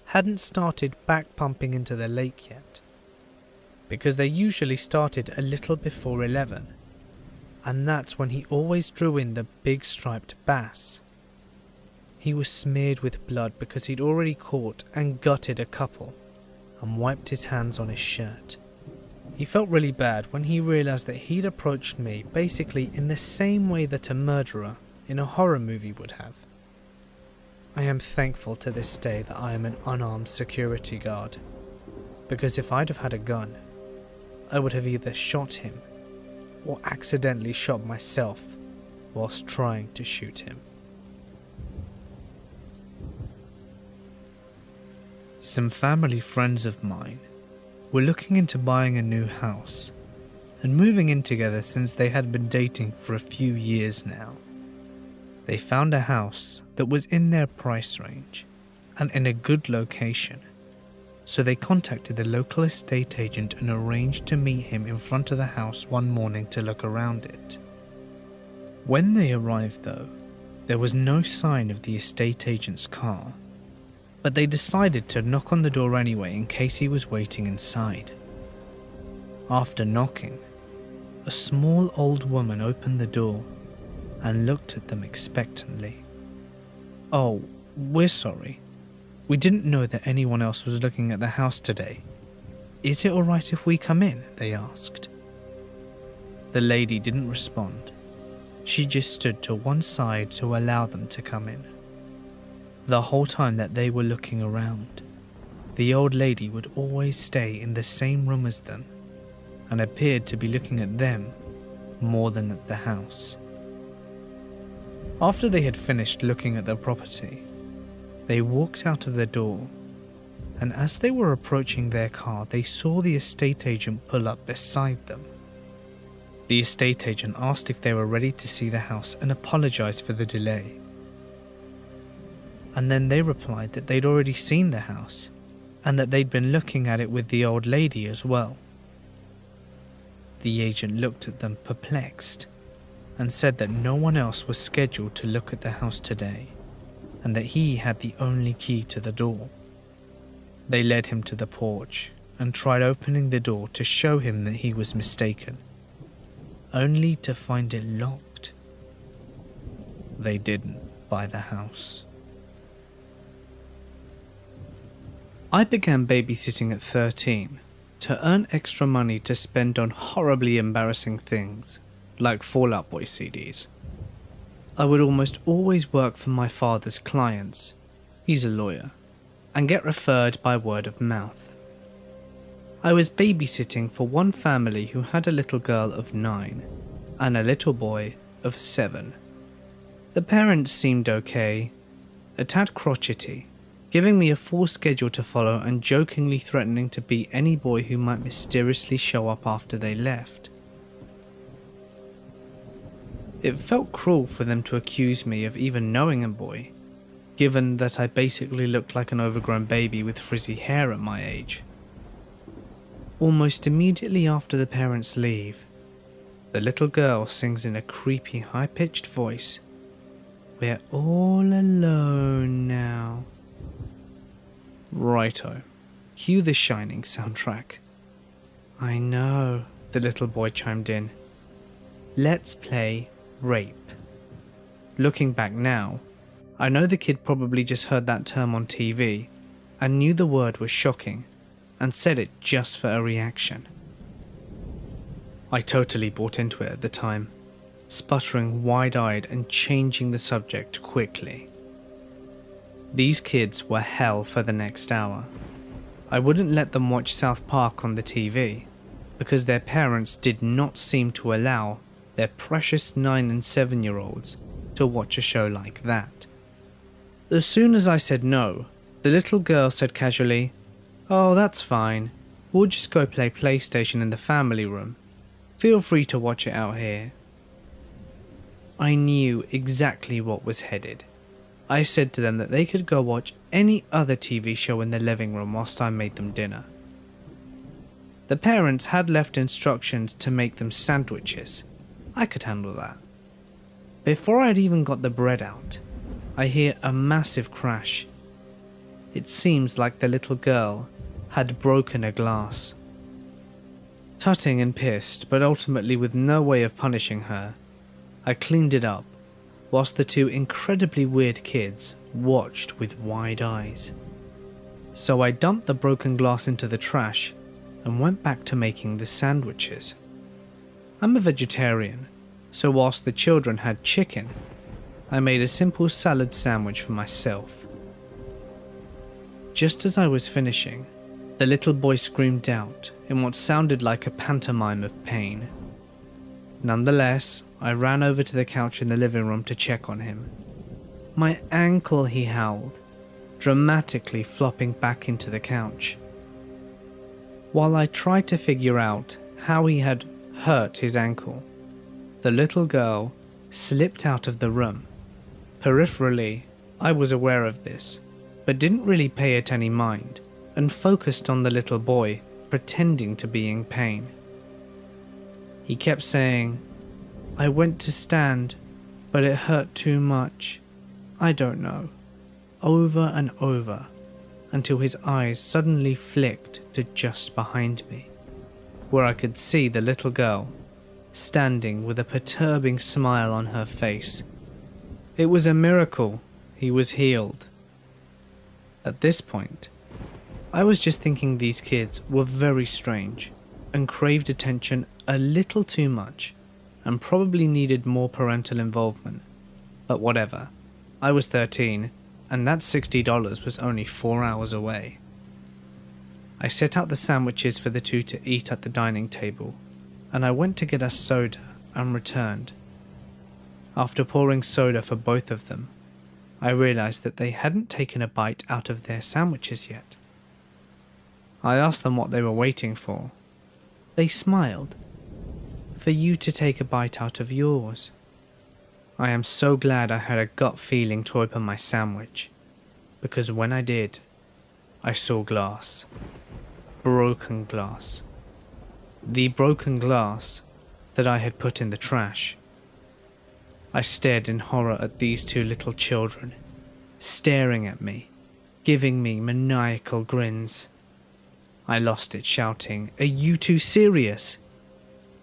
hadn't started back pumping into the lake yet, because they usually started a little before 11, and that's when he always drew in the big striped bass. He was smeared with blood because he'd already caught and gutted a couple and wiped his hands on his shirt. He felt really bad when he realised that he'd approached me basically in the same way that a murderer in a horror movie would have. I am thankful to this day that I am an unarmed security guard, because if I'd have had a gun, I would have either shot him or accidentally shot myself whilst trying to shoot him. Some family friends of mine were looking into buying a new house and moving in together since they had been dating for a few years now. They found a house that was in their price range and in a good location, so they contacted the local estate agent and arranged to meet him in front of the house one morning to look around it. When they arrived though, there was no sign of the estate agent's car, but they decided to knock on the door anyway in case he was waiting inside. After knocking, a small old woman opened the door and looked at them expectantly. "Oh, we're sorry. We didn't know that anyone else was looking at the house today. Is it alright if we come in?" they asked. The lady didn't respond. She just stood to one side to allow them to come in. The whole time that they were looking around, the old lady would always stay in the same room as them and appeared to be looking at them more than at the house. After they had finished looking at the property, they walked out of the door, and as they were approaching their car, they saw the estate agent pull up beside them. The estate agent asked if they were ready to see the house and apologized for the delay. And then they replied that they'd already seen the house and that they'd been looking at it with the old lady as well. The agent looked at them perplexed and said that no one else was scheduled to look at the house today and that he had the only key to the door. They led him to the porch and tried opening the door to show him that he was mistaken, only to find it locked. They didn't buy the house. I began babysitting at 13 to earn extra money to spend on horribly embarrassing things like Fall Out Boy CDs. I would almost always work for my father's clients, he's a lawyer, and get referred by word of mouth. I was babysitting for one family who had a little girl of 9 and a little boy of 7. The parents seemed okay, a tad crotchety, giving me a full schedule to follow and jokingly threatening to beat any boy who might mysteriously show up after they left. It felt cruel for them to accuse me of even knowing a boy, given that I basically looked like an overgrown baby with frizzy hair at my age. Almost immediately after the parents leave, the little girl sings in a creepy high-pitched voice, "We're all alone now." Righto, cue the Shining soundtrack. "I know," the little boy chimed in. "Let's play rape." Looking back now, I know the kid probably just heard that term on TV and knew the word was shocking and said it just for a reaction. I totally bought into it at the time, sputtering wide-eyed and changing the subject quickly. These kids were hell for the next hour. I wouldn't let them watch South Park on the TV because their parents did not seem to allow their precious 9 and 7-year-olds to watch a show like that. As soon as I said no, the little girl said casually, "Oh, that's fine. We'll just go play PlayStation in the family room. Feel free to watch it out here." I knew exactly what was headed. I said to them that they could go watch any other TV show in the living room whilst I made them dinner. The parents had left instructions to make them sandwiches. I could handle that. Before I'd even got the bread out, I hear a massive crash. It seems like the little girl had broken a glass. Tutting and pissed, but ultimately with no way of punishing her, I cleaned it up, whilst the two incredibly weird kids watched with wide eyes. So I dumped the broken glass into the trash and went back to making the sandwiches. I'm a vegetarian, so whilst the children had chicken, I made a simple salad sandwich for myself. Just as I was finishing, the little boy screamed out in what sounded like a pantomime of pain. Nonetheless, I ran over to the couch in the living room to check on him. "My ankle," he howled, dramatically flopping back into the couch. While I tried to figure out how he had hurt his ankle, the little girl slipped out of the room. Peripherally, I was aware of this, but didn't really pay it any mind and focused on the little boy pretending to be in pain. He kept saying, "I went to stand, but it hurt too much. I don't know," over and over, until his eyes suddenly flicked to just behind me, where I could see the little girl standing with a perturbing smile on her face. It was a miracle he was healed. At this point, I was just thinking these kids were very strange and craved attention a little too much and probably needed more parental involvement. But whatever, I was 13 and that $60 was only 4 hours away. I set out the sandwiches for the two to eat at the dining table, and I went to get us soda and returned. After pouring soda for both of them, I realized that they hadn't taken a bite out of their sandwiches yet. I asked them what they were waiting for. They smiled. For you to take a bite out of yours. I am so glad I had a gut feeling to open my sandwich, because when I did, I saw glass. Broken glass. The broken glass that I had put in the trash. I stared in horror at these two little children, staring at me, giving me maniacal grins. I lost it, shouting, "Are you two serious?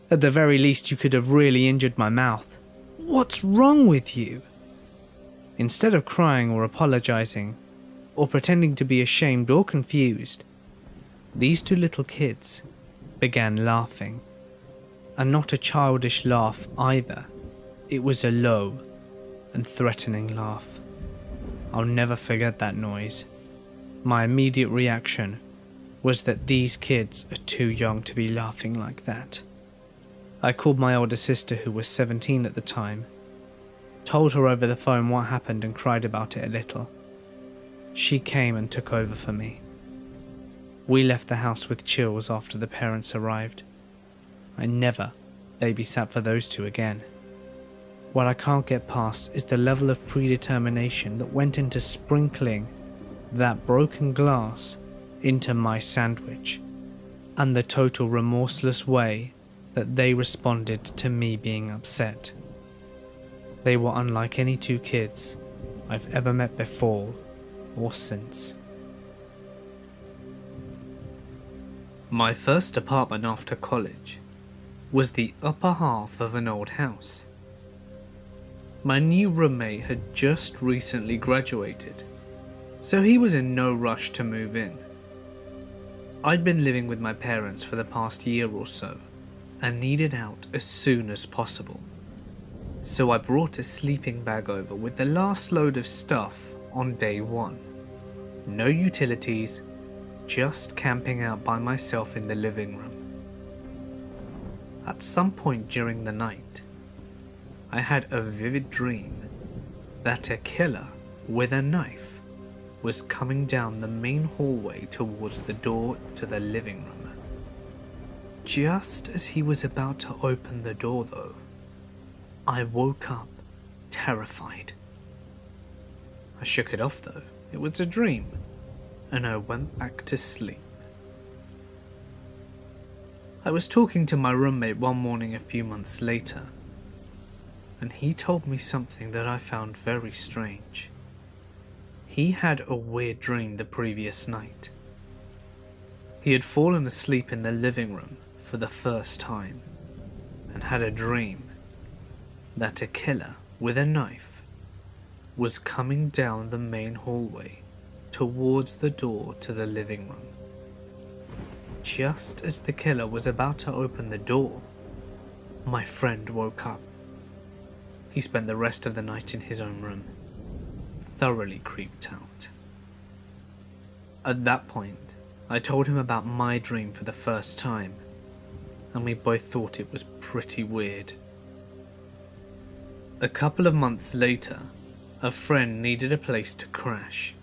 At the very least you could have really injured my mouth. What's wrong with you?" Instead of crying or apologizing, or pretending to be ashamed or confused, these two little kids began laughing. And not a childish laugh either. It was a low and threatening laugh. I'll never forget that noise. My immediate reaction was that these kids are too young to be laughing like that. I called my older sister, who was 17 at the time, told her over the phone what happened and cried about it a little. She came and took over for me. We left the house with chills after the parents arrived. I never babysat for those two again. What I can't get past is the level of predetermination that went into sprinkling that broken glass into my sandwich, and the total remorseless way that they responded to me being upset. They were unlike any two kids I've ever met before or since. My first apartment after college was the upper half of an old house. My new roommate had just recently graduated, so he was in no rush to move in. I'd been living with my parents for the past year or so, and needed out as soon as possible. So I brought a sleeping bag over with the last load of stuff on day one. No utilities, just camping out by myself in the living room. At some point during the night, I had a vivid dream that a killer with a knife was coming down the main hallway towards the door to the living room. Just as he was about to open the door though, I woke up terrified. I shook it off though, it was a dream, and I went back to sleep. I was talking to my roommate one morning a few months later, and he told me something that I found very strange. He had a weird dream the previous night. He had fallen asleep in the living room for the first time, and had a dream that a killer with a knife was coming down the main hallway towards the door to the living room. Just as the killer was about to open the door, my friend woke up. He spent the rest of the night in his own room, thoroughly creeped out. At that point, I told him about my dream for the first time, and we both thought it was pretty weird. A couple of months later, a friend needed a place to crash.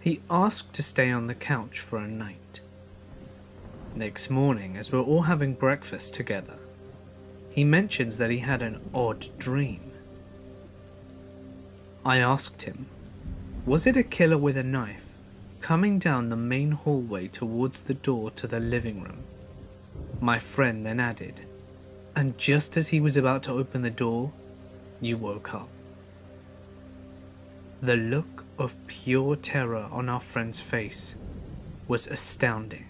He asked to stay on the couch for a night. Next morning, as we're all having breakfast together, he mentions that he had an odd dream. I asked him, was it a killer with a knife coming down the main hallway towards the door to the living room? My friend then added, and just as he was about to open the door, you woke up. The look of pure terror on our friend's face was astounding.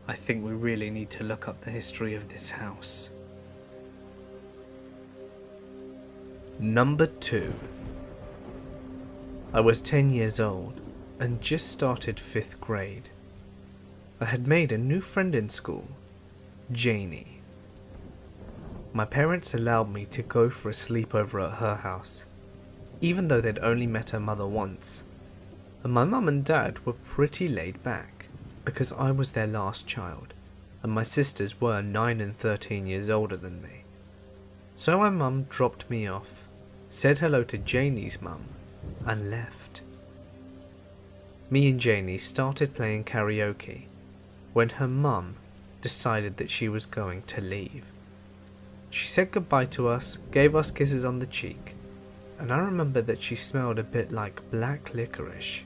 I think we really need to look up the history of this house. Number 2. I was 10 years old and just started 5th grade. I had made a new friend in school, Janie. My parents allowed me to go for a sleepover at her house, even though they'd only met her mother once. And my mum and dad were pretty laid back, because I was their last child, and my sisters were 9 and 13 years older than me. So my mum dropped me off, said hello to Janie's mum, and left. Me and Janie started playing karaoke when her mum decided that she was going to leave. She said goodbye to us, gave us kisses on the cheek, and I remember that she smelled a bit like black licorice.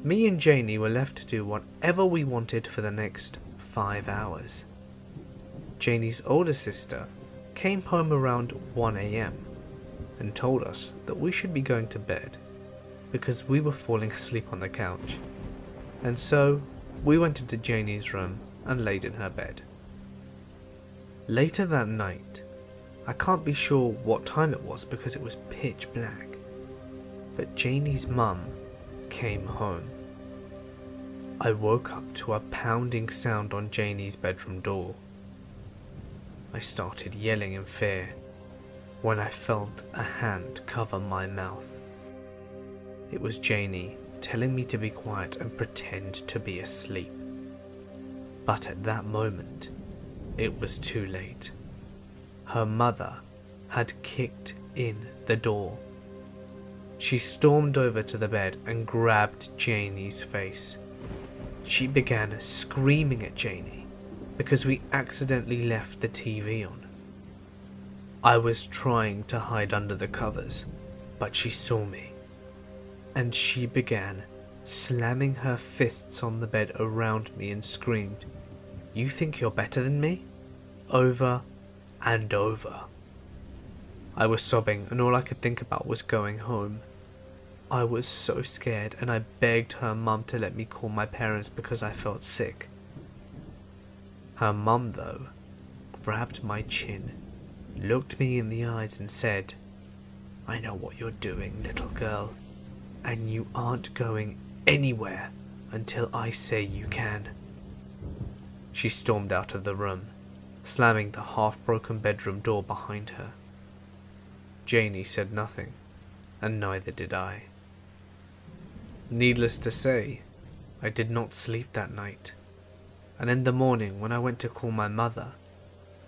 Me and Janie were left to do whatever we wanted for the next 5 hours. Janie's older sister came home around 1 AM and told us that we should be going to bed because we were falling asleep on the couch. And so we went into Janie's room and laid in her bed. Later that night, I can't be sure what time it was because it was pitch black, but Janie's mum came home. I woke up to a pounding sound on Janie's bedroom door. I started yelling in fear when I felt a hand cover my mouth. It was Janie telling me to be quiet and pretend to be asleep. But at that moment, it was too late. Her mother had kicked in the door. She stormed over to the bed and grabbed Janie's face. She began screaming at Janie because we accidentally left the TV on. I was trying to hide under the covers, but she saw me, and she began slamming her fists on the bed around me and screamed, "You think you're better than me?" over and over. I was sobbing and all I could think about was going home. I was so scared and I begged her mum to let me call my parents because I felt sick. Her mum, though, grabbed my chin, looked me in the eyes and said, "I know what you're doing, little girl, and you aren't going anywhere until I say you can." She stormed out of the room, slamming the half-broken bedroom door behind her. Janie said nothing, and neither did I. Needless to say, I did not sleep that night, and in the morning when I went to call my mother,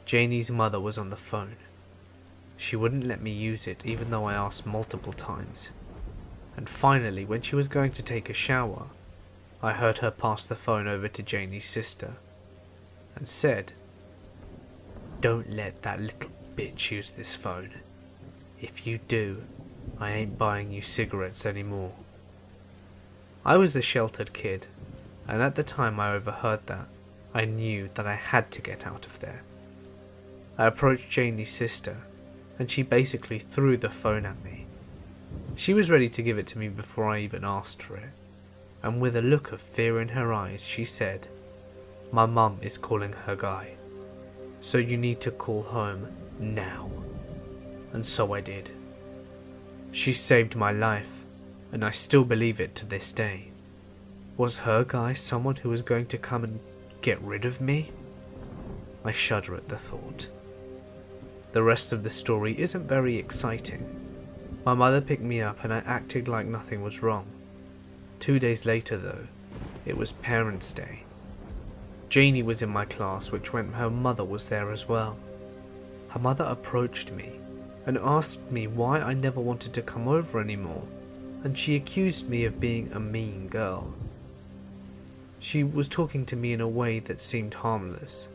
Janie's mother was on the phone. She wouldn't let me use it even though I asked multiple times, and finally when she was going to take a shower, I heard her pass the phone over to Janie's sister, and said, "Don't let that little bitch use this phone. If you do, I ain't buying you cigarettes anymore." I was a sheltered kid, and at the time I overheard that, I knew that I had to get out of there. I approached Janie's sister, and she basically threw the phone at me. She was ready to give it to me before I even asked for it, and with a look of fear in her eyes, she said, "My mum is calling her guy, so you need to call home now." And so I did. She saved my life, and I still believe it to this day. Was her guy someone who was going to come and get rid of me? I shudder at the thought. The rest of the story isn't very exciting. My mother picked me up and I acted like nothing was wrong. 2 days later though, it was Parents' Day. Janie was in my class, which meant her mother was there as well. Her mother approached me and asked me why I never wanted to come over anymore, and she accused me of being a mean girl. She was talking to me in a way that seemed harmless,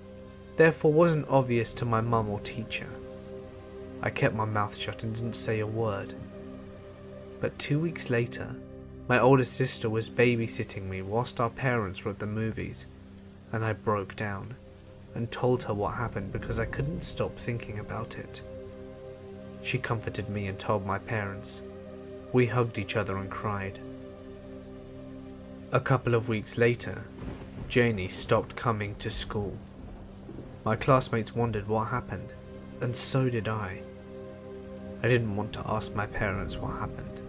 therefore wasn't obvious to my mum or teacher. I kept my mouth shut and didn't say a word. But 2 weeks later, my older sister was babysitting me whilst our parents were at the movies, and I broke down and told her what happened because I couldn't stop thinking about it. She comforted me and told my parents. We hugged each other and cried. A couple of weeks later, Janie stopped coming to school. My classmates wondered what happened, and so did I. I didn't want to ask my parents what happened.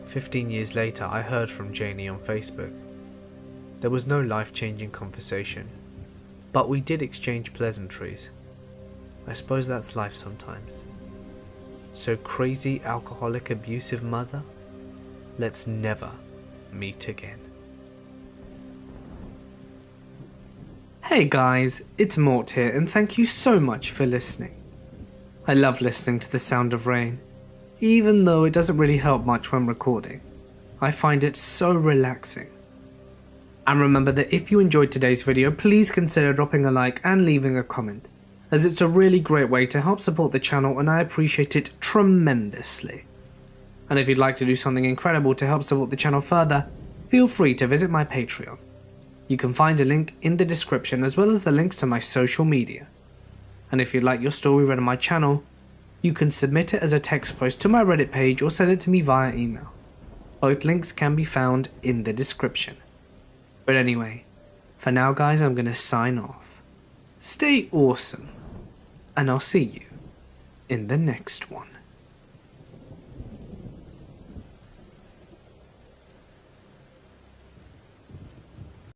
15 years later, I heard from Janie on Facebook. There was no life-changing conversation, but we did exchange pleasantries. I suppose that's life sometimes. So crazy, alcoholic, abusive mother, let's never meet again. Hey guys, it's Mort here, and thank you so much for listening. I love listening to the sound of rain, even though it doesn't really help much when recording. I find it so relaxing. And remember that if you enjoyed today's video, please consider dropping a like and leaving a comment, as it's a really great way to help support the channel and I appreciate it tremendously. And if you'd like to do something incredible to help support the channel further, feel free to visit my Patreon. You can find a link in the description as well as the links to my social media. And if you'd like your story read on my channel, you can submit it as a text post to my Reddit page or send it to me via email. Both links can be found in the description. But anyway, for now guys, I'm going to sign off. Stay awesome, and I'll see you in the next one.